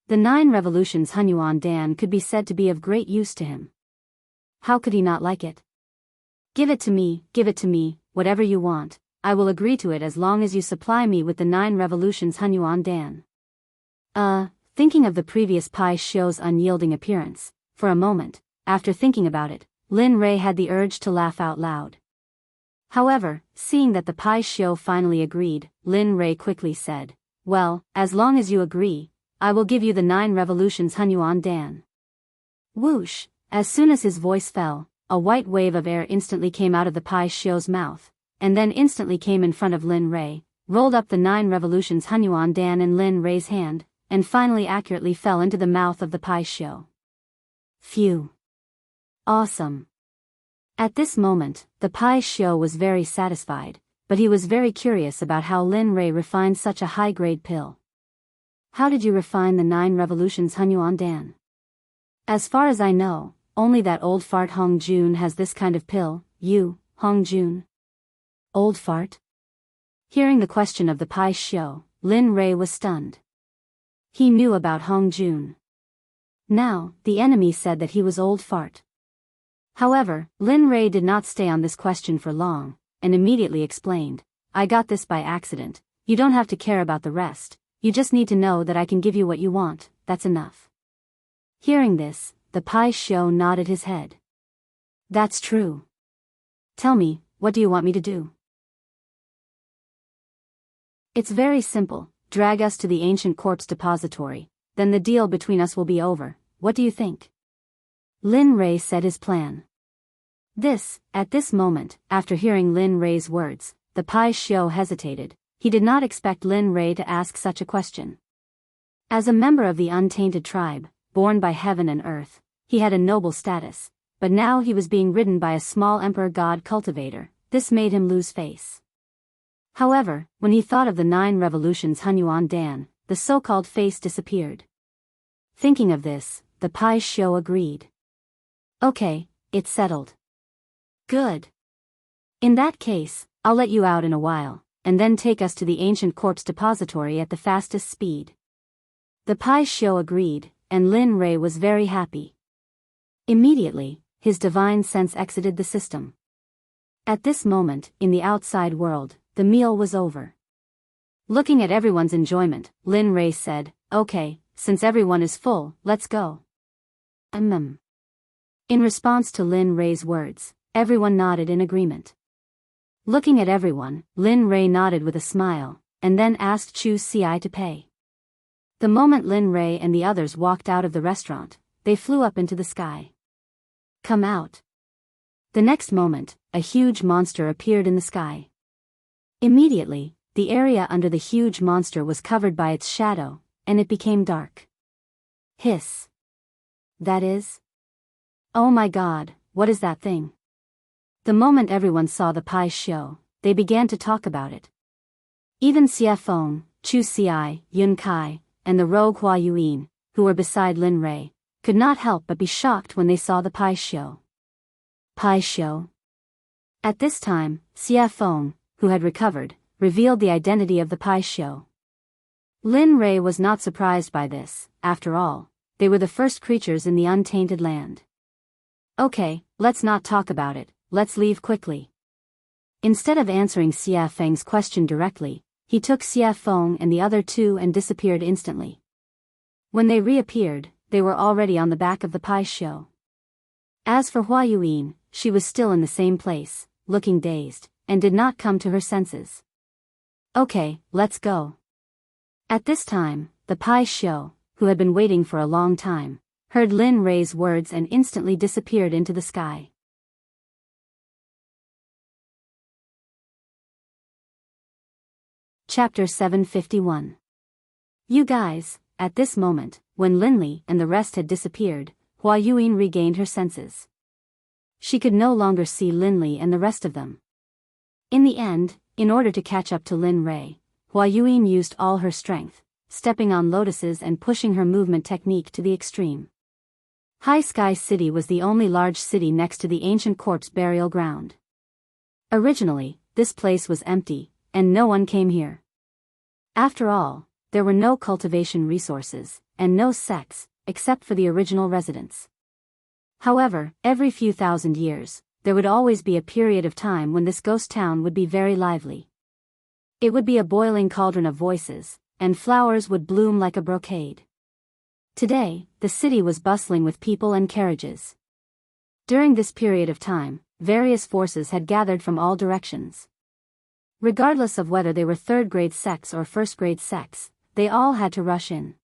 S1: The 9 revolutions Hunyuan Dan could be said to be of great use to him. How could he not like it? Give it to me, whatever you want, I will agree to it as long as you supply me with the 9 revolutions Hunyuan Dan. Thinking of the previous Pai Shio's unyielding appearance, for a moment, after thinking about it, Lin Rei had the urge to laugh out loud. However, seeing that the Pai Shio finally agreed, Lin Rei quickly said, well, as long as you agree, I will give you the 9 revolutions Hunyuan Dan. Whoosh! As soon as his voice fell, a white wave of air instantly came out of the Pai Shio's mouth, and then instantly came in front of Lin Rei, rolled up the 9 revolutions Hunyuan Dan in Lin Rei's hand, and finally accurately fell into the mouth of the Pai Shio. Phew! Awesome! At this moment, the Pai Xiu was very satisfied, but he was very curious about how Lin Rei refined such a high-grade pill. How did you refine the 9 revolutions Hunyuan Dan? As far as I know, only that old fart Hong Jun has this kind of pill. You, Hong Jun? Old fart? Hearing the question of the Pai Xiu, Lin Rei was stunned. He knew about Hong Jun. Now, the enemy said that he was old fart. However, Lin Rei did not stay on this question for long, and immediately explained, I got this by accident, you don't have to care about the rest, you just need to know that I can give you what you want, that's enough. Hearing this, the Pai Xiu nodded his head. That's true. Tell me, what do you want me to do? It's very simple, drag us to the ancient corpse depository, then the deal between us will be over, what do you think? Lin Rei said his plan. At this moment, after hearing Lin Rei's words, the Pai Xiu hesitated. He did not expect Lin Rei to ask such a question. As a member of the untainted tribe, born by heaven and earth, he had a noble status, but now he was being ridden by a small emperor god cultivator. This made him lose face. However, when he thought of the 9 revolutions Hunyuan Dan, the so-called face disappeared. Thinking of this, the Pai Xiu agreed. Okay, it's settled. Good. In that case, I'll let you out in a while, and then take us to the ancient corpse depository at the fastest speed. The Pai Xiu agreed, and Lin Rei was very happy. Immediately, his divine sense exited the system. At this moment, in the outside world, the meal was over. Looking at everyone's enjoyment, Lin Rei said, okay, since everyone is full, let's go. In response to Lin Rei's words, everyone nodded in agreement. Looking at everyone, Lin Rei nodded with a smile, and then asked Chu Ci to pay. The moment Lin Rei and the others walked out of the restaurant, they flew up into the sky. Come out. The next moment, a huge monster appeared in the sky. Immediately, the area under the huge monster was covered by its shadow, and it became dark. Hiss. That is? Oh my god, what is that thing? The moment everyone saw the Pai Xiu, they began to talk about it. Even Xie Feng, Chu Ci, Yun Kai, and the rogue Hua Yuan, who were beside Lin Rei, could not help but be shocked when they saw the Pai Xiu. Pai Xiu. At this time, Xie Feng, who had recovered, revealed the identity of the Pai Xiu. Lin Rei was not surprised by this. After all, they were the first creatures in the untainted land. Okay, let's not talk about it, let's leave quickly. Instead of answering Xie Feng's question directly, he took Xie Feng and the other 2 and disappeared instantly. When they reappeared, they were already on the back of the Pai Xiu. As for Hua Yuan, she was still in the same place, looking dazed, and did not come to her senses. Okay, let's go. At this time, the Pai Xiu, who had been waiting for a long time, heard Lin Rei's words and instantly disappeared into the sky. Chapter 751. You guys, at this moment, when Linli and the rest had disappeared, Hua Yuan regained her senses. She could no longer see Linli and the rest of them. In the end, in order to catch up to Lin Rei, Hua Yuan used all her strength, stepping on lotuses and pushing her movement technique to the extreme. High Sky City was the only large city next to the ancient corpse burial ground. Originally, this place was empty, and no one came here. After all, there were no cultivation resources, and no sects, except for the original residents. However, every few thousand years, there would always be a period of time when this ghost town would be very lively. It would be a boiling cauldron of voices, and flowers would bloom like a brocade. Today, the city was bustling with people and carriages. During this period of time, various forces had gathered from all directions. Regardless of whether they were third-grade sects or first-grade sects, they all had to rush in.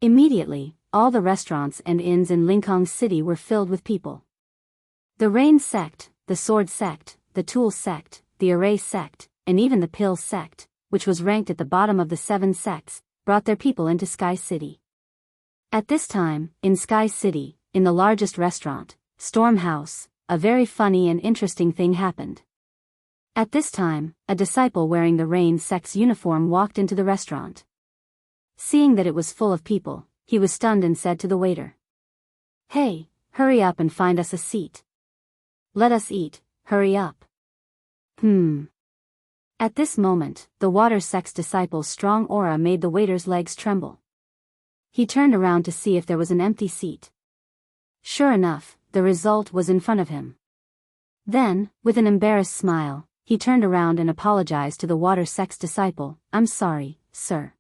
S1: Immediately, all the restaurants and inns in Linkhong City were filled with people. The Rain Sect, the Sword Sect, the Tool Sect, the Array Sect, and even the Pill Sect, which was ranked at the bottom of the 7 sects, brought their people into Sky City. At this time, in Sky City, in the largest restaurant, Storm House, a very funny and interesting thing happened. At this time, a disciple wearing the Rain Sect's uniform walked into the restaurant. Seeing that it was full of people, he was stunned and said to the waiter, "Hey, hurry up and find us a seat. Let us eat, hurry up." At this moment, the Water Sect's disciple's strong aura made the waiter's legs tremble. He turned around to see if there was an empty seat. Sure enough, the result was in front of him. Then, with an embarrassed smile, he turned around and apologized to the Water Sect's disciple, "I'm sorry, sir.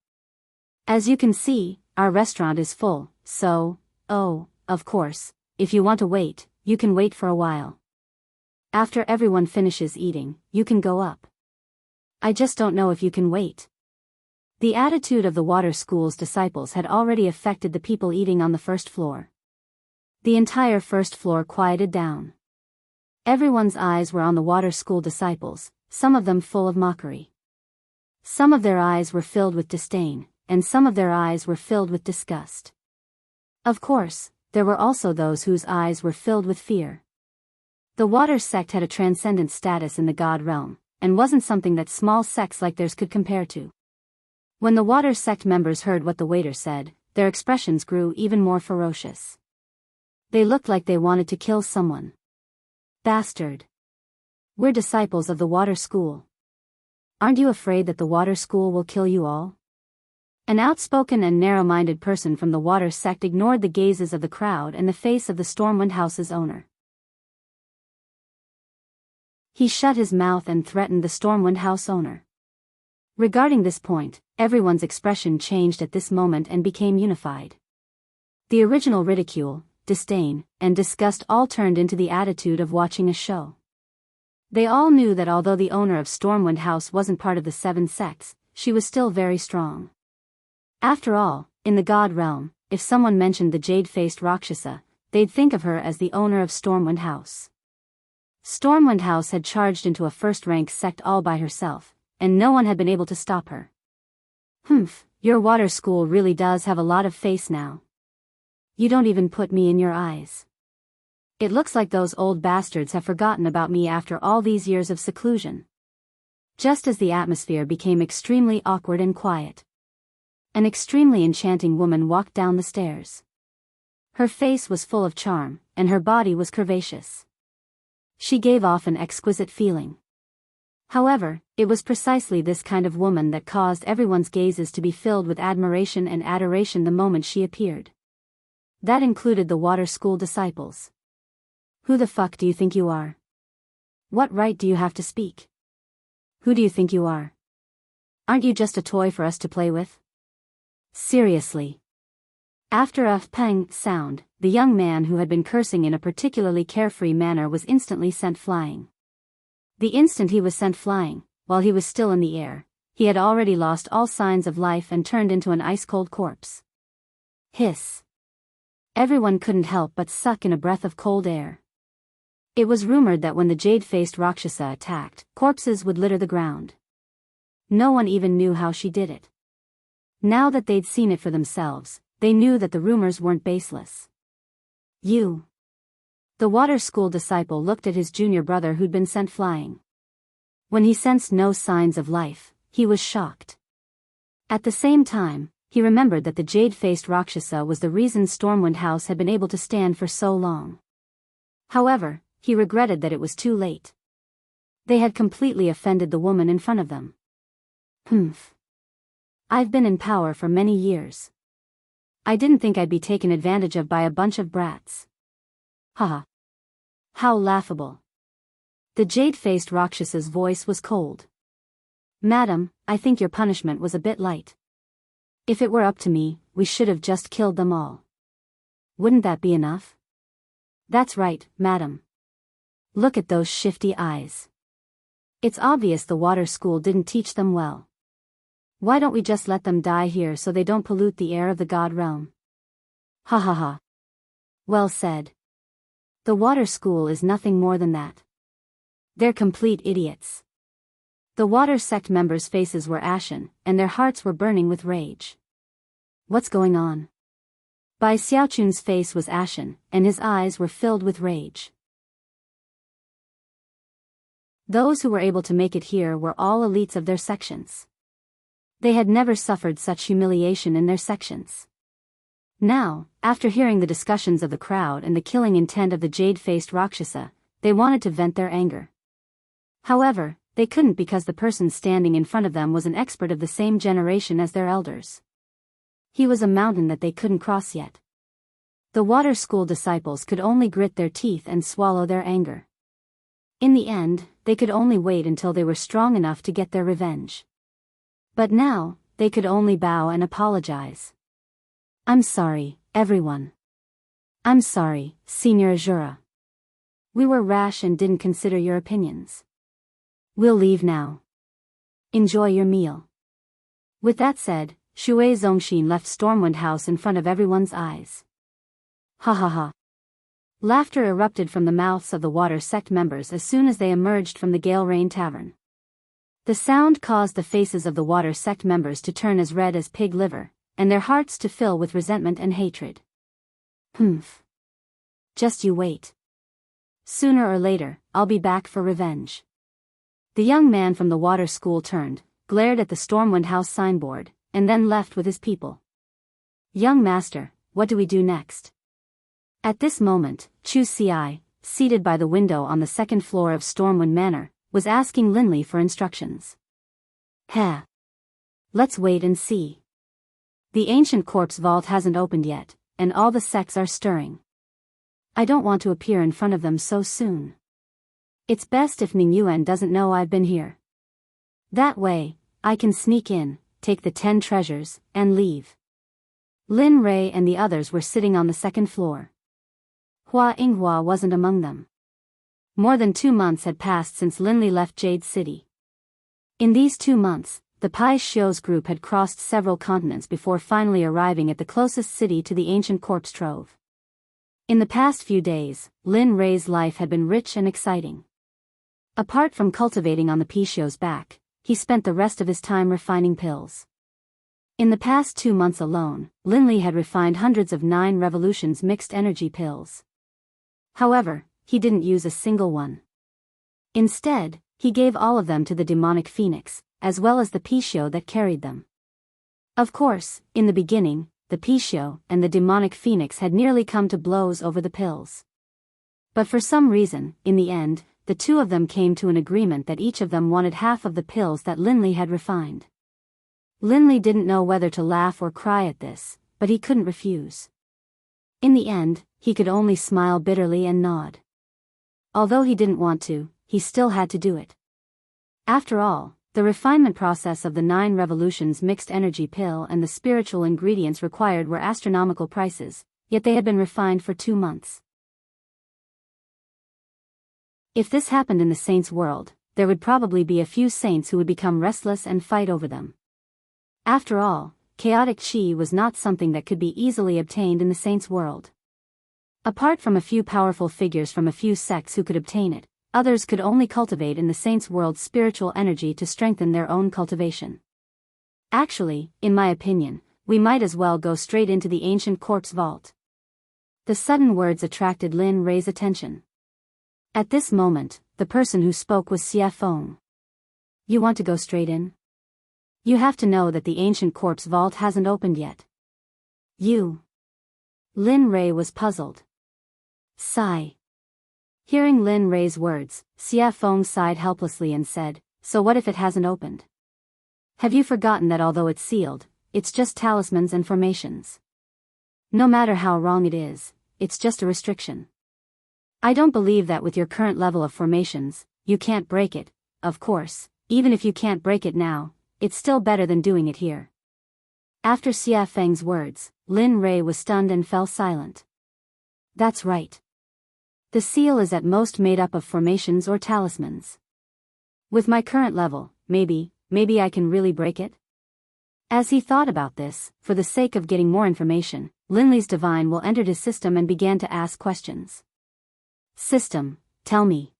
S1: As you can see, our restaurant is full, so, of course, if you want to wait, you can wait for a while. After everyone finishes eating, you can go up. I just don't know if you can wait." The attitude of the Water School's disciples had already affected the people eating on the first floor. The entire first floor quieted down. Everyone's eyes were on the Water School disciples, some of them full of mockery. Some of their eyes were filled with disdain, and some of their eyes were filled with disgust. Of course, there were also those whose eyes were filled with fear. The Water Sect had a transcendent status in the God realm, and wasn't something that small sects like theirs could compare to. When the Water Sect members heard what the waiter said, their expressions grew even more ferocious. They looked like they wanted to kill someone. "Bastard. We're disciples of the Water School. Aren't you afraid that the Water School will kill you all?" An outspoken and narrow-minded person from the Water Sect ignored the gazes of the crowd and the face of the Stormwind House's owner. He shut his mouth and threatened the Stormwind House owner. Regarding this point, everyone's expression changed at this moment and became unified. The original ridicule, disdain, and disgust all turned into the attitude of watching a show. They all knew that although the owner of Stormwind House wasn't part of the 7 sects, she was still very strong. After all, in the God realm, if someone mentioned the jade-faced Rakshasa, they'd think of her as the owner of Stormwind House. Stormwind House had charged into a first-rank sect all by herself, and no one had been able to stop her. Your Water School really does have a lot of face now. You don't even put me in your eyes. It looks like those old bastards have forgotten about me after all these years of seclusion." Just as the atmosphere became extremely awkward and quiet, an extremely enchanting woman walked down the stairs. Her face was full of charm, and her body was curvaceous. She gave off an exquisite feeling. However, it was precisely this kind of woman that caused everyone's gazes to be filled with admiration and adoration the moment she appeared. That included the Water School disciples. "Who the fuck do you think you are? What right do you have to speak? Who do you think you are? Aren't you just a toy for us to play with? Seriously." After a pang sound, the young man who had been cursing in a particularly carefree manner was instantly sent flying. The instant he was sent flying, while he was still in the air, he had already lost all signs of life and turned into an ice-cold corpse. Hiss. Everyone couldn't help but suck in a breath of cold air. It was rumored that when the jade-faced Rakshasa attacked, corpses would litter the ground. No one even knew how she did it. Now that they'd seen it for themselves, they knew that the rumors weren't baseless. "You." The Water School disciple looked at his junior brother who'd been sent flying. When he sensed no signs of life, he was shocked. At the same time, he remembered that the jade-faced Rakshasa was the reason Stormwind House had been able to stand for so long. However, he regretted that it was too late. They had completely offended the woman in front of them. I've been in power for many years. I didn't think I'd be taken advantage of by a bunch of brats. Haha. How laughable. The jade-faced Rakshasa's voice was cold. "Madam, I think your punishment was a bit light. If it were up to me, we should have just killed them all. Wouldn't that be enough?" "That's right, madam. Look at those shifty eyes. It's obvious the Water School didn't teach them well. Why don't we just let them die here so they don't pollute the air of the God realm?" Ha ha ha. Well said. The Water School is nothing more than that. They're complete idiots. The Water Sect members' faces were ashen, and their hearts were burning with rage. What's going on? Bai Xiaochun's face was ashen, and his eyes were filled with rage. Those who were able to make it here were all elites of their sections. They had never suffered such humiliation in their sections. Now, after hearing the discussions of the crowd and the killing intent of the jade-faced Rakshasa, they wanted to vent their anger. However, they couldn't because the person standing in front of them was an expert of the same generation as their elders. He was a mountain that they couldn't cross yet. The water school disciples could only grit their teeth and swallow their anger. In the end, they could only wait until they were strong enough to get their revenge. But now, they could only bow and apologize. I'm sorry, everyone. I'm sorry, Senior Azura. We were rash and didn't consider your opinions. We'll leave now. Enjoy your meal. With that said, Shui Zongxin left Stormwind House in front of everyone's eyes. Ha ha ha. Laughter erupted from the mouths of the Water Sect members as soon as they emerged from the Gale Rain Tavern. The sound caused the faces of the Water Sect members to turn as red as pig liver, and their hearts to fill with resentment and hatred. Humph. Just you wait. Sooner or later, I'll be back for revenge. The young man from the water school turned, glared at the Stormwind House signboard, and then left with his people. Young master, what do we do next? At this moment, Chu Ci, seated by the window on the second floor of Stormwind Manor, was asking Linley for instructions. Heh. Let's wait and see. The ancient corpse vault hasn't opened yet, and all the sects are stirring. I don't want to appear in front of them so soon. It's best if Ning Yuan doesn't know I've been here. That way, I can sneak in, take the 10 treasures, and leave. Lin Rei and the others were sitting on the second floor. Hua Yinghua wasn't among them. More than 2 months had passed since Linley left Jade City. In these 2 months, the Pai Xiu's group had crossed several continents before finally arriving at the closest city to the ancient corpse trove. In the past few days, Lin Rei's life had been rich and exciting. Apart from cultivating on the Pai Xiu's back, he spent the rest of his time refining pills. In the past 2 months alone, Linley had refined hundreds of 9 revolutions mixed energy pills. However, he didn't use a single one. Instead, he gave all of them to the demonic phoenix, as well as the Pai Xiu that carried them. Of course, in the beginning, the Pai Xiu and the demonic phoenix had nearly come to blows over the pills. But for some reason, in the end, the two of them came to an agreement that each of them wanted half of the pills that Linley had refined. Linley didn't know whether to laugh or cry at this, but he couldn't refuse. In the end, he could only smile bitterly and nod. Although he didn't want to, he still had to do it. After all, the refinement process of the 9 revolutions mixed energy pill and the spiritual ingredients required were astronomical prices, yet they had been refined for 2 months. If this happened in the saints' world, there would probably be a few saints who would become restless and fight over them. After all, chaotic chi was not something that could be easily obtained in the saints' world. Apart from a few powerful figures from a few sects who could obtain it, others could only cultivate in the saints' world spiritual energy to strengthen their own cultivation. Actually, in my opinion, we might as well go straight into the ancient corpse vault. The sudden words attracted Lin Rei's attention. At this moment, the person who spoke was Xie Feng. You want to go straight in? You have to know that the ancient corpse vault hasn't opened yet. You. Lin Rei was puzzled. Sigh. Hearing Lin Rei's words, Xie Feng sighed helplessly and said, so what if it hasn't opened? Have you forgotten that although it's sealed, it's just talismans and formations? No matter how wrong it is, it's just a restriction. I don't believe that with your current level of formations, you can't break it. Of course, even if you can't break it now, it's still better than doing it here. After Xie Feng's words, Lin Rei was stunned and fell silent. That's right. The seal is at most made up of formations or talismans. With my current level, maybe I can really break it? As he thought about this, for the sake of getting more information, Linley's divine will entered his system and began to ask questions. System, tell me.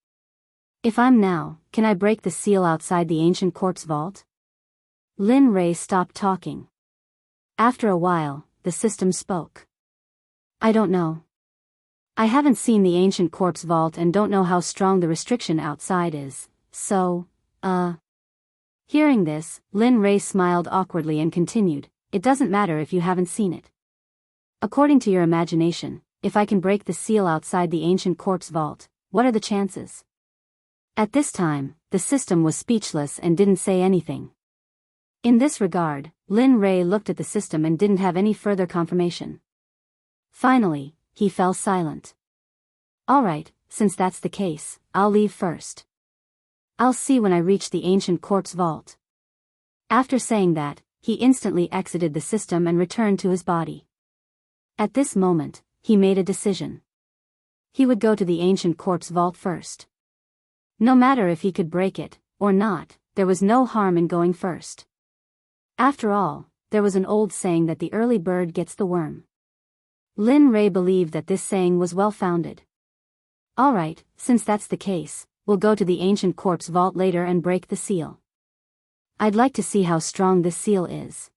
S1: If I'm now, can I break the seal outside the ancient corpse vault? Lin Rei stopped talking. After a while, the system spoke. I don't know. I haven't seen the ancient corpse vault and don't know how strong the restriction outside is, So, Hearing this, Lin Rei smiled awkwardly and continued, "It doesn't matter if you haven't seen it. According to your imagination, if I can break the seal outside the ancient corpse vault, what are the chances?" At this time, the system was speechless and didn't say anything. In this regard, Lin Rei looked at the system and didn't have any further confirmation. Finally, he fell silent. "Alright, since that's the case, I'll leave first. I'll see when I reach the ancient corpse vault." After saying that, he instantly exited the system and returned to his body. At this moment, he made a decision. He would go to the ancient corpse vault first. No matter if he could break it, or not, there was no harm in going first. After all, there was an old saying that the early bird gets the worm. Lin Rei believed that this saying was well-founded. "Alright, since that's the case, we'll go to the ancient corpse vault later and break the seal. I'd like to see how strong this seal is."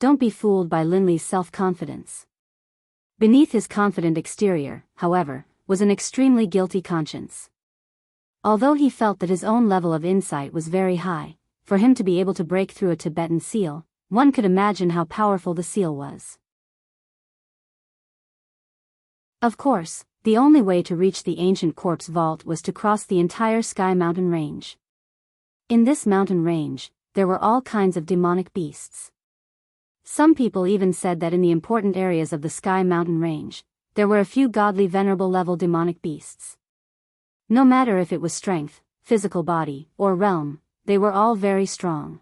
S1: Don't be fooled by Linley's self-confidence. Beneath his confident exterior, however, was an extremely guilty conscience. Although he felt that his own level of insight was very high, for him to be able to break through a Tibetan seal, one could imagine how powerful the seal was. Of course, the only way to reach the ancient corpse vault was to cross the entire Sky Mountain range. In this mountain range, there were all kinds of demonic beasts. Some people even said that in the important areas of the Sky Mountain range, there were a few godly venerable level demonic beasts. No matter if it was strength, physical body, or realm, they were all very strong.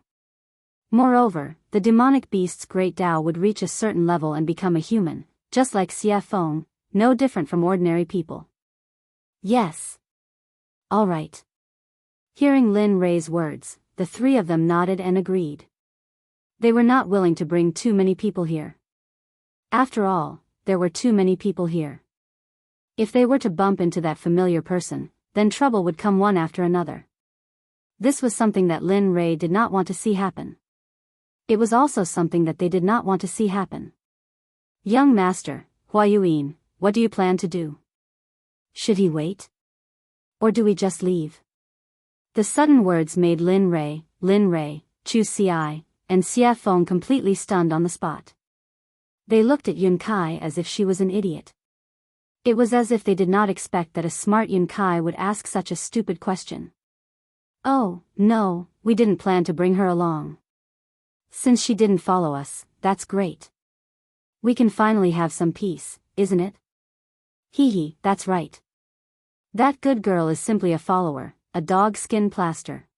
S1: Moreover, the demonic beast's great Tao would reach a certain level and become a human, just like Xie Feng, no different from ordinary people. Yes. All right. Hearing Lin Rei's words, the three of them nodded and agreed. They were not willing to bring too many people here. After all, there were too many people here. If they were to bump into that familiar person, then trouble would come one after another. This was something that Lin Rei did not want to see happen. It was also something that they did not want to see happen. "Young master, Huayuan, what do you plan to do? Should he wait? Or do we just leave?" The sudden words made Lin Rei, Chu Xi, and Xie Feng completely stunned on the spot. They looked at Yun Kai as if she was an idiot. It was as if they did not expect that a smart Yun Kai would ask such a stupid question. "Oh, no, we didn't plan to bring her along. Since she didn't follow us, that's great. We can finally have some peace, isn't it?" "Hee, that's right. That good girl is simply a follower, a dog skin plaster.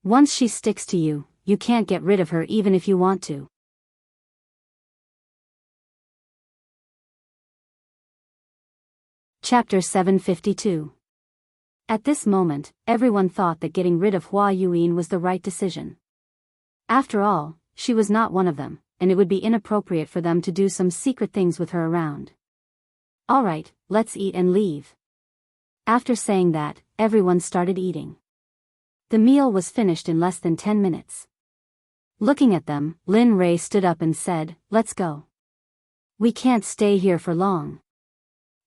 S1: Once she sticks to you, you can't get rid of her even if you want to." Chapter 752. At this moment, everyone thought that getting rid of Huayuan was the right decision. After all, she was not one of them, and it would be inappropriate for them to do some secret things with her around. "Alright, let's eat and leave." After saying that, everyone started eating. The meal was finished in less than 10 minutes. Looking at them, Lin Rei stood up and said, "Let's go. We can't stay here for long."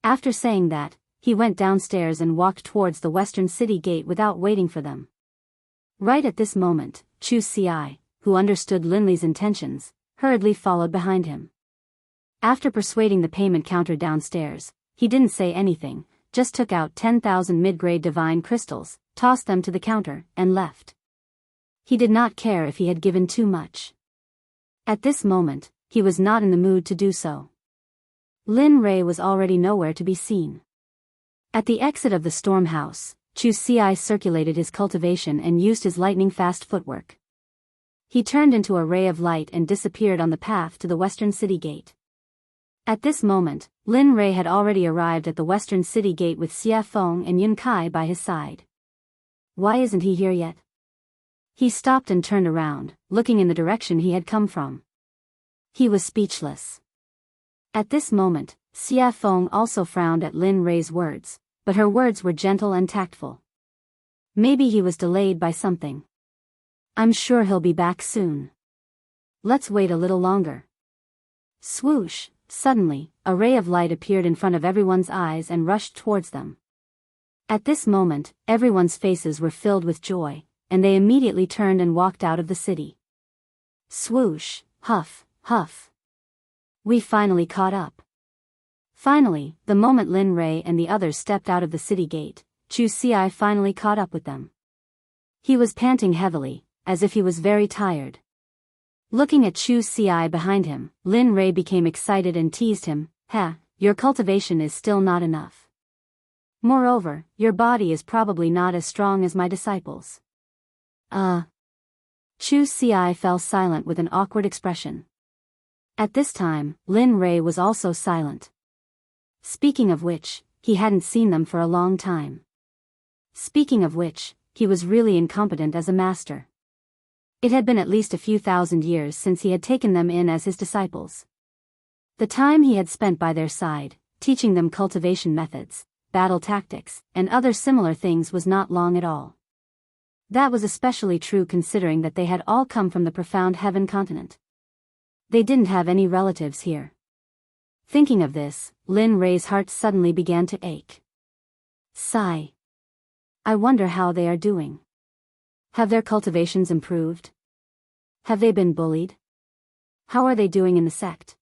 S1: After saying that, he went downstairs and walked towards the western city gate without waiting for them. Right at this moment, Chu Xi, who understood Linley's intentions, hurriedly followed behind him. After persuading the payment counter downstairs, he didn't say anything, just took out 10,000 mid-grade divine crystals, tossed them to the counter, and left. He did not care if he had given too much. At this moment, he was not in the mood to do so. Lin Rei was already nowhere to be seen. At the exit of the storm house, Chu Xi circulated his cultivation and used his lightning-fast footwork. He turned into a ray of light and disappeared on the path to the western city gate. At this moment, Lin Rei had already arrived at the western city gate with Xie Feng and Yun Kai by his side. Why isn't he here yet? He stopped and turned around, looking in the direction he had come from. He was speechless. At this moment, Xie Feng also frowned at Lin Rei's words, but her words were gentle and tactful. Maybe he was delayed by something. "I'm sure he'll be back soon. Let's wait a little longer." Swoosh! Suddenly, a ray of light appeared in front of everyone's eyes and rushed towards them. At this moment, everyone's faces were filled with joy, and they immediately turned and walked out of the city. Swoosh, huff, huff. We finally caught up. Finally, the moment Lin Rei and the others stepped out of the city gate, Chu Xi finally caught up with them. He was panting heavily, as if he was very tired. Looking at Chu Xi behind him, Lin Rei became excited and teased him, "Ha, your cultivation is still not enough. Moreover, your body is probably not as strong as my disciples." Chu Xi fell silent with an awkward expression. At this time, Lin Rei was also silent. Speaking of which, he hadn't seen them for a long time. Speaking of which, he was really incompetent as a master. It had been at least a few thousand years since he had taken them in as his disciples. The time he had spent by their side, teaching them cultivation methods, battle tactics, and other similar things was not long at all. That was especially true considering that they had all come from the profound heaven continent. They didn't have any relatives here. Thinking of this, Lin Rei's heart suddenly began to ache. Sigh. I wonder how they are doing. Have their cultivations improved? Have they been bullied? How are they doing in the sect?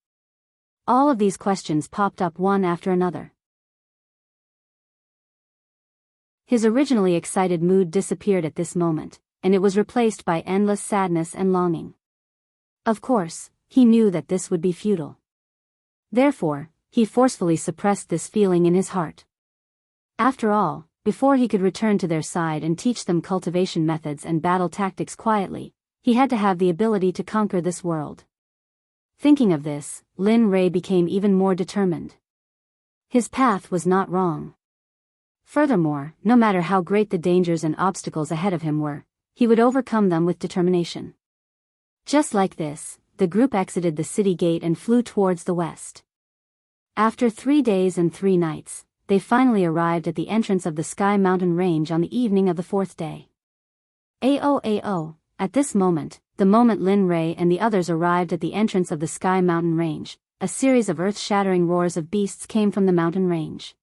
S1: All of these questions popped up one after another. His originally excited mood disappeared at this moment, and it was replaced by endless sadness and longing. Of course, he knew that this would be futile. Therefore, he forcefully suppressed this feeling in his heart. After all, before he could return to their side and teach them cultivation methods and battle tactics quietly, he had to have the ability to conquer this world. Thinking of this, Lin Rei became even more determined. His path was not wrong. Furthermore, no matter how great the dangers and obstacles ahead of him were, he would overcome them with determination. Just like this, the group exited the city gate and flew towards the west. After 3 days and 3 nights, they finally arrived at the entrance of the Sky Mountain Range on the evening of the 4th day. Ao. At this moment, the moment Lin Rei and the others arrived at the entrance of the Sky Mountain Range, a series of earth-shattering roars of beasts came from the mountain range.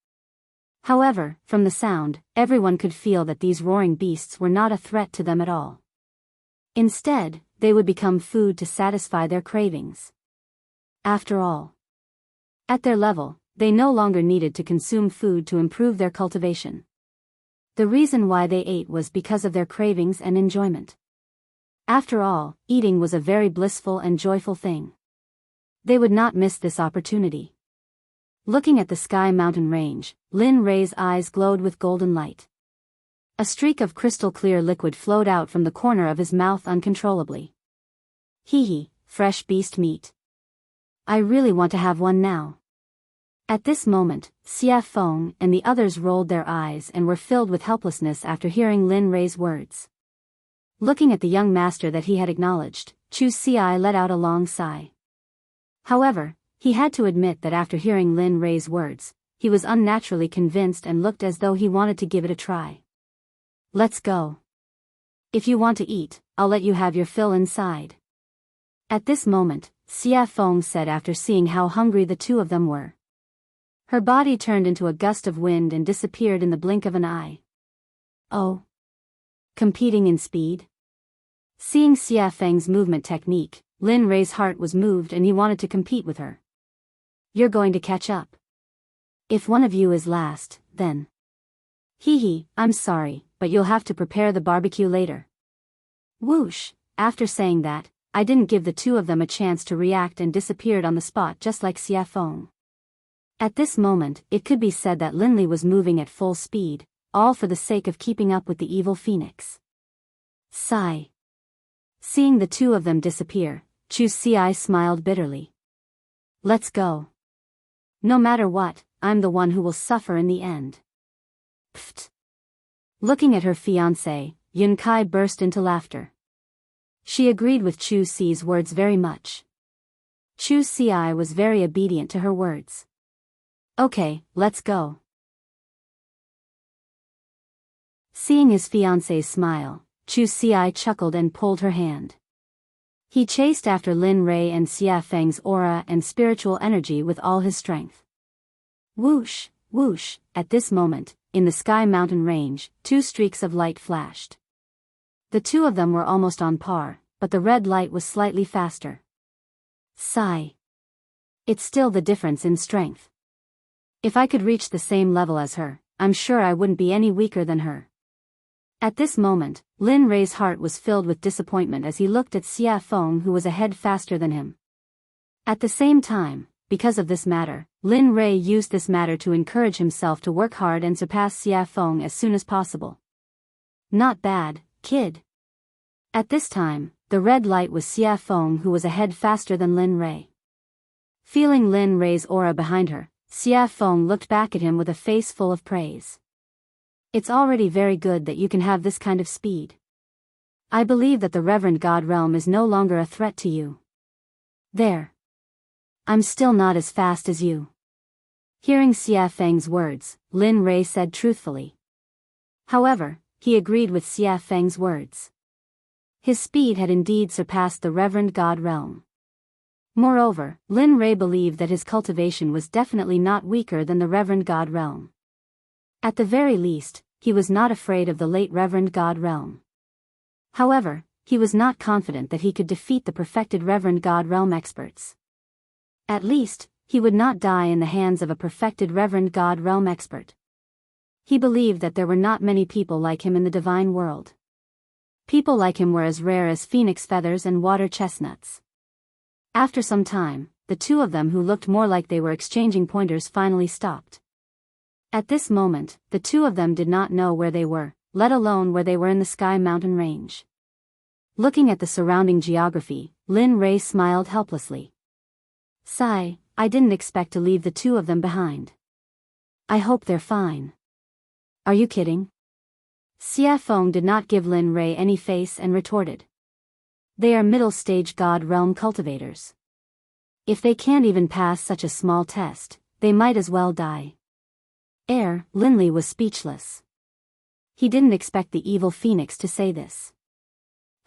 S1: However, from the sound, everyone could feel that these roaring beasts were not a threat to them at all. Instead, they would become food to satisfy their cravings. After all, at their level, they no longer needed to consume food to improve their cultivation. The reason why they ate was because of their cravings and enjoyment. After all, eating was a very blissful and joyful thing. They would not miss this opportunity. Looking at the Sky Mountain Range, Lin Rei's eyes glowed with golden light. A streak of crystal-clear liquid flowed out from the corner of his mouth uncontrollably. Hee, fresh beast meat. I really want to have one now. At this moment, Xia Feng and the others rolled their eyes and were filled with helplessness after hearing Lin Rei's words. Looking at the young master that he had acknowledged, Chu Xi let out a long sigh. However, he had to admit that after hearing Lin Rei's words, he was unnaturally convinced and looked as though he wanted to give it a try. Let's go. If you want to eat, I'll let you have your fill inside. At this moment, Xia Feng said after seeing how hungry the two of them were. Her body turned into a gust of wind and disappeared in the blink of an eye. Oh. Competing in speed? Seeing Xia Feng's movement technique, Lin Rei's heart was moved and he wanted to compete with her. You're going to catch up. If one of you is last, then. I'm sorry, but you'll have to prepare the barbecue later. Whoosh, after saying that, I didn't give the two of them a chance to react and disappeared on the spot just like Xia Feng. At this moment, it could be said that Linli was moving at full speed, all for the sake of keeping up with the evil phoenix. Sigh. Seeing the two of them disappear, Chu Xi smiled bitterly. Let's go. No matter what, I'm the one who will suffer in the end. Pfft. Looking at her fiancé, Yun Kai burst into laughter. She agreed with Chu Xi's words very much. Chu Xi was very obedient to her words. Okay, let's go. Seeing his fiancé's smile, Chu Xi chuckled and pulled her hand. He chased after Lin Rei and Xia Feng's aura and spiritual energy with all his strength. Whoosh, Whoosh, at this moment, in the sky mountain range, two streaks of light flashed. The two of them were almost on par, but the red light was slightly faster. Sigh. It's still the difference in strength. If I could reach the same level as her, I'm sure I wouldn't be any weaker than her. At this moment, Lin Rei's heart was filled with disappointment as he looked at Xia Feng, who was a head faster than him. At the same time, because of this matter, Lin Rei used this matter to encourage himself to work hard and surpass Xia Feng as soon as possible. Not bad, kid. At this time, the red light was Xia Feng, who was a head faster than Lin Rei. Feeling Lin Rei's aura behind her, Xia Feng looked back at him with a face full of praise. It's already very good that you can have this kind of speed. I believe that the Reverend God Realm is no longer a threat to you. There. I'm still not as fast as you. Hearing Xia Feng's words, Lin Rei said truthfully. However, he agreed with Xia Feng's words. His speed had indeed surpassed the Reverend God Realm. Moreover, Lin Rei believed that his cultivation was definitely not weaker than the Reverend God Realm. At the very least, he was not afraid of the late Reverend God Realm. However, he was not confident that he could defeat the perfected Reverend God Realm experts. At least, he would not die in the hands of a perfected Reverend God Realm expert. He believed that there were not many people like him in the divine world. People like him were as rare as phoenix feathers and water chestnuts. After some time, the two of them who looked more like they were exchanging pointers finally stopped. At this moment, the two of them did not know where they were, let alone where they were in the sky mountain range. Looking at the surrounding geography, Lin Rei smiled helplessly. Sigh, I didn't expect to leave the two of them behind. I hope they're fine. Are you kidding? Xia Feng did not give Lin Rei any face and retorted. They are middle-stage God Realm cultivators. If they can't even pass such a small test, they might as well die. Linley was speechless. He didn't expect the evil phoenix to say this.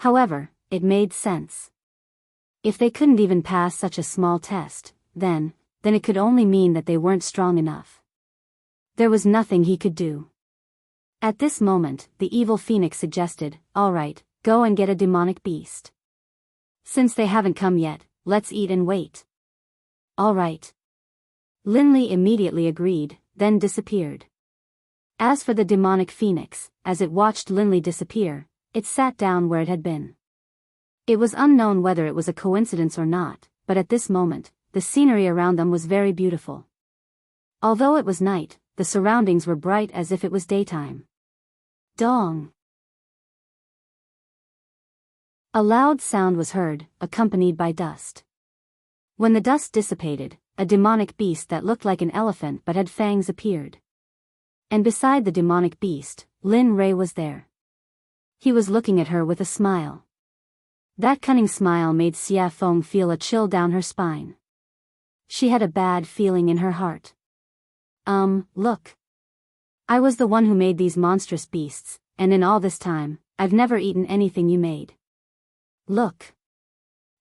S1: However, it made sense. If they couldn't even pass such a small test, then it could only mean that they weren't strong enough. There was nothing he could do. At this moment, the evil phoenix suggested, "All right, go and get a demonic beast. Since they haven't come yet, let's eat and wait." "All right." Linley immediately agreed, then disappeared. As for the demonic phoenix, as it watched Linley disappear, it sat down where it had been. It was unknown whether it was a coincidence or not, but at this moment, the scenery around them was very beautiful. Although it was night, the surroundings were bright as if it was daytime. Dong! A loud sound was heard, accompanied by dust. When the dust dissipated, a demonic beast that looked like an elephant but had fangs appeared. And beside the demonic beast, Lin Rei was there. He was looking at her with a smile. That cunning smile made Xia Feng feel a chill down her spine. She had a bad feeling in her heart. Look. I was the one who made these monstrous beasts, and in all this time, I've never eaten anything you made. Look.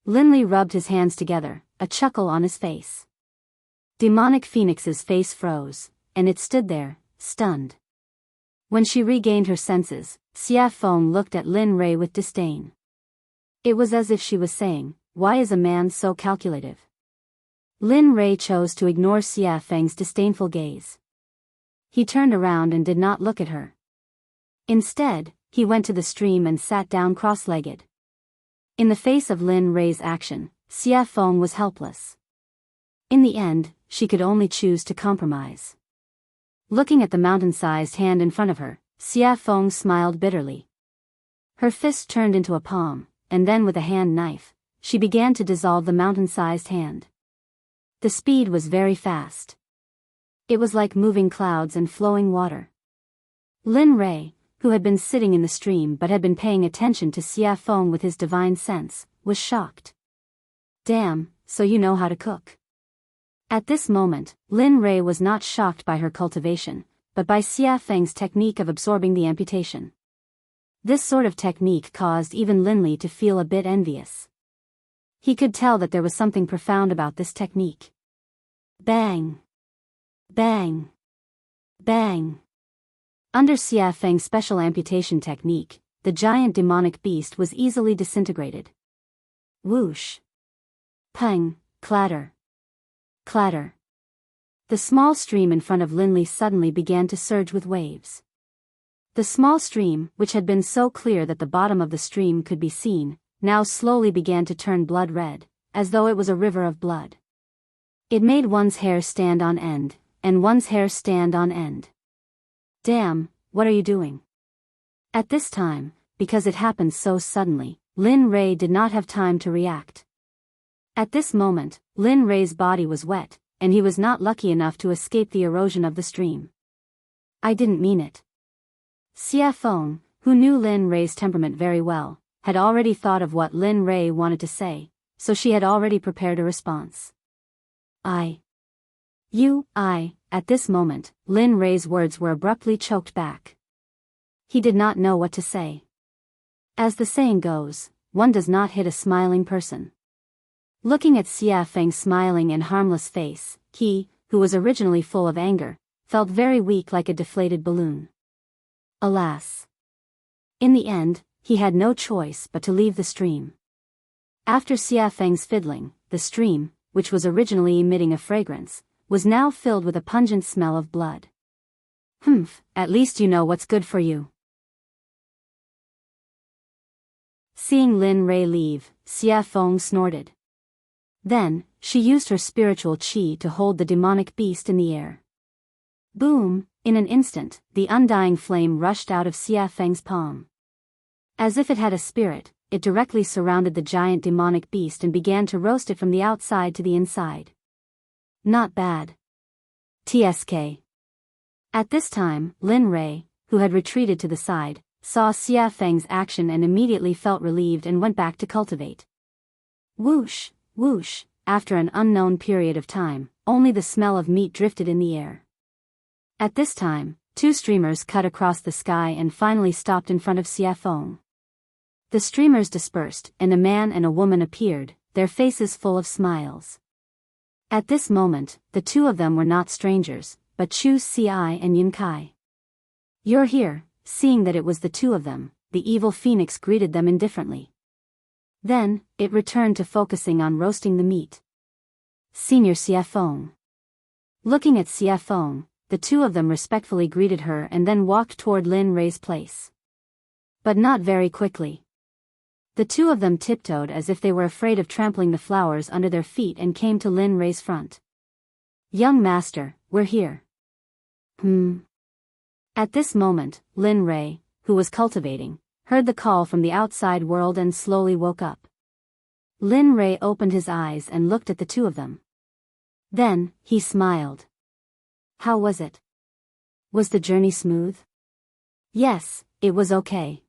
S1: Linley rubbed his hands together, a chuckle on his face. Demonic Phoenix's face froze, and it stood there, stunned. When she regained her senses, Xia Feng looked at Lin Rei with disdain. It was as if she was saying, "Why is a man so calculative?" Lin Rei chose to ignore Xia Feng's disdainful gaze. He turned around and did not look at her. Instead, he went to the stream and sat down cross-legged. In the face of Lin Rei's action, Xia Feng was helpless. In the end, she could only choose to compromise. Looking at the mountain-sized hand in front of her, Xia Feng smiled bitterly. Her fist turned into a palm, and then with a hand knife, she began to dissolve the mountain-sized hand. The speed was very fast. It was like moving clouds and flowing water. Lin Rei, who had been sitting in the stream but had been paying attention to Xia Feng with his divine sense, was shocked. Damn, so you know how to cook. At this moment, Lin Rei was not shocked by her cultivation, but by Xia Feng's technique of absorbing the amputation. This sort of technique caused even Linley to feel a bit envious. He could tell that there was something profound about this technique. Bang! Bang! Bang! Under Xia Feng's special amputation technique, the giant demonic beast was easily disintegrated. Whoosh! Pang! Clatter! Clatter! The small stream in front of Linley suddenly began to surge with waves. The small stream, which had been so clear that the bottom of the stream could be seen, now slowly began to turn blood red, as though it was a river of blood. It made one's hair stand on end, and one's hair stand on end. Damn, what are you doing? At this time, because it happened so suddenly, Lin Rei did not have time to react. At this moment, Lin Rei's body was wet, and he was not lucky enough to escape the erosion of the stream. I didn't mean it. Xia Feng, who knew Lin Rei's temperament very well, had already thought of what Lin Rei wanted to say, so she had already prepared a response. At this moment, Lin Rei's words were abruptly choked back. He did not know what to say. As the saying goes, one does not hit a smiling person. Looking at Xia Feng's smiling and harmless face, he, who was originally full of anger, felt very weak like a deflated balloon. Alas! In the end, he had no choice but to leave the stream. After Xia Feng's fiddling, the stream, which was originally emitting a fragrance, was now filled with a pungent smell of blood. At least you know what's good for you. Seeing Lin Rei leave, Xia Feng snorted. Then, she used her spiritual qi to hold the demonic beast in the air. Boom! In an instant, the undying flame rushed out of Xia Feng's palm. As if it had a spirit, it directly surrounded the giant demonic beast and began to roast it from the outside to the inside. Not bad. TSK. At this time, Lin Rei, who had retreated to the side, saw Xia Feng's action and immediately felt relieved and went back to cultivate. Whoosh, whoosh, after an unknown period of time, only the smell of meat drifted in the air. At this time, two streamers cut across the sky and finally stopped in front of Xia Feng. The streamers dispersed, and a man and a woman appeared, their faces full of smiles. At this moment, the two of them were not strangers, but Chu Xi and Yun Kai. You're here. Seeing that it was the two of them, the evil phoenix greeted them indifferently. Then, it returned to focusing on roasting the meat. Senior Xia Feng. Looking at Xia Feng, the two of them respectfully greeted her and then walked toward Lin Rei's place. But not very quickly. The two of them tiptoed as if they were afraid of trampling the flowers under their feet and came to Lin Rei's front. Young master, we're here. At this moment, Lin Rei, who was cultivating, heard the call from the outside world and slowly woke up. Lin Rei opened his eyes and looked at the two of them. Then, he smiled. How was it? Was the journey smooth? Yes, it was okay.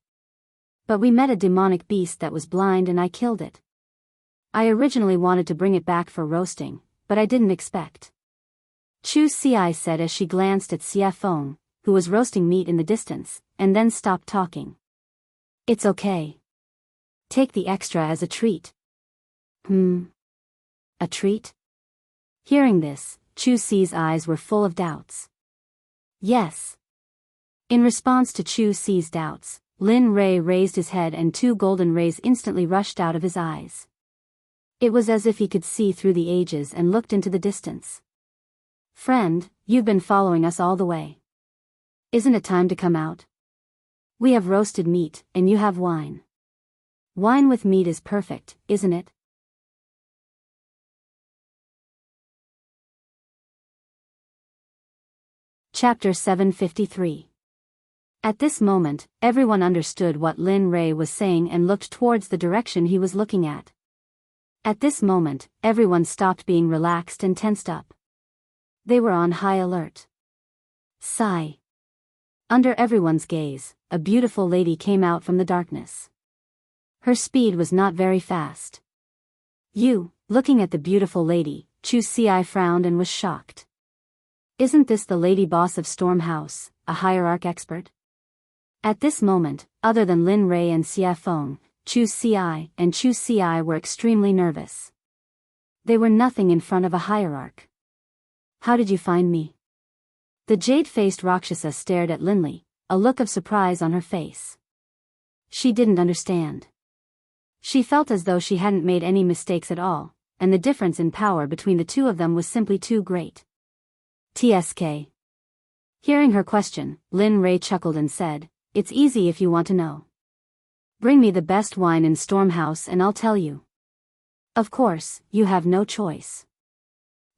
S1: But we met a demonic beast that was blind and I killed it. I originally wanted to bring it back for roasting, but I didn't expect. Chu Xi said as she glanced at Xia Feng, who was roasting meat in the distance, and then stopped talking. It's okay. Take the extra as a treat. A treat? Hearing this, Chu Xi's eyes were full of doubts. Yes. In response to Chu Xi's doubts, Lin Rei raised his head and two golden rays instantly rushed out of his eyes. It was as if he could see through the ages and looked into the distance. Friend, you've been following us all the way. Isn't it time to come out? We have roasted meat, and you have wine. Wine with meat is perfect, isn't it? Chapter 753. At this moment, everyone understood what Lin Rei was saying and looked towards the direction he was looking at. At this moment, everyone stopped being relaxed and tensed up. They were on high alert. Sigh. Under everyone's gaze, a beautiful lady came out from the darkness. Her speed was not very fast. Looking at the beautiful lady, Chu Xi frowned and was shocked. Isn't this the lady boss of Storm House, a hierarch expert? At this moment, other than Lin Rei and Xia Feng, Chu Xi were extremely nervous. They were nothing in front of a hierarch. How did you find me? The jade-faced Rakshasa stared at Linley, a look of surprise on her face. She didn't understand. She felt as though she hadn't made any mistakes at all, and the difference in power between the two of them was simply too great. TSK. Hearing her question, Lin Ray chuckled and said, "It's easy if you want to know. Bring me the best wine in Stormhouse and I'll tell you. Of course, you have no choice."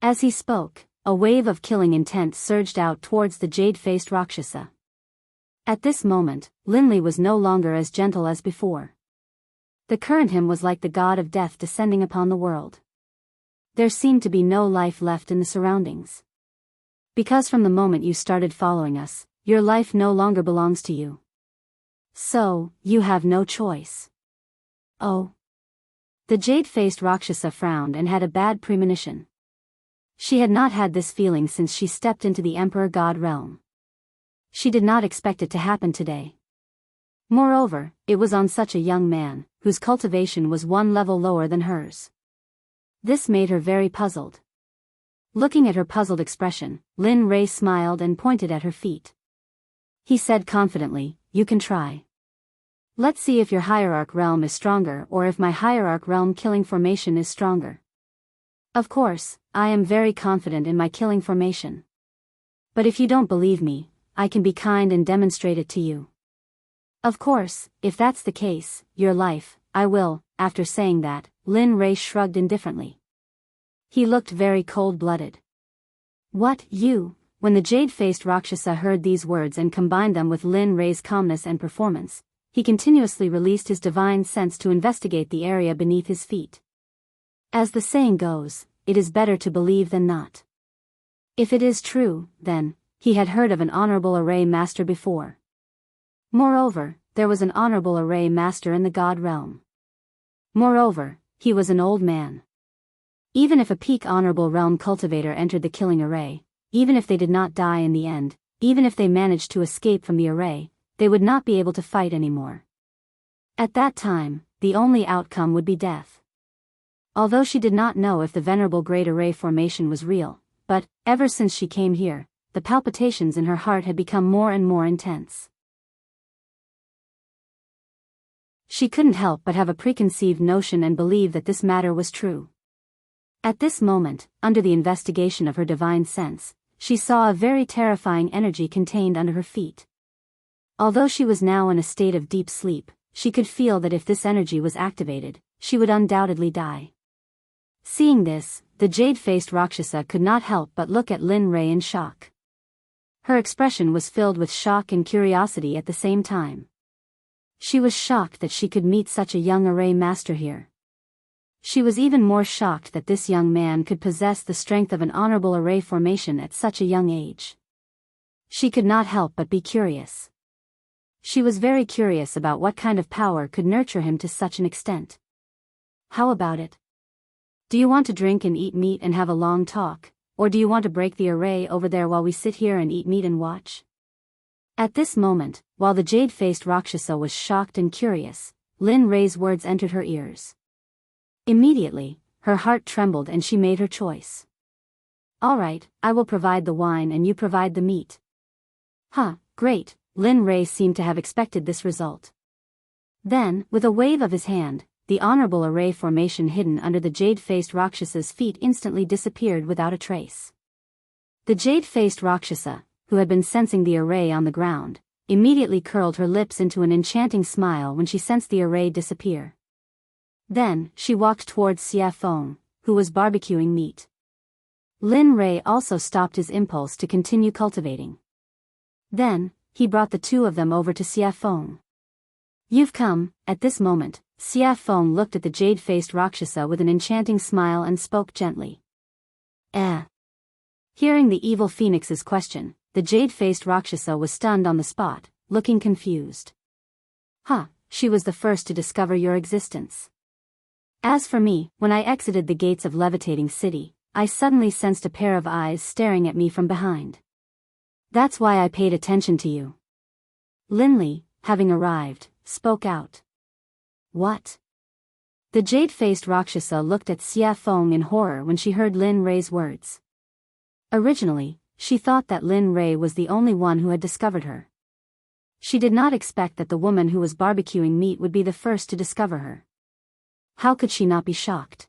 S1: As he spoke, a wave of killing intent surged out towards the jade-faced Rakshasa. At this moment, Linley was no longer as gentle as before. The current him was like the god of death descending upon the world. There seemed to be no life left in the surroundings. "Because from the moment you started following us, your life no longer belongs to you. So, you have no choice." "Oh." The jade-faced Rakshasa frowned and had a bad premonition. She had not had this feeling since she stepped into the Emperor God realm. She did not expect it to happen today. Moreover, it was on such a young man, whose cultivation was one level lower than hers. This made her very puzzled. Looking at her puzzled expression, Lin Ray smiled and pointed at her feet. He said confidently, "You can try. Let's see if your hierarch realm is stronger or if my hierarch realm killing formation is stronger. Of course, I am very confident in my killing formation. But if you don't believe me, I can be kind and demonstrate it to you. Of course, if that's the case, your life, I will." After saying that, Lin Ray shrugged indifferently. He looked very cold-blooded. "What, you?" When the jade-faced Rakshasa heard these words and combined them with Lin Ray's calmness and performance, he continuously released his divine sense to investigate the area beneath his feet. As the saying goes, it is better to believe than not. If it is true, then, he had heard of an honorable array master before. Moreover, there was an honorable array master in the god realm. Moreover, he was an old man. Even if a peak honorable realm cultivator entered the killing array, even if they did not die in the end, even if they managed to escape from the array, they would not be able to fight anymore. At that time, the only outcome would be death. Although she did not know if the venerable great array formation was real, but, ever since she came here, the palpitations in her heart had become more and more intense. She couldn't help but have a preconceived notion and believe that this matter was true. At this moment, under the investigation of her divine sense, she saw a very terrifying energy contained under her feet. Although she was now in a state of deep sleep, she could feel that if this energy was activated, she would undoubtedly die. Seeing this, the jade-faced Rakshasa could not help but look at Lin Ray in shock. Her expression was filled with shock and curiosity at the same time. She was shocked that she could meet such a young array master here. She was even more shocked that this young man could possess the strength of an honorable array formation at such a young age. She could not help but be curious. She was very curious about what kind of power could nurture him to such an extent. "How about it? Do you want to drink and eat meat and have a long talk, or do you want to break the array over there while we sit here and eat meat and watch?" At this moment, while the jade-faced Rakshasa was shocked and curious, Lin Ray's words entered her ears. Immediately, her heart trembled and she made her choice. "All right, I will provide the wine and you provide the meat." "Huh, great." Lin Ray seemed to have expected this result. Then, with a wave of his hand, the honorable array formation hidden under the jade-faced Rakshasa's feet instantly disappeared without a trace. The jade-faced Rakshasa, who had been sensing the array on the ground, immediately curled her lips into an enchanting smile when she sensed the array disappear. Then, she walked towards Xia Feng, who was barbecuing meat. Lin Ray also stopped his impulse to continue cultivating. Then, he brought the two of them over to Xia Feng. "You've come." At this moment, Xia Feng looked at the jade-faced Rakshasa with an enchanting smile and spoke gently. Hearing the evil phoenix's question, the jade-faced Rakshasa was stunned on the spot, looking confused. "Huh, she was the first to discover your existence. As for me, when I exited the gates of Levitating City, I suddenly sensed a pair of eyes staring at me from behind. That's why I paid attention to you." Linley, having arrived, spoke out. "What?" The jade-faced Rakshasa looked at Xia Feng in horror when she heard Lin Ray's words. Originally, she thought that Lin Rei was the only one who had discovered her. She did not expect that the woman who was barbecuing meat would be the first to discover her. How could she not be shocked?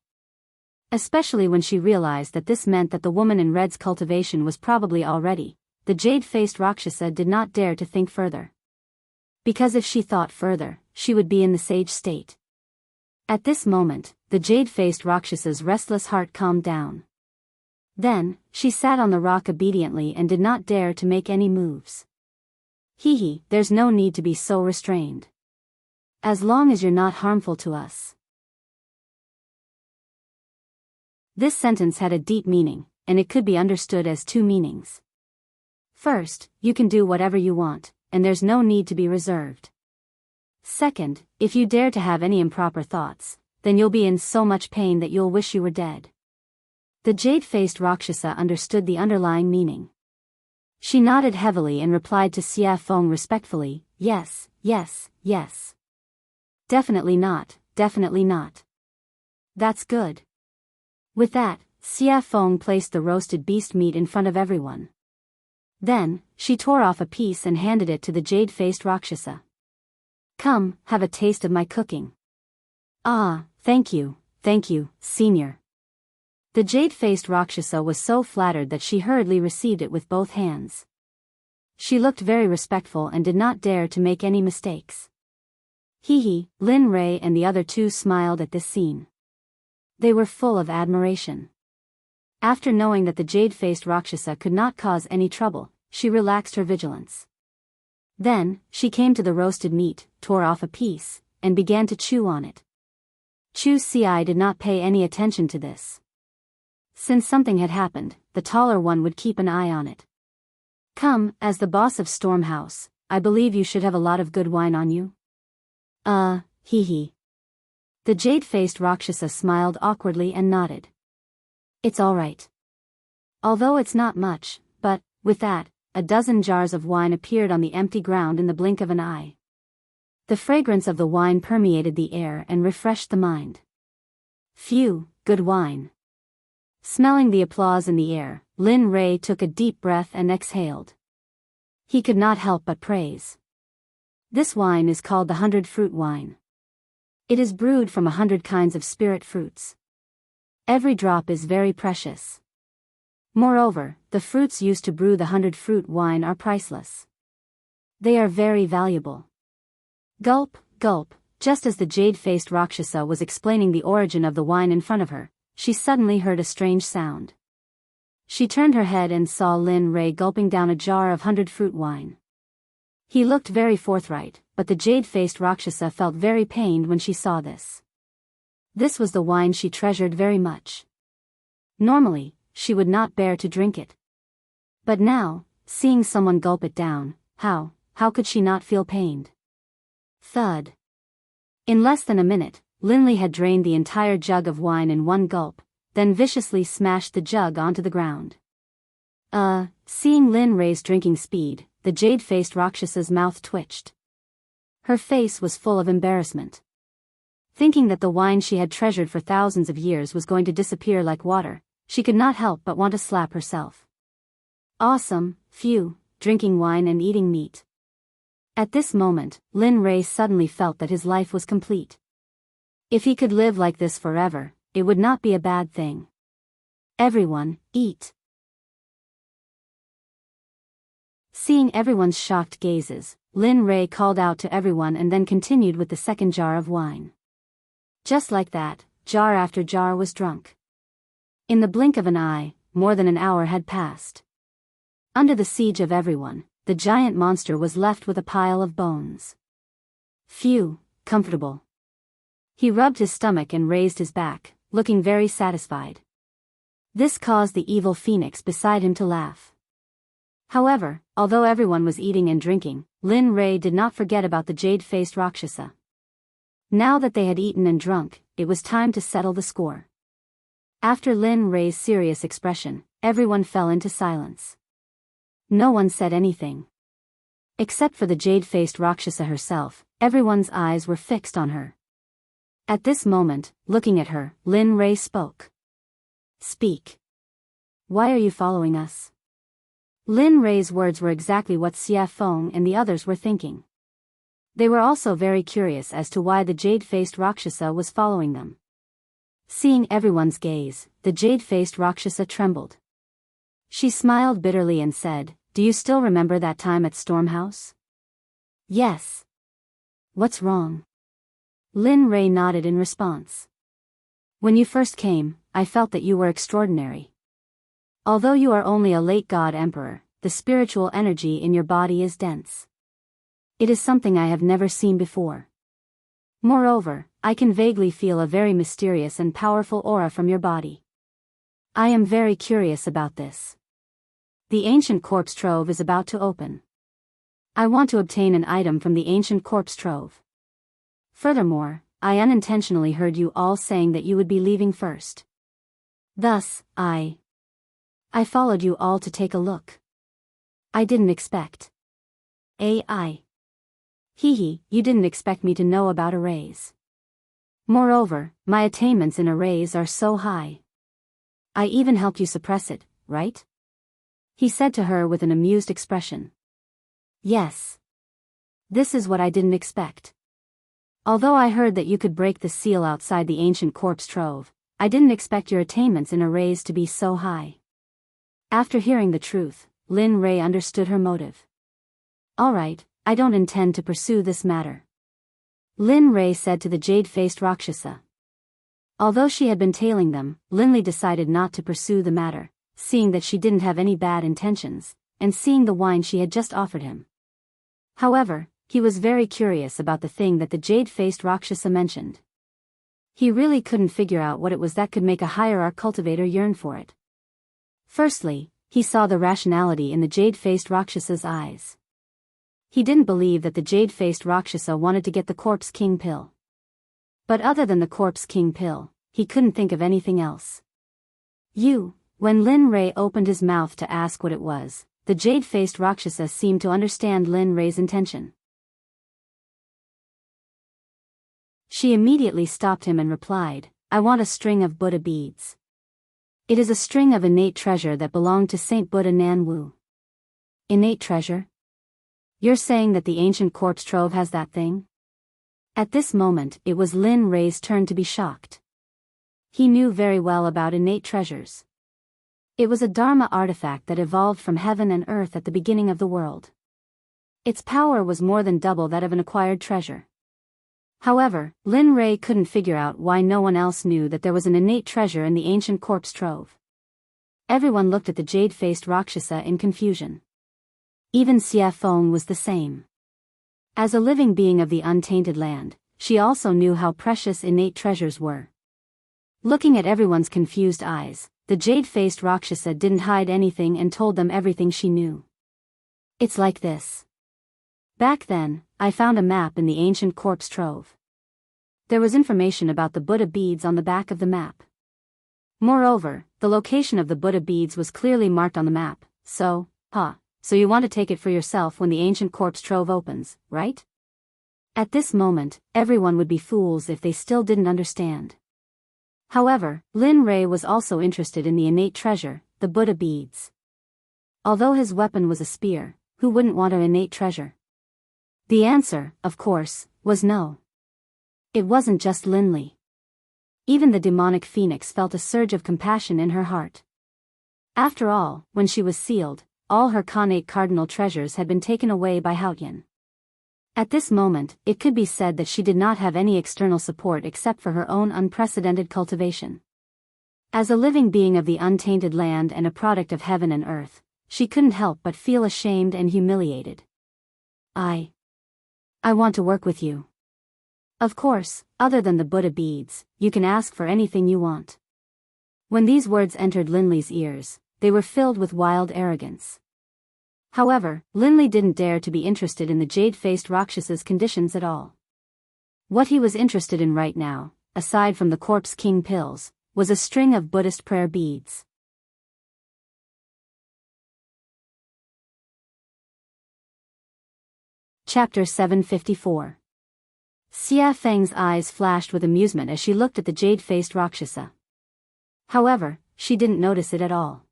S1: Especially when she realized that this meant that the woman in red's cultivation was probably already. The jade-faced Rakshasa did not dare to think further. Because if she thought further, she would be in the sage state. At this moment, the jade-faced Rakshasa's restless heart calmed down. Then, she sat on the rock obediently and did not dare to make any moves. Hee, there's no need to be so restrained. As long as you're not harmful to us. This sentence had a deep meaning, and it could be understood as two meanings. First, you can do whatever you want, and there's no need to be reserved. Second, if you dare to have any improper thoughts, then you'll be in so much pain that you'll wish you were dead. The jade-faced Rakshasa understood the underlying meaning. She nodded heavily and replied to Xia Feng respectfully, yes, yes, yes. Definitely not, definitely not. That's good. With that, Xia Feng placed the roasted beast meat in front of everyone. Then, she tore off a piece and handed it to the jade-faced Rakshasa. Come, have a taste of my cooking. Ah, thank you, senior. The jade-faced Rakshasa was so flattered that she hurriedly received it with both hands. She looked very respectful and did not dare to make any mistakes. Hee, Lin Rei and the other two smiled at this scene. They were full of admiration. After knowing that the jade-faced Rakshasa could not cause any trouble, she relaxed her vigilance. Then, she came to the roasted meat, tore off a piece, and began to chew on it. Chu Xi did not pay any attention to this. Since something had happened, the taller one would keep an eye on it. Come, as the boss of Stormhouse, I believe you should have a lot of good wine on you. Hee. The jade-faced Rakshasa smiled awkwardly and nodded. It's all right. Although it's not much, but, with that, a dozen jars of wine appeared on the empty ground in the blink of an eye. The fragrance of the wine permeated the air and refreshed the mind. Phew, good wine. Smelling the applause in the air, Lin Rei took a deep breath and exhaled. He could not help but praise. This wine is called the 100-fruit wine. It is brewed from 100 kinds of spirit fruits. Every drop is very precious. Moreover, the fruits used to brew the 100-fruit wine are priceless. They are very valuable. Gulp, gulp, just as the jade-faced Rakshasa was explaining the origin of the wine in front of her, she suddenly heard a strange sound. She turned her head and saw Lin Rei gulping down a jar of 100-fruit wine. He looked very forthright, but the jade-faced Rakshasa felt very pained when she saw this. This was the wine she treasured very much. Normally, she would not bear to drink it. But now, seeing someone gulp it down, how could she not feel pained? Thud. In less than a minute, Linley had drained the entire jug of wine in one gulp, then viciously smashed the jug onto the ground. Seeing Lin Rei's drinking speed, the jade-faced Rakshasa's mouth twitched. Her face was full of embarrassment. Thinking that the wine she had treasured for thousands of years was going to disappear like water, she could not help but want to slap herself. Awesome, phew, drinking wine and eating meat. At this moment, Lin Rei suddenly felt that his life was complete. If he could live like this forever, it would not be a bad thing. Everyone, eat. Seeing everyone's shocked gazes, Lin Rei called out to everyone and then continued with the second jar of wine. Just like that, jar after jar was drunk. In the blink of an eye, more than an hour had passed. Under the siege of everyone, the giant monster was left with a pile of bones. Phew, comfortable. He rubbed his stomach and raised his back, looking very satisfied. This caused the evil phoenix beside him to laugh. However, although everyone was eating and drinking, Lin Rei did not forget about the jade-faced Rakshasa. Now that they had eaten and drunk, it was time to settle the score. After Lin Rei's serious expression, everyone fell into silence. No one said anything. Except for the jade-faced Rakshasa herself, everyone's eyes were fixed on her. At this moment, looking at her, Lin Rei spoke. Speak. Why are you following us? Lin Rei's words were exactly what Xia Feng and the others were thinking. They were also very curious as to why the jade-faced Rakshasa was following them. Seeing everyone's gaze, the jade-faced Rakshasa trembled. She smiled bitterly and said, "Do you still remember that time at Stormhouse?" "Yes." "What's wrong?" Lin Rei nodded in response. "When you first came, I felt that you were extraordinary. Although you are only a late god emperor, the spiritual energy in your body is dense. It is something I have never seen before. Moreover, I can vaguely feel a very mysterious and powerful aura from your body. I am very curious about this. The ancient corpse trove is about to open. I want to obtain an item from the ancient corpse trove. Furthermore, I unintentionally heard you all saying that you would be leaving first. Thus, I followed you all to take a look. I didn't expect. AI. Hee, you didn't expect me to know about arrays. Moreover, my attainments in arrays are so high. I even helped you suppress it, right?" He said to her with an amused expression. "Yes. This is what I didn't expect. Although I heard that you could break the seal outside the ancient corpse trove, I didn't expect your attainments in arrays to be so high." After hearing the truth, Lin Rei understood her motive. "Alright, I don't intend to pursue this matter," Lin Rei said to the jade-faced Rakshasa. Although she had been tailing them, Linley decided not to pursue the matter, seeing that she didn't have any bad intentions, and seeing the wine she had just offered him. However, he was very curious about the thing that the jade-faced Rakshasa mentioned. He really couldn't figure out what it was that could make a hierarch cultivator yearn for it. Firstly, he saw the rationality in the jade-faced Rakshasa's eyes. He didn't believe that the jade-faced Rakshasa wanted to get the Corpse King pill. But other than the Corpse King pill, he couldn't think of anything else. When Lin Rei opened his mouth to ask what it was, the jade-faced Rakshasa seemed to understand Lin Rei's intention. She immediately stopped him and replied, "I want a string of Buddha beads. It is a string of innate treasure that belonged to Saint Buddha Nan Wu." "Innate treasure? You're saying that the ancient corpse trove has that thing?" At this moment, it was Lin Rei's turn to be shocked. He knew very well about innate treasures. It was a Dharma artifact that evolved from heaven and earth at the beginning of the world. Its power was more than double that of an acquired treasure. However, Lin Rei couldn't figure out why no one else knew that there was an innate treasure in the ancient corpse trove. Everyone looked at the jade-faced Rakshasa in confusion. Even Xia Feng was the same. As a living being of the untainted land, she also knew how precious innate treasures were. Looking at everyone's confused eyes, the jade-faced Rakshasa didn't hide anything and told them everything she knew. "It's like this. Back then, I found a map in the ancient corpse trove. There was information about the Buddha beads on the back of the map. Moreover, the location of the Buddha beads was clearly marked on the map, so you want to take it for yourself when the ancient corpse trove opens, right?" At this moment, everyone would be fools if they still didn't understand. However, Lin Rei was also interested in the innate treasure, the Buddha beads. Although his weapon was a spear, who wouldn't want an innate treasure? The answer, of course, was no. It wasn't just Linley. Even the demonic phoenix felt a surge of compassion in her heart. After all, when she was sealed, all her Khanate cardinal treasures had been taken away by Haotian. At this moment, it could be said that she did not have any external support except for her own unprecedented cultivation. As a living being of the untainted land and a product of heaven and earth, she couldn't help but feel ashamed and humiliated. I want to work with you. Of course, other than the Buddha beads, you can ask for anything you want." When these words entered Linley's ears, they were filled with wild arrogance. However, Linley didn't dare to be interested in the jade-faced Rakshasa's conditions at all. What he was interested in right now, aside from the Corpse King pills, was a string of Buddhist prayer beads. Chapter 754. Xia Feng's eyes flashed with amusement as she looked at the jade-faced Rakshasa. However, she didn't notice it at all.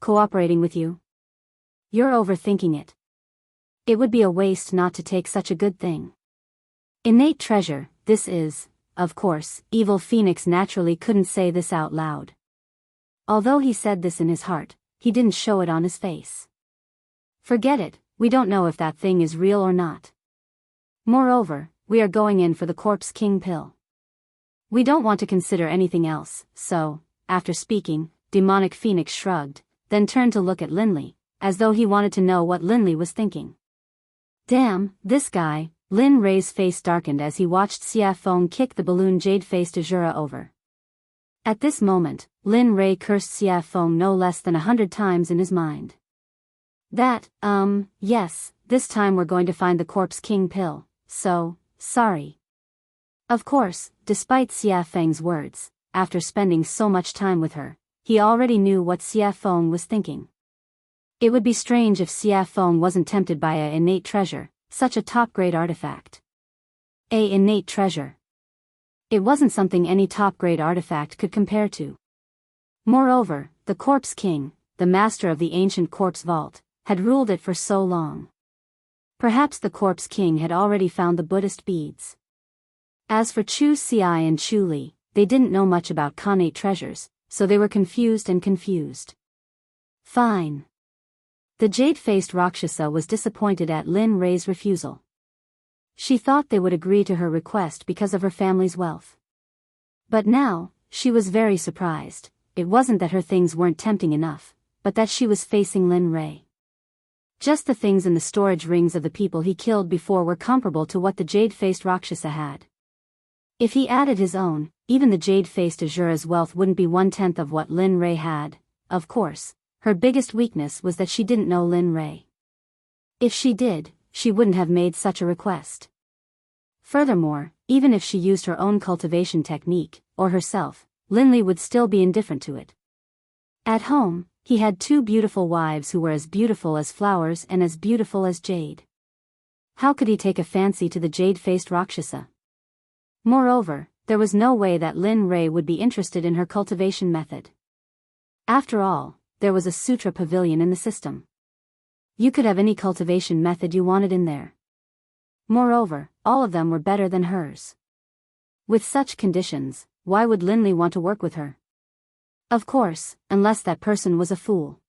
S1: "Cooperating with you? You're overthinking it. It would be a waste not to take such a good thing. Innate treasure, this is, of course, Evil Phoenix naturally couldn't say this out loud. Although he said this in his heart, he didn't show it on his face. Forget it, we don't know if that thing is real or not. Moreover, we are going in for the Corpse King pill. We don't want to consider anything else, so, after speaking, Demonic Phoenix shrugged, then turned to look at Linley, as though he wanted to know what Linley was thinking. Damn, this guy. Lin Ray's face darkened as he watched Xia Feng kick the balloon jade-faced Azura over. At this moment, Lin Ray cursed Xia Feng no less than 100 times in his mind. Yes, this time we're going to find the Corpse King pill, so, sorry. Of course, despite Xia Feng's words, after spending so much time with her, he already knew what Xia Feng was thinking. It would be strange if Xia Feng wasn't tempted by a innate treasure, such a top-grade artifact. A innate treasure. It wasn't something any top-grade artifact could compare to. Moreover, the Corpse King, the master of the ancient corpse vault, had ruled it for so long. Perhaps the Corpse King had already found the Buddhist beads. As for Chu Xiai and Chu Li, they didn't know much about connate treasures, so they were confused. Fine. The jade-faced Rakshasa was disappointed at Lin Ray's refusal. She thought they would agree to her request because of her family's wealth. But now, she was very surprised. It wasn't that her things weren't tempting enough, but that she was facing Lin Ray. Just the things in the storage rings of the people he killed before were comparable to what the jade-faced Rakshasa had. If he added his own, even the jade-faced Azura's wealth wouldn't be 1/10 of what Lin Ray had. Of course, her biggest weakness was that she didn't know Lin Ray. If she did, she wouldn't have made such a request. Furthermore, even if she used her own cultivation technique, or herself, Linley would still be indifferent to it. At home, he had 2 beautiful wives who were as beautiful as flowers and as beautiful as jade. How could he take a fancy to the jade-faced Rakshasa? Moreover, there was no way that Lin Ray would be interested in her cultivation method. After all, there was a sutra pavilion in the system. You could have any cultivation method you wanted in there. Moreover, all of them were better than hers. With such conditions, why would Linley want to work with her? Of course, unless that person was a fool.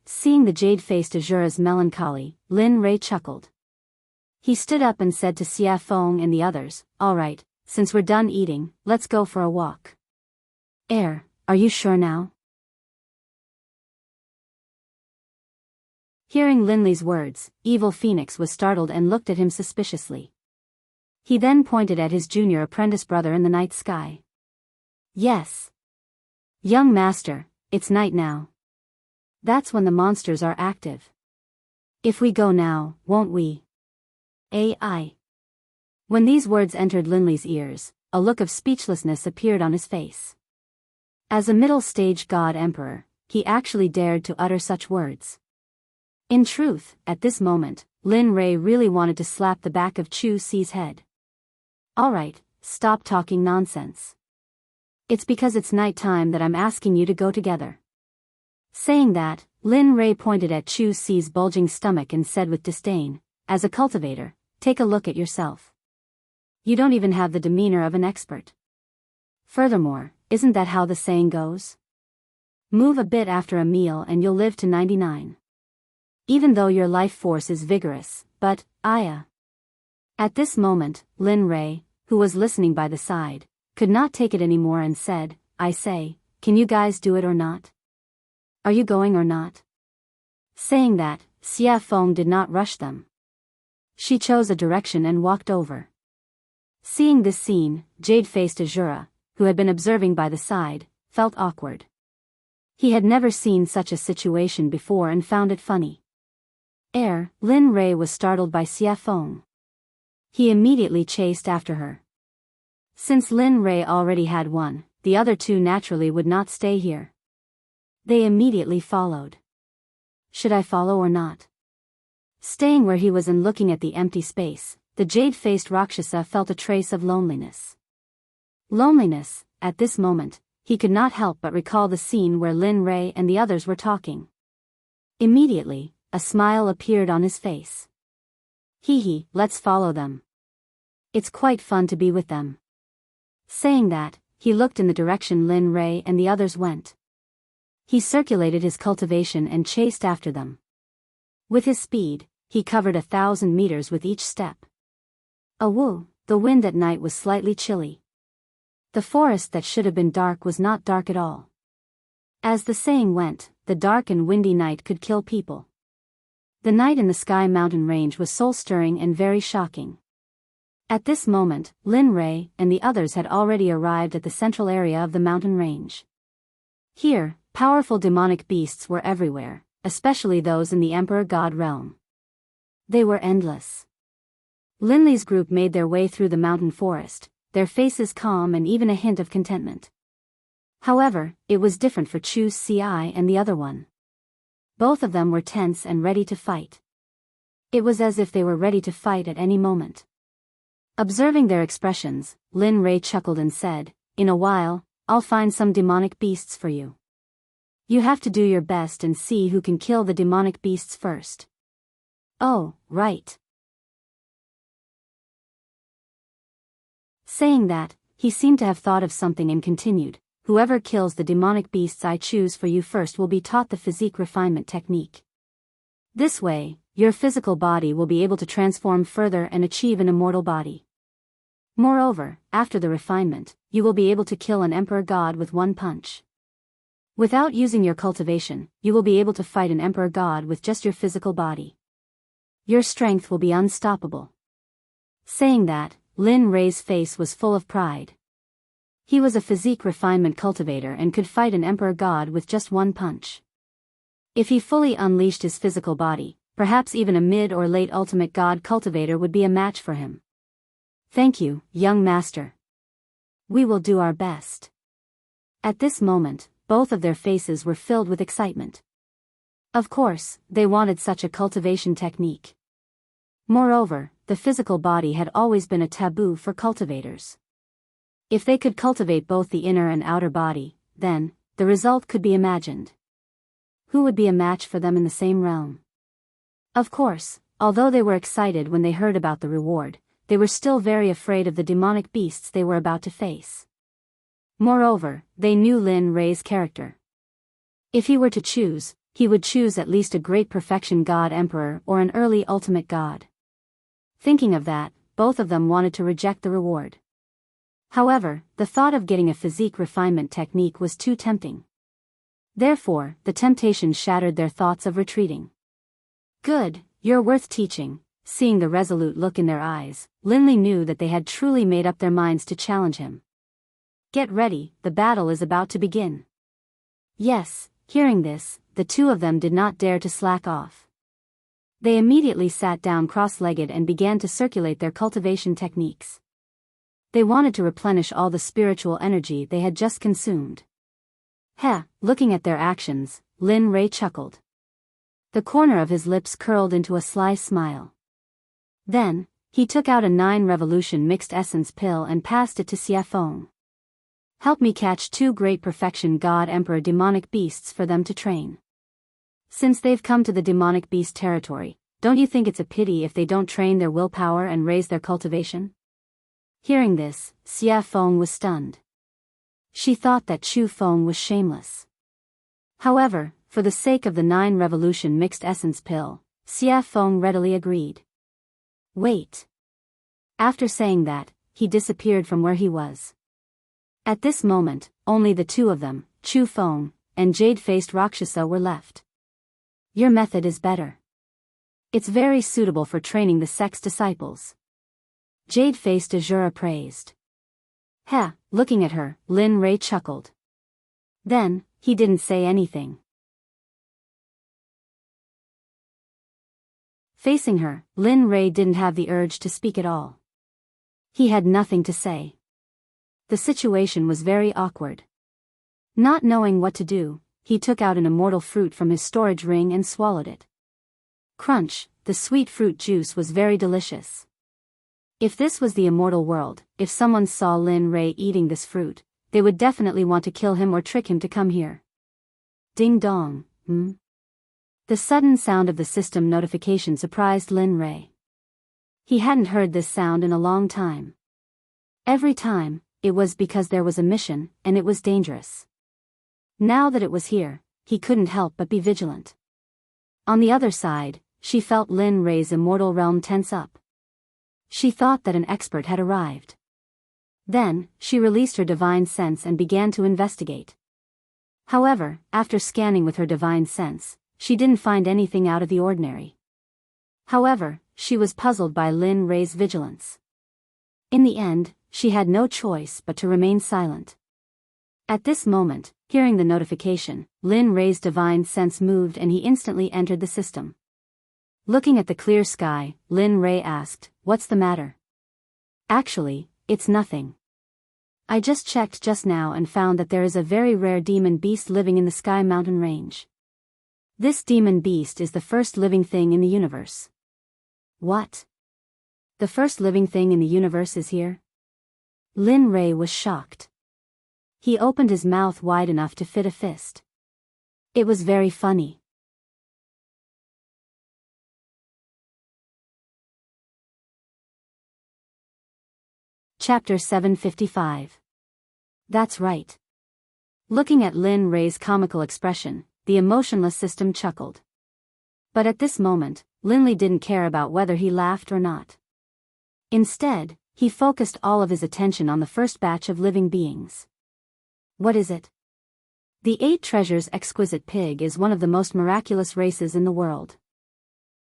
S1: Seeing the jade-faced Azura's melancholy, Lin Ray chuckled. He stood up and said to Xia Feng and the others, "All right, since we're done eating, let's go for a walk." Are you sure now? Hearing Linley's words, Evil Phoenix was startled and looked at him suspiciously. He then pointed at his junior apprentice brother in the night sky. "Yes. Young master, it's night now. That's when the monsters are active. If we go now, won't we?" When these words entered Linley's ears, a look of speechlessness appeared on his face. As a middle-stage god emperor, he actually dared to utter such words. In truth, at this moment, Lin Ray really wanted to slap the back of Chu Xi's head. "All right, stop talking nonsense. It's because it's night time that I'm asking you to go together." Saying that, Lin Ray pointed at Chu Xi's bulging stomach and said with disdain, "As a cultivator, take a look at yourself. You don't even have the demeanor of an expert. Furthermore, isn't that how the saying goes? Move a bit after a meal and you'll live to 99. Even though your life force is vigorous, but, At this moment, Lin Ray, who was listening by the side, could not take it anymore and said, "I say, can you guys do it or not? Are you going or not?" Saying that, Xia Feng did not rush them. She chose a direction and walked over. Seeing this scene, jade-faced Azura, who had been observing by the side, felt awkward. He had never seen such a situation before and found it funny. Lin Ray was startled by Xia Feng. He immediately chased after her. Since Lin Ray already had one, the other 2 naturally would not stay here. They immediately followed. Should I follow or not? Staying where he was and looking at the empty space, the jade-faced Rakshasa felt a trace of loneliness. At this moment, he could not help but recall the scene where Lin Ray and the others were talking. Immediately, a smile appeared on his face. Hee, let's follow them. It's quite fun to be with them. Saying that, he looked in the direction Lin Rei and the others went. He circulated his cultivation and chased after them. With his speed, he covered 1,000 meters with each step. Awoo, the wind at night was slightly chilly. The forest that should have been dark was not dark at all. As the saying went, the dark and windy night could kill people. The night in the Sky Mountain Range was soul-stirring and very shocking. At this moment, Lin Rei and the others had already arrived at the central area of the mountain range. Here, powerful demonic beasts were everywhere, especially those in the Emperor God realm. They were endless. Linley's group made their way through the mountain forest, their faces calm and even a hint of contentment. However, it was different for Chu Ci and the other one. Both of them were tense and ready to fight. It was as if they were ready to fight at any moment. Observing their expressions, Lin Rei chuckled and said, "In a while, I'll find some demonic beasts for you. You have to do your best and see who can kill the demonic beasts first." "Oh, right." Saying that, he seemed to have thought of something and continued, "Whoever kills the demonic beasts I choose for you first will be taught the physique refinement technique. This way, your physical body will be able to transform further and achieve an immortal body. Moreover, after the refinement, you will be able to kill an emperor god with one punch. Without using your cultivation, you will be able to fight an emperor god with just your physical body. Your strength will be unstoppable." Saying that, Lin Rei's face was full of pride. He was a physique refinement cultivator and could fight an emperor god with just one punch. If he fully unleashed his physical body, perhaps even a mid or late ultimate god cultivator would be a match for him. "Thank you, young master. We will do our best." At this moment, both of their faces were filled with excitement. Of course, they wanted such a cultivation technique. Moreover, the physical body had always been a taboo for cultivators. If they could cultivate both the inner and outer body, then, the result could be imagined. Who would be a match for them in the same realm? Of course, although they were excited when they heard about the reward, they were still very afraid of the demonic beasts they were about to face. Moreover, they knew Lin Rei's character. If he were to choose, he would choose at least a great perfection god emperor or an early ultimate god. Thinking of that, both of them wanted to reject the reward. However, the thought of getting a physique refinement technique was too tempting. Therefore, the temptation shattered their thoughts of retreating. "Good, you're worth teaching." Seeing the resolute look in their eyes, Linley knew that they had truly made up their minds to challenge him. "Get ready, the battle is about to begin." Yes, hearing this, the two of them did not dare to slack off. They immediately sat down cross-legged and began to circulate their cultivation techniques. They wanted to replenish all the spiritual energy they had just consumed. Looking at their actions, Lin Rei chuckled. The corner of his lips curled into a sly smile. Then, he took out a 9-revolution mixed essence pill and passed it to Xie Feng. "Help me catch 2 great perfection god emperor demonic beasts for them to train. Since they've come to the demonic beast territory, don't you think it's a pity if they don't train their willpower and raise their cultivation?" Hearing this, Xie Feng was stunned. She thought that Chu Feng was shameless. However, for the sake of the 9-revolution mixed essence pill, Xie Feng readily agreed. "Wait." After saying that, he disappeared from where he was. At this moment, only the two of them, Chu Feng and jade-faced Rakshasa, were left. "Your method is better. It's very suitable for training the Sect's disciples." Jade-faced Azura praised. Looking at her, Lin Rei chuckled. Then, he didn't say anything. Facing her, Lin Rei didn't have the urge to speak at all. He had nothing to say. The situation was very awkward. Not knowing what to do, he took out an immortal fruit from his storage ring and swallowed it. Crunch, the sweet fruit juice was very delicious. If this was the immortal world, if someone saw Lin Rei eating this fruit, they would definitely want to kill him or trick him to come here. Ding dong, The sudden sound of the system notification surprised Lin Ray. He hadn't heard this sound in a long time. Every time, it was because there was a mission, and it was dangerous. Now that it was here, he couldn't help but be vigilant. On the other side, she felt Lin Ray's immortal realm tense up. She thought that an expert had arrived. Then, she released her divine sense and began to investigate. However, after scanning with her divine sense, she didn't find anything out of the ordinary. However, she was puzzled by Lin Ray's vigilance. In the end, she had no choice but to remain silent. At this moment, hearing the notification, Lin Ray's divine sense moved and he instantly entered the system. Looking at the clear sky, Lin Ray asked, "What's the matter?" "Actually, it's nothing. I just checked just now and found that there is a very rare demon beast living in the Sky Mountain range. This demon beast is the first living thing in the universe." "What? The first living thing in the universe is here?" Lin Ray was shocked. He opened his mouth wide enough to fit a fist. It was very funny. Chapter 755. That's right. Looking at Lin Ray's comical expression, the emotionless system chuckled. But at this moment, Linley didn't care about whether he laughed or not. Instead, he focused all of his attention on the first batch of living beings. What is it? The 8 Treasures Exquisite Pig is one of the most miraculous races in the world.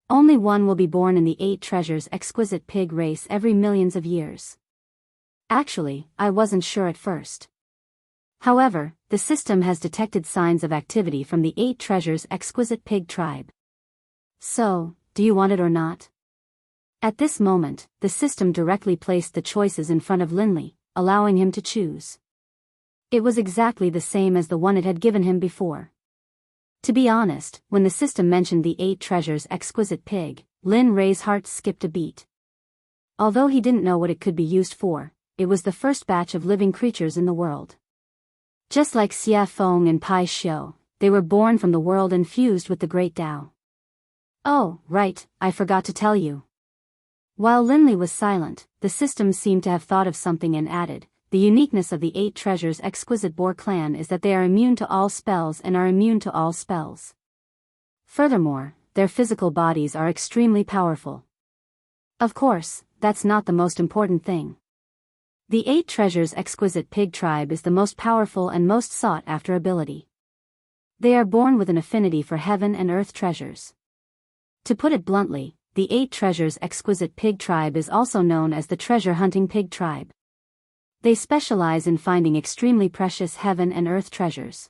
S1: Only one will be born in the 8 Treasures Exquisite Pig race every millions of years. Actually, I wasn't sure at first. However, the system has detected signs of activity from the 8 Treasures Exquisite Pig tribe. So, do you want it or not? At this moment, the system directly placed the choices in front of Linley, allowing him to choose. It was exactly the same as the one it had given him before. To be honest, when the system mentioned the 8 Treasures Exquisite Pig, Lin Ray's heart skipped a beat. Although he didn't know what it could be used for, it was the first batch of living creatures in the world. Just like Xia Feng and Pai Xiu, they were born from the world and fused with the Great Tao. Oh, right, I forgot to tell you. While Linley was silent, the system seemed to have thought of something and added, the uniqueness of the 8 Treasures Exquisite Boar clan is that they are immune to all spells and are immune to all spells. Furthermore, their physical bodies are extremely powerful. Of course, that's not the most important thing. The 8 Treasures Exquisite Pig tribe is the most powerful and most sought-after ability. They are born with an affinity for heaven and earth treasures. To put it bluntly, the 8 Treasures Exquisite Pig tribe is also known as the treasure-hunting pig tribe. They specialize in finding extremely precious heaven and earth treasures.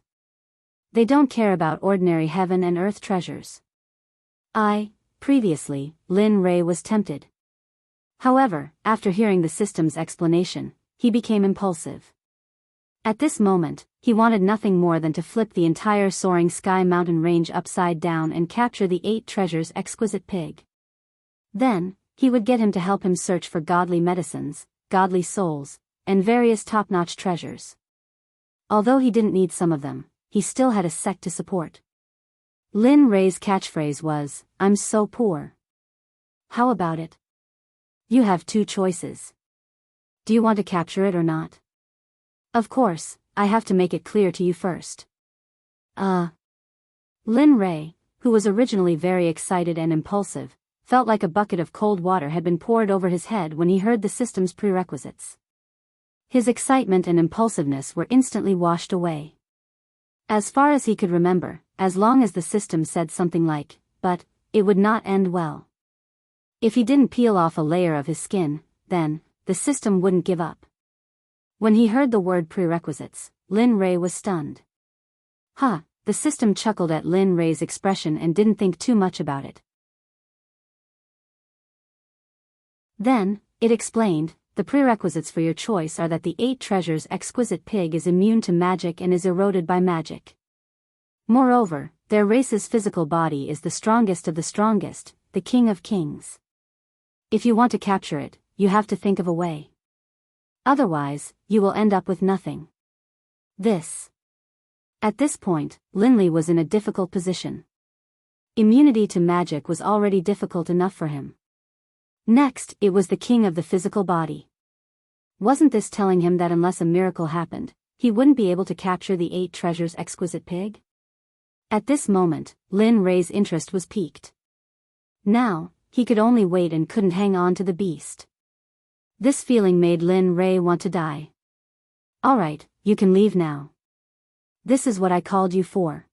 S1: They don't care about ordinary heaven and earth treasures. Previously, Lin Ray was tempted. However, after hearing the system's explanation, he became impulsive. At this moment, he wanted nothing more than to flip the entire soaring Sky Mountain range upside down and capture the 8 Treasures Exquisite Pig. Then, he would get him to help him search for godly medicines, godly souls, and various top-notch treasures. Although he didn't need some of them, he still had a sect to support. Lin Ray's catchphrase was, "I'm so poor." How about it? You have 2 choices. Do you want to capture it or not? Of course, I have to make it clear to you first. Lin Ray, who was originally very excited and impulsive, felt like a bucket of cold water had been poured over his head when he heard the system's prerequisites. His excitement and impulsiveness were instantly washed away. As far as he could remember, as long as the system said something like, "but," it would not end well. If he didn't peel off a layer of his skin, then, the system wouldn't give up. When he heard the word prerequisites, Lin Ray was stunned. The system chuckled at Lin Ray's expression and didn't think too much about it. Then, it explained, the prerequisites for your choice are that the 8 Treasures Exquisite Pig is immune to magic and is eroded by magic. Moreover, their race's physical body is the strongest of the strongest, the king of kings. If you want to capture it, you have to think of a way. Otherwise, you will end up with nothing. At this point, Linley was in a difficult position. Immunity to magic was already difficult enough for him. Next, it was the king of the physical body. Wasn't this telling him that unless a miracle happened, he wouldn't be able to capture the 8 treasures exquisite pig? At this moment, Lin Rei's interest was piqued. Now, he could only wait and couldn't hang on to the beast. This feeling made Lin Rei want to die. Alright, you can leave now. This is what I called you for.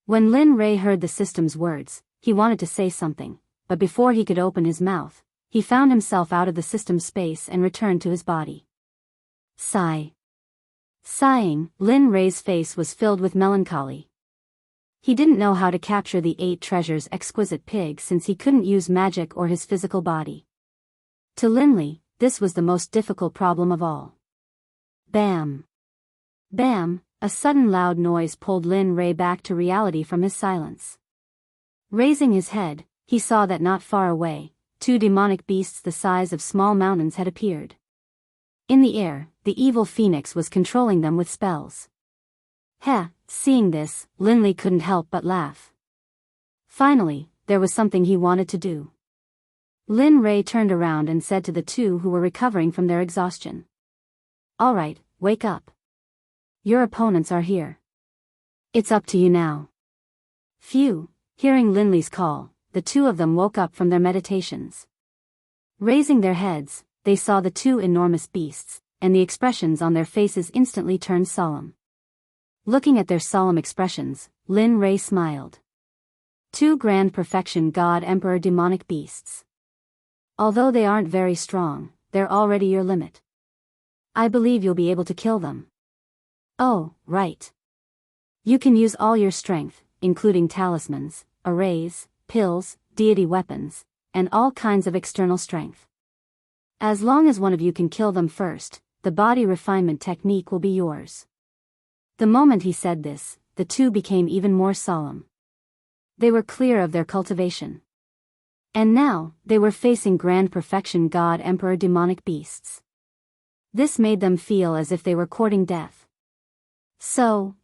S1: When Lin Rei heard the system's words, he wanted to say something, but before he could open his mouth, he found himself out of the system's space and returned to his body. Sigh. Sighing, Lin Rei's face was filled with melancholy. He didn't know how to capture the 8 treasures exquisite pig since he couldn't use magic or his physical body. To Linley, this was the most difficult problem of all. Bam! Bam! A sudden loud noise pulled Lin Rei back to reality from his silence. Raising his head, he saw that not far away, 2 demonic beasts the size of small mountains had appeared. In the air, the evil phoenix was controlling them with spells. Seeing this, Linley couldn't help but laugh. Finally, there was something he wanted to do. Lin Rei turned around and said to the 2 who were recovering from their exhaustion. Alright, wake up. Your opponents are here. It's up to you now. Phew, hearing Linley's call, the 2 of them woke up from their meditations. Raising their heads, they saw the 2 enormous beasts, and the expressions on their faces instantly turned solemn. Looking at their solemn expressions, Lin Rei smiled. 2 grand perfection god emperor demonic beasts. Although they aren't very strong, they're already your limit. I believe you'll be able to kill them. Oh, right. You can use all your strength, including talismans, arrays, pills, deity weapons, and all kinds of external strength. As long as one of you can kill them first, the body refinement technique will be yours. The moment he said this, the 2 became even more solemn. They were clear of their cultivation. And now, they were facing grand perfection god emperor demonic beasts. This made them feel as if they were courting death. So,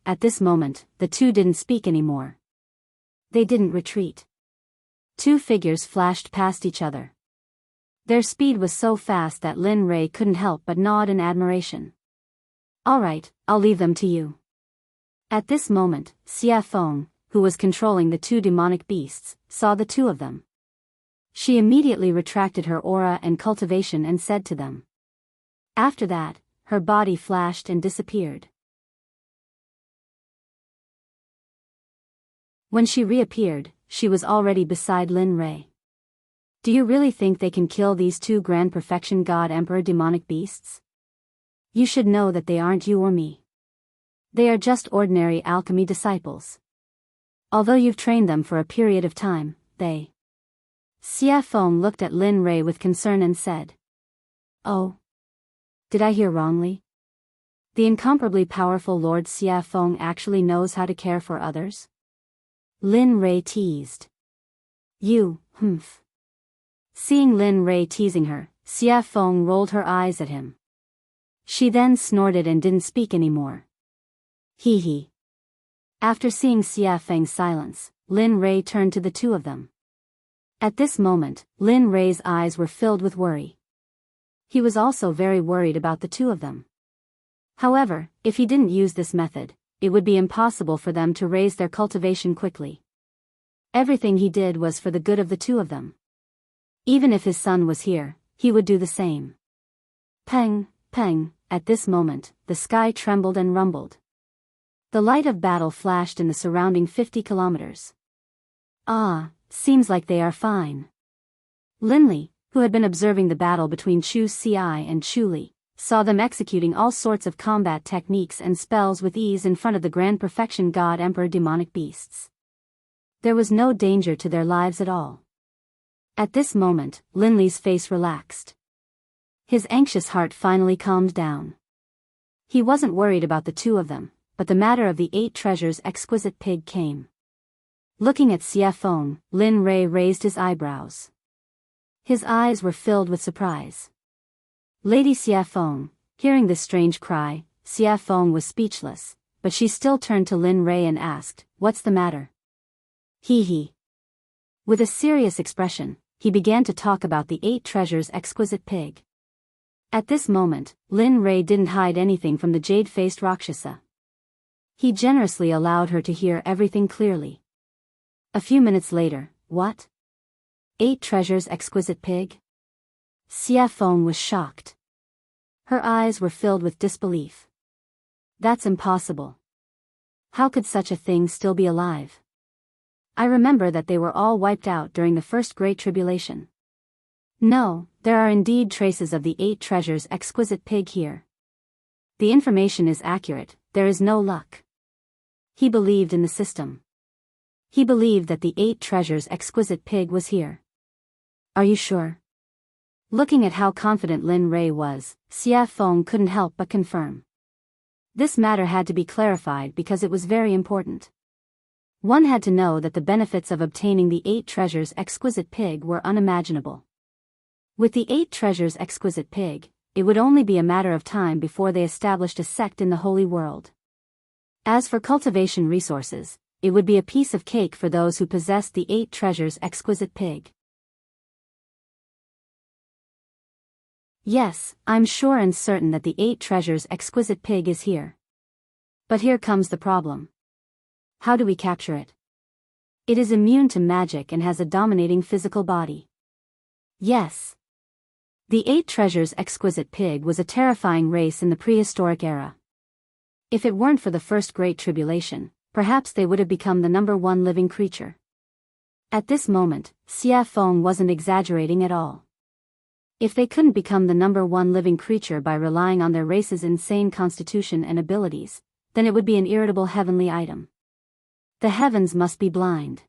S1: at this moment, the 2 didn't speak anymore. They didn't retreat. 2 figures flashed past each other. Their speed was so fast that Lin Rei couldn't help but nod in admiration. Alright, I'll leave them to you. At this moment, Xia Feng, who was controlling the 2 demonic beasts, saw the 2 of them. She immediately retracted her aura and cultivation and said to them. After that, her body flashed and disappeared. When she reappeared, she was already beside Lin Rei. Do you really think they can kill these 2 grand perfection god emperor demonic beasts? You should know that they aren't you or me. They are just ordinary alchemy disciples. Although you've trained them for a period of time, they... Xia Feng looked at Lin Rei with concern and said. Oh. Did I hear wrongly? The incomparably powerful Lord Xia Feng actually knows how to care for others? Lin Rei teased. You, humph. Seeing Lin Rei teasing her, Xia Feng rolled her eyes at him. She then snorted and didn't speak anymore. Hee hee. After seeing Xia Feng's silence, Lin Rei turned to the 2 of them. At this moment, Lin Rei's eyes were filled with worry. He was also very worried about the 2 of them. However, if he didn't use this method, it would be impossible for them to raise their cultivation quickly. Everything he did was for the good of the 2 of them. Even if his son was here, he would do the same. Peng, peng, at this moment, the sky trembled and rumbled. The light of battle flashed in the surrounding 50 kilometers. Seems like they are fine. Linley, who had been observing the battle between Chu Ci and Chu Li, saw them executing all sorts of combat techniques and spells with ease in front of the grand perfection god emperor demonic beasts. There was no danger to their lives at all. At this moment, Linley's face relaxed. His anxious heart finally calmed down. He wasn't worried about the 2 of them, but the matter of the 8 treasures exquisite pig came. Looking at Xia Feng, Lin Rei raised his eyebrows. His eyes were filled with surprise. Lady Xia Feng, hearing this strange cry, Xia Feng was speechless, but she still turned to Lin Rei and asked, "What's the matter?" Hee hee. With a serious expression, he began to talk about the 8 treasures exquisite pig. At this moment, Lin Rei didn't hide anything from the jade-faced Rakshasa. He generously allowed her to hear everything clearly. A few minutes later, "What? 8 treasures exquisite pig?" Xia Feng was shocked. Her eyes were filled with disbelief. "That's impossible. How could such a thing still be alive? I remember that they were all wiped out during the first Great Tribulation." "No, there are indeed traces of the 8 treasures exquisite pig here. The information is accurate, there is no luck." He believed in the system. He believed that the 8 treasures exquisite pig was here. "Are you sure?" Looking at how confident Lin Rei was, Xia Feng couldn't help but confirm. This matter had to be clarified because it was very important. One had to know that the benefits of obtaining the 8 treasures exquisite pig were unimaginable. With the 8 treasures exquisite pig, it would only be a matter of time before they established a sect in the holy world. As for cultivation resources, it would be a piece of cake for those who possessed the 8 treasures exquisite pig. "Yes, I'm sure and certain that the 8 treasures exquisite pig is here. But here comes the problem. How do we capture it? It is immune to magic and has a dominating physical body." Yes. The 8 treasures exquisite pig was a terrifying race in the prehistoric era. If it weren't for the first Great Tribulation, perhaps they would have become the #1 living creature. At this moment, Xia Feng wasn't exaggerating at all. If they couldn't become the #1 living creature by relying on their race's insane constitution and abilities, then it would be an irritable heavenly item. The heavens must be blind.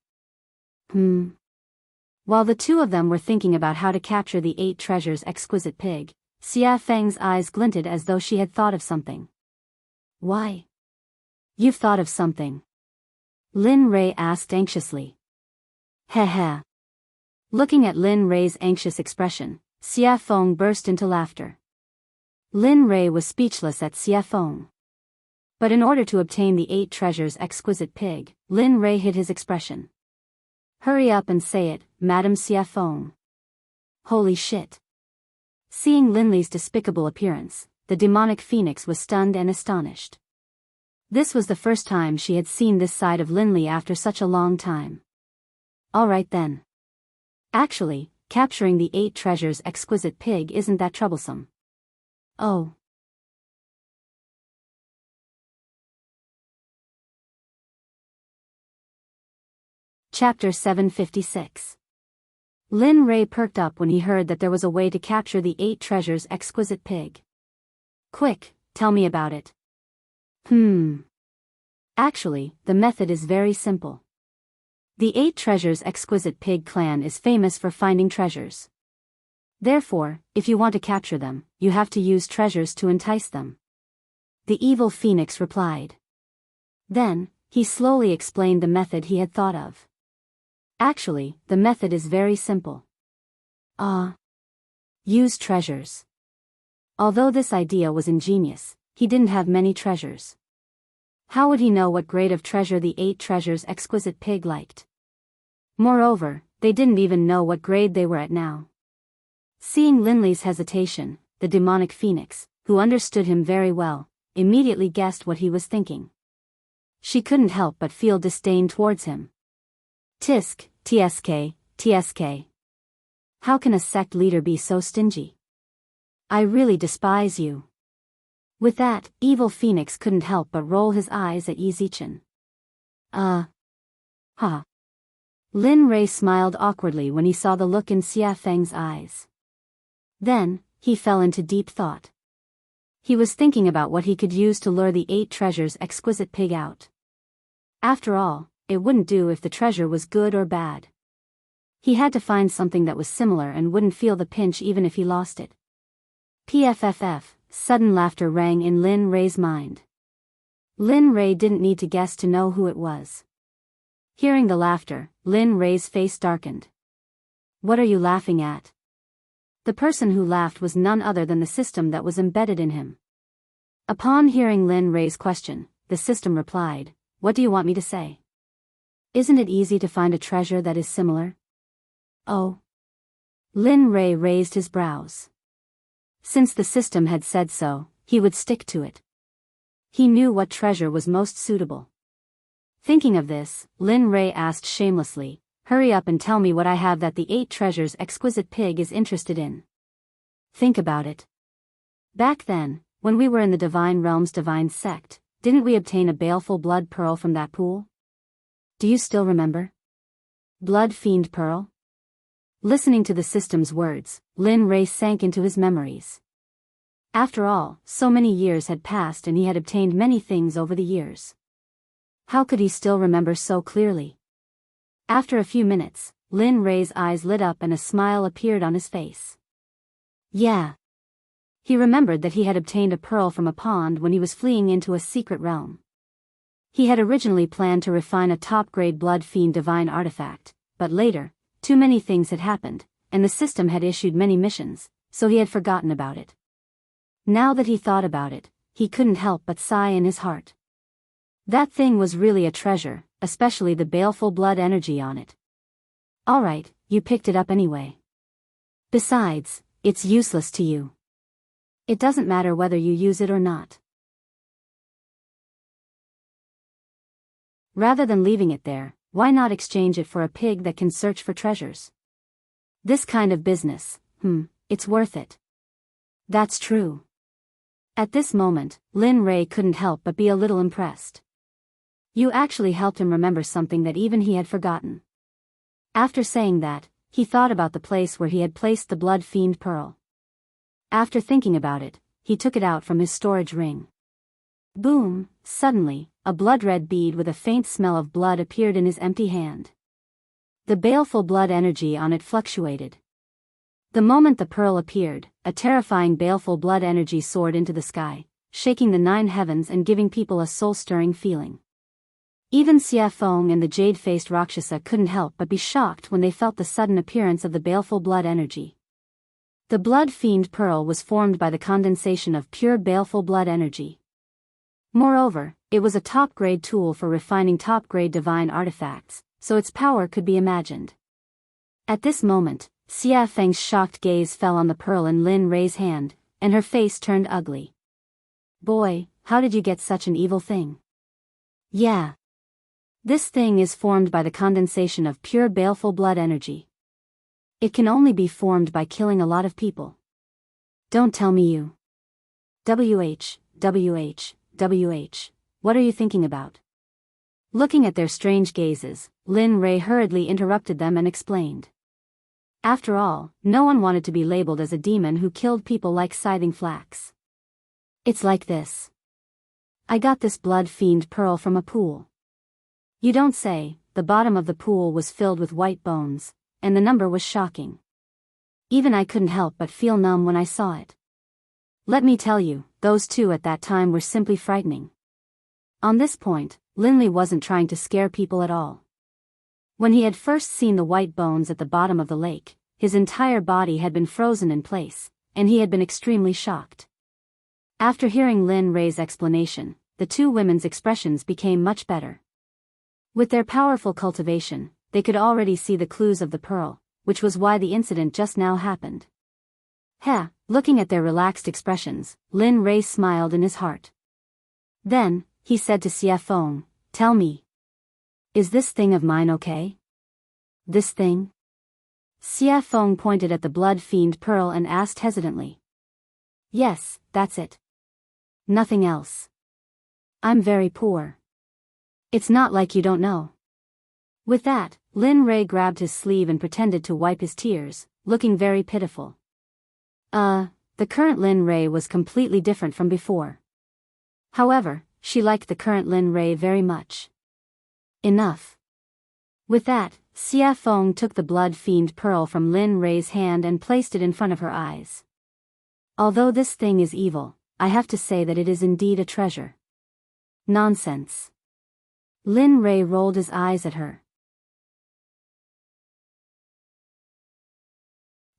S1: While the two of them were thinking about how to capture the 8 treasures exquisite pig, Xia Feng's eyes glinted as though she had thought of something. "Why? You've thought of something?" Lin Rei asked anxiously. Heh. Looking at Lin Rei's anxious expression, Xia Feng burst into laughter. Lin Rei was speechless at Xia Feng. But in order to obtain the 8 treasures exquisite pig, Lin Rei hid his expression. "Hurry up and say it, Madam Xia Feng." Holy shit. Seeing Linley's despicable appearance, the demonic phoenix was stunned and astonished. This was the first time she had seen this side of Linley after such a long time. "All right then. Actually, capturing the 8 treasures exquisite pig isn't that troublesome." "Oh." Chapter 756. Lin Rei perked up when he heard that there was a way to capture the 8 treasures exquisite pig. "Quick, tell me about it." Actually, the method is very simple. The 8 treasures exquisite pig clan is famous for finding treasures. Therefore, if you want to capture them, you have to use treasures to entice them. The evil phoenix replied. Then, he slowly explained the method he had thought of. Actually, the method is very simple. Use treasures. Although this idea was ingenious, he didn't have many treasures. How would he know what grade of treasure the 8 treasures exquisite pig liked? Moreover, they didn't even know what grade they were at now. Seeing Linley's hesitation, the demonic phoenix, who understood him very well, immediately guessed what he was thinking. She couldn't help but feel disdain towards him. Tisk, tsk. How can a sect leader be so stingy? I really despise you. With that, evil phoenix couldn't help but roll his eyes at Yi Zichen. Lin Rei smiled awkwardly when he saw the look in Xia Feng's eyes. Then, he fell into deep thought. He was thinking about what he could use to lure the 8 treasures exquisite pig out. After all, it wouldn't do if the treasure was good or bad. He had to find something that was similar and wouldn't feel the pinch even if he lost it. PFFF. Sudden laughter rang in Lin Rei's mind. Lin Rei didn't need to guess to know who it was. Hearing the laughter, Lin Rei's face darkened. What are you laughing at? The person who laughed was none other than the system that was embedded in him. Upon hearing Lin Rei's question, the system replied. What do you want me to say? Isn't it easy to find a treasure that is similar? Oh. Lin Rei raised his brows. Since the system had said so, he would stick to it. He knew what treasure was most suitable. Thinking of this, Lin Rei asked shamelessly, hurry up and tell me what I have that the 8 treasures exquisite pig is interested in. Think about it. Back then, when we were in the Divine Realm's Divine Sect, didn't we obtain a baleful blood pearl from that pool? Do you still remember? Blood fiend pearl? Listening to the system's words, Lin Rei sank into his memories. After all, so many years had passed and he had obtained many things over the years. How could he still remember so clearly? After a few minutes, Lin Rei's eyes lit up and a smile appeared on his face. Yeah. He remembered that he had obtained a pearl from a pond when he was fleeing into a secret realm. He had originally planned to refine a top-grade blood fiend divine artifact, but later, too many things had happened, and the system had issued many missions, so he had forgotten about it. Now that he thought about it, he couldn't help but sigh in his heart. That thing was really a treasure, especially the baleful blood energy on it. Alright, you picked it up anyway. Besides, it's useless to you. It doesn't matter whether you use it or not. Rather than leaving it there, why not exchange it for a pig that can search for treasures? This kind of business, it's worth it. That's true. At this moment, Lin Rei couldn't help but be a little impressed. You actually helped him remember something that even he had forgotten. After saying that, he thought about the place where he had placed the blood fiend pearl. After thinking about it, he took it out from his storage ring. Boom! Suddenly, a blood-red bead with a faint smell of blood appeared in his empty hand. The baleful blood energy on it fluctuated. The moment the pearl appeared, a terrifying baleful blood energy soared into the sky, shaking the 9 heavens and giving people a soul-stirring feeling. Even Xia Feng and the jade-faced Rakshasa couldn't help but be shocked when they felt the sudden appearance of the baleful blood energy. The blood fiend pearl was formed by the condensation of pure baleful blood energy. Moreover, it was a top-grade tool for refining top-grade divine artifacts, so its power could be imagined. At this moment, Xia Feng's shocked gaze fell on the pearl in Lin Rei's hand, and her face turned ugly. Boy, how did you get such an evil thing? Yeah. This thing is formed by the condensation of pure baleful blood energy. It can only be formed by killing a lot of people. Don't tell me you. WH, what are you thinking about? Looking at their strange gazes, Lin Rei hurriedly interrupted them and explained. After all, no one wanted to be labeled as a demon who killed people like scything flax. It's like this. I got this blood fiend pearl from a pool. You don't say. The bottom of the pool was filled with white bones, and the number was shocking. Even I couldn't help but feel numb when I saw it. Let me tell you, those 2 at that time were simply frightening. On this point, Linley wasn't trying to scare people at all. When he had first seen the white bones at the bottom of the lake, his entire body had been frozen in place, and he had been extremely shocked. After hearing Lin Rei's explanation, the 2 women's expressions became much better. With their powerful cultivation, they could already see the clues of the pearl, which was why the incident just now happened. Looking at their relaxed expressions, Lin Rei smiled in his heart. Then, he said to Xia Feng, tell me. Is this thing of mine okay? This thing? Xia Feng pointed at the blood fiend pearl and asked hesitantly. Yes, that's it. Nothing else. I'm very poor. It's not like you don't know. With that, Lin Rei grabbed his sleeve and pretended to wipe his tears, looking very pitiful. The current Lin Rei was completely different from before. However, she liked the current Lin Rei very much. Enough. With that, Xia Feng took the blood fiend pearl from Lin Rei's hand and placed it in front of her eyes. Although this thing is evil, I have to say that it is indeed a treasure. Nonsense. Lin Rei rolled his eyes at her.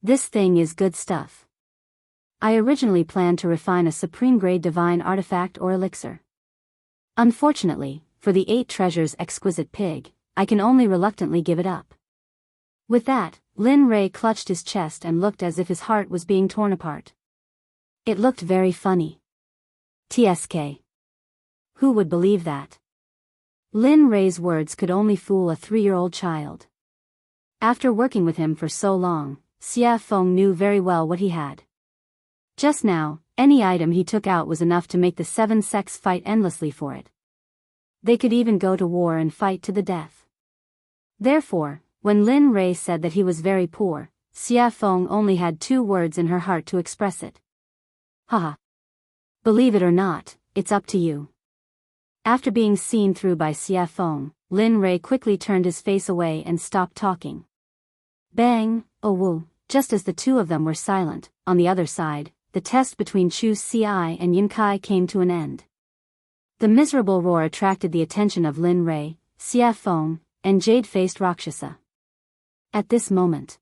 S1: This thing is good stuff. I originally planned to refine a supreme-grade divine artifact or elixir. Unfortunately, for the 8 treasures exquisite pig, I can only reluctantly give it up. With that, Lin Rei clutched his chest and looked as if his heart was being torn apart. It looked very funny. TSK. Who would believe that? Lin Rei's words could only fool a 3-year-old child. After working with him for so long, Xia Feng knew very well what he had. Just now, any item he took out was enough to make the 7 sects fight endlessly for it. They could even go to war and fight to the death. Therefore, when Lin Rei said that he was very poor, Xia Feng only had 2 words in her heart to express it. Haha. Believe it or not, it's up to you. After being seen through by Xia Feng, Lin Rei quickly turned his face away and stopped talking. Bang, oh woo, just as the 2 of them were silent, on the other side, the test between Chu Xi and Yin Kai came to an end. The miserable roar attracted the attention of Lin Rei, Xia Feng, and jade-faced Rakshasa. At this moment,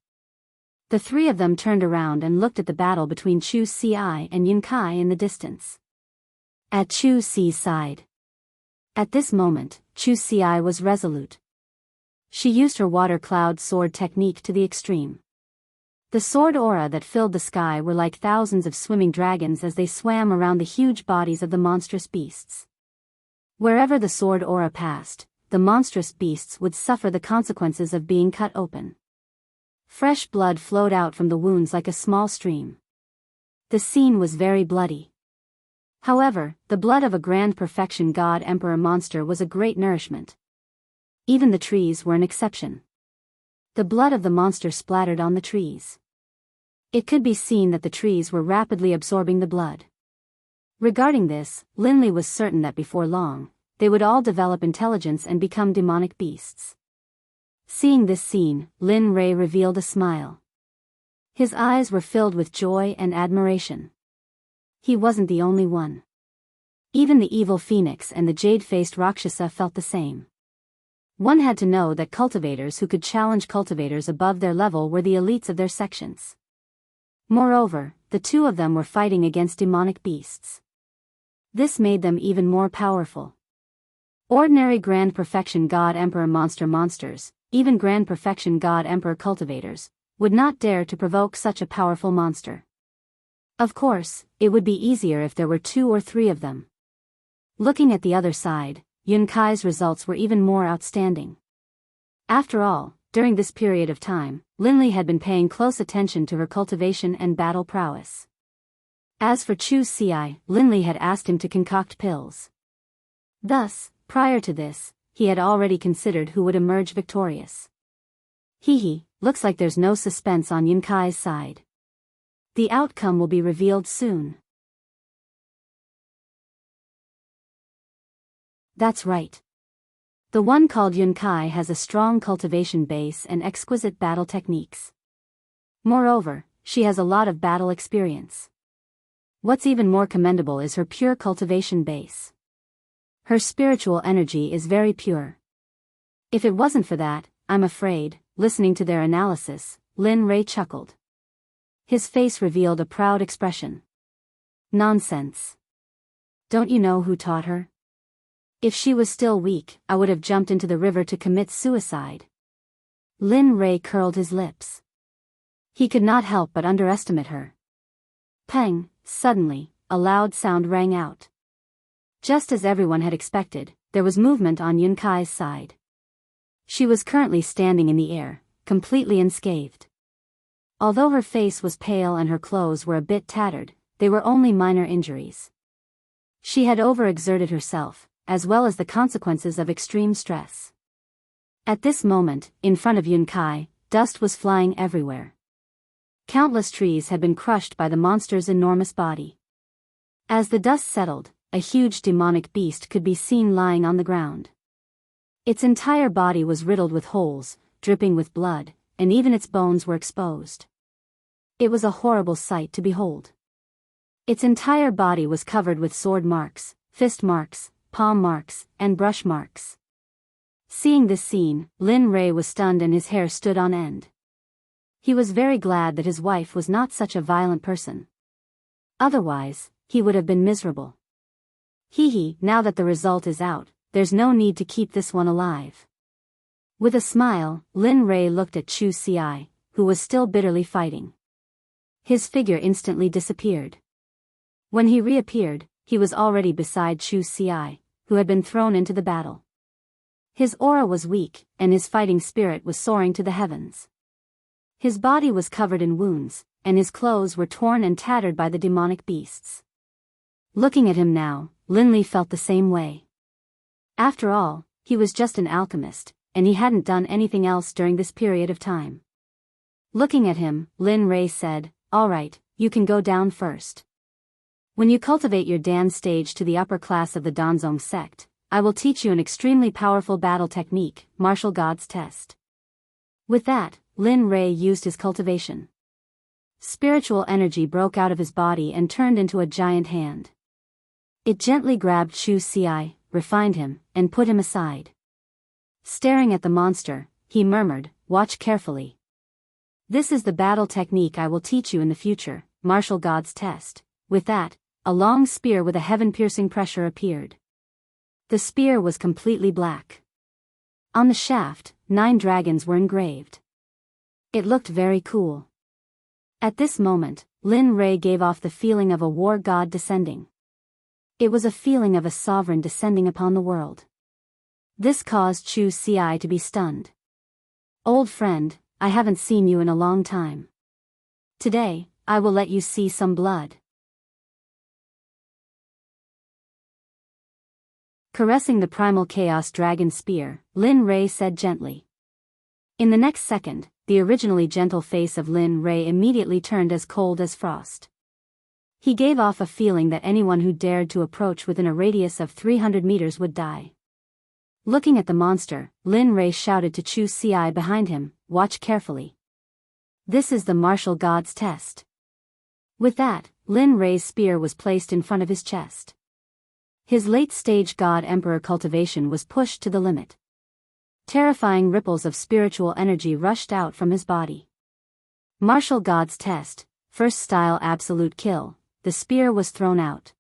S1: the 3 of them turned around and looked at the battle between Chu Xi and Yin Kai in the distance. At Chu Xi's side. At this moment, Chu Xi was resolute. She used her water cloud sword technique to the extreme. The sword aura that filled the sky were like thousands of swimming dragons as they swam around the huge bodies of the monstrous beasts. Wherever the sword aura passed, the monstrous beasts would suffer the consequences of being cut open. Fresh blood flowed out from the wounds like a small stream. The scene was very bloody. However, the blood of a grand perfection god emperor monster was a great nourishment. Even the trees were an exception. The blood of the monster splattered on the trees. It could be seen that the trees were rapidly absorbing the blood. Regarding this, Linley was certain that before long, they would all develop intelligence and become demonic beasts. Seeing this scene, Lin Rei revealed a smile. His eyes were filled with joy and admiration. He wasn't the only one. Even the evil phoenix and the jade-faced Rakshasa felt the same. One had to know that cultivators who could challenge cultivators above their level were the elites of their sections. Moreover, the 2 of them were fighting against demonic beasts. This made them even more powerful. Ordinary Grand Perfection God Emperor monsters, even Grand Perfection God Emperor cultivators, would not dare to provoke such a powerful monster. Of course, it would be easier if there were 2 or 3 of them. Looking at the other side, Yun Kai's results were even more outstanding. After all, during this period of time, Linley had been paying close attention to her cultivation and battle prowess. As for Chu Xi, Linley had asked him to concoct pills. Thus, prior to this, he had already considered who would emerge victorious. Looks like there's no suspense on Yun Kai's side. The outcome will be revealed soon. That's right. The one called Yun Kai has a strong cultivation base and exquisite battle techniques. Moreover, she has a lot of battle experience. What's even more commendable is her pure cultivation base. Her spiritual energy is very pure. If it wasn't for that, I'm afraid, listening to their analysis, Lin Rei chuckled. His face revealed a proud expression. Nonsense. Don't you know who taught her? If she was still weak, I would have jumped into the river to commit suicide. Lin Rei curled his lips. He could not help but underestimate her. Pang, suddenly, a loud sound rang out. Just as everyone had expected, there was movement on Yun Kai's side. She was currently standing in the air, completely unscathed. Although her face was pale and her clothes were a bit tattered, they were only minor injuries. She had overexerted herself, as well as the consequences of extreme stress. At this moment, in front of Yun Kai, dust was flying everywhere. Countless trees had been crushed by the monster's enormous body. As the dust settled, a huge demonic beast could be seen lying on the ground. Its entire body was riddled with holes, dripping with blood, and even its bones were exposed. It was a horrible sight to behold. Its entire body was covered with sword marks, fist marks, palm marks, and brush marks. Seeing this scene, Lin Rei was stunned and his hair stood on end. He was very glad that his wife was not such a violent person. Otherwise, he would have been miserable. Hee, now that the result is out, there's no need to keep this one alive. With a smile, Lin Rei looked at Chu Xi, who was still bitterly fighting. His figure instantly disappeared. When he reappeared, he was already beside Chu Xi, who had been thrown into the battle. His aura was weak, and his fighting spirit was soaring to the heavens. His body was covered in wounds, and his clothes were torn and tattered by the demonic beasts. Looking at him now, Linley felt the same way. After all, he was just an alchemist, and he hadn't done anything else during this period of time. Looking at him, Lin Rei said, "All right, you can go down first. When you cultivate your Dan stage to the upper class of the Danzong sect, I will teach you an extremely powerful battle technique, Martial God's Test." With that, Lin Rei used his cultivation. Spiritual energy broke out of his body and turned into a giant hand. It gently grabbed Chu Xi, refined him, and put him aside. Staring at the monster, he murmured, "Watch carefully. This is the battle technique I will teach you in the future, Martial God's Test." With that, a long spear with a heaven-piercing pressure appeared. The spear was completely black. On the shaft, 9 dragons were engraved. It looked very cool. At this moment, Lin Rei gave off the feeling of a war god descending. It was a feeling of a sovereign descending upon the world. This caused Chu Xi to be stunned. "Old friend, I haven't seen you in a long time. Today, I will let you see some blood." Caressing the primal chaos dragon spear, Lin Rei said gently. In the next second, the originally gentle face of Lin Rei immediately turned as cold as frost. He gave off a feeling that anyone who dared to approach within a radius of 300 meters would die. Looking at the monster, Lin Rei shouted to Chu Xi behind him, "Watch carefully. This is the Martial God's Test." With that, Lin Rei's spear was placed in front of his chest. His late-stage God-Emperor cultivation was pushed to the limit. Terrifying ripples of spiritual energy rushed out from his body. Martial God's Test, first style absolute kill, the spear was thrown out.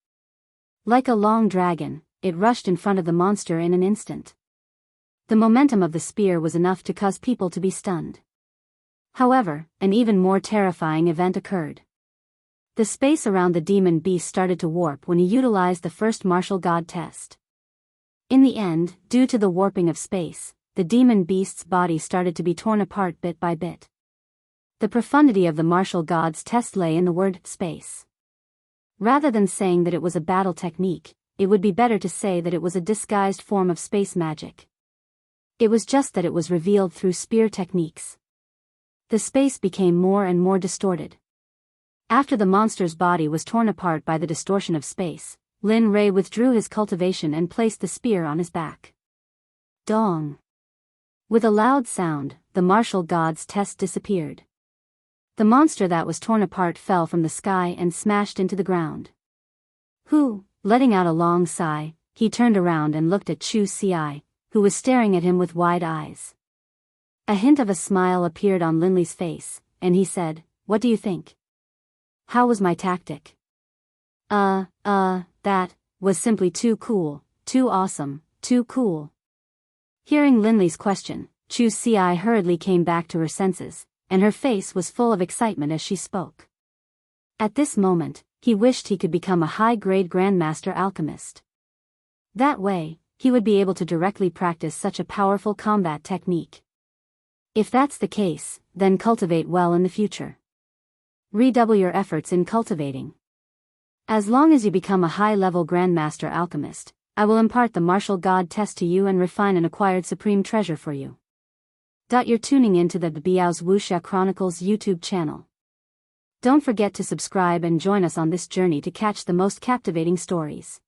S1: Like a long dragon, it rushed in front of the monster in an instant. The momentum of the spear was enough to cause people to be stunned. However, an even more terrifying event occurred. The space around the demon beast started to warp when he utilized the first martial god test. In the end, due to the warping of space, the demon beast's body started to be torn apart bit by bit. The profundity of the martial god's test lay in the word space. Rather than saying that it was a battle technique, it would be better to say that it was a disguised form of space magic. It was just that it was revealed through spear techniques. The space became more and more distorted. After the monster's body was torn apart by the distortion of space, Lin Rei withdrew his cultivation and placed the spear on his back. Dong! With a loud sound, the martial god's test disappeared. The monster that was torn apart fell from the sky and smashed into the ground. Letting out a long sigh, he turned around and looked at Chu Xi, who was staring at him with wide eyes. A hint of a smile appeared on Linley's face, and he said, "What do you think? How was my tactic?" That was simply too cool, too awesome, too cool." Hearing Linley's question, Chu Xi hurriedly came back to her senses, and her face was full of excitement as she spoke. At this moment, he wished he could become a high-grade Grandmaster Alchemist. That way, he would be able to directly practice such a powerful combat technique. If that's the case, then cultivate well in the future. Redouble your efforts in cultivating. As long as you become a high-level Grandmaster Alchemist, I will impart the martial god test to you and refine an acquired supreme treasure for you. You're tuning into the Biyao's Wuxia Chronicles YouTube channel. Don't forget to subscribe and join us on this journey to catch the most captivating stories.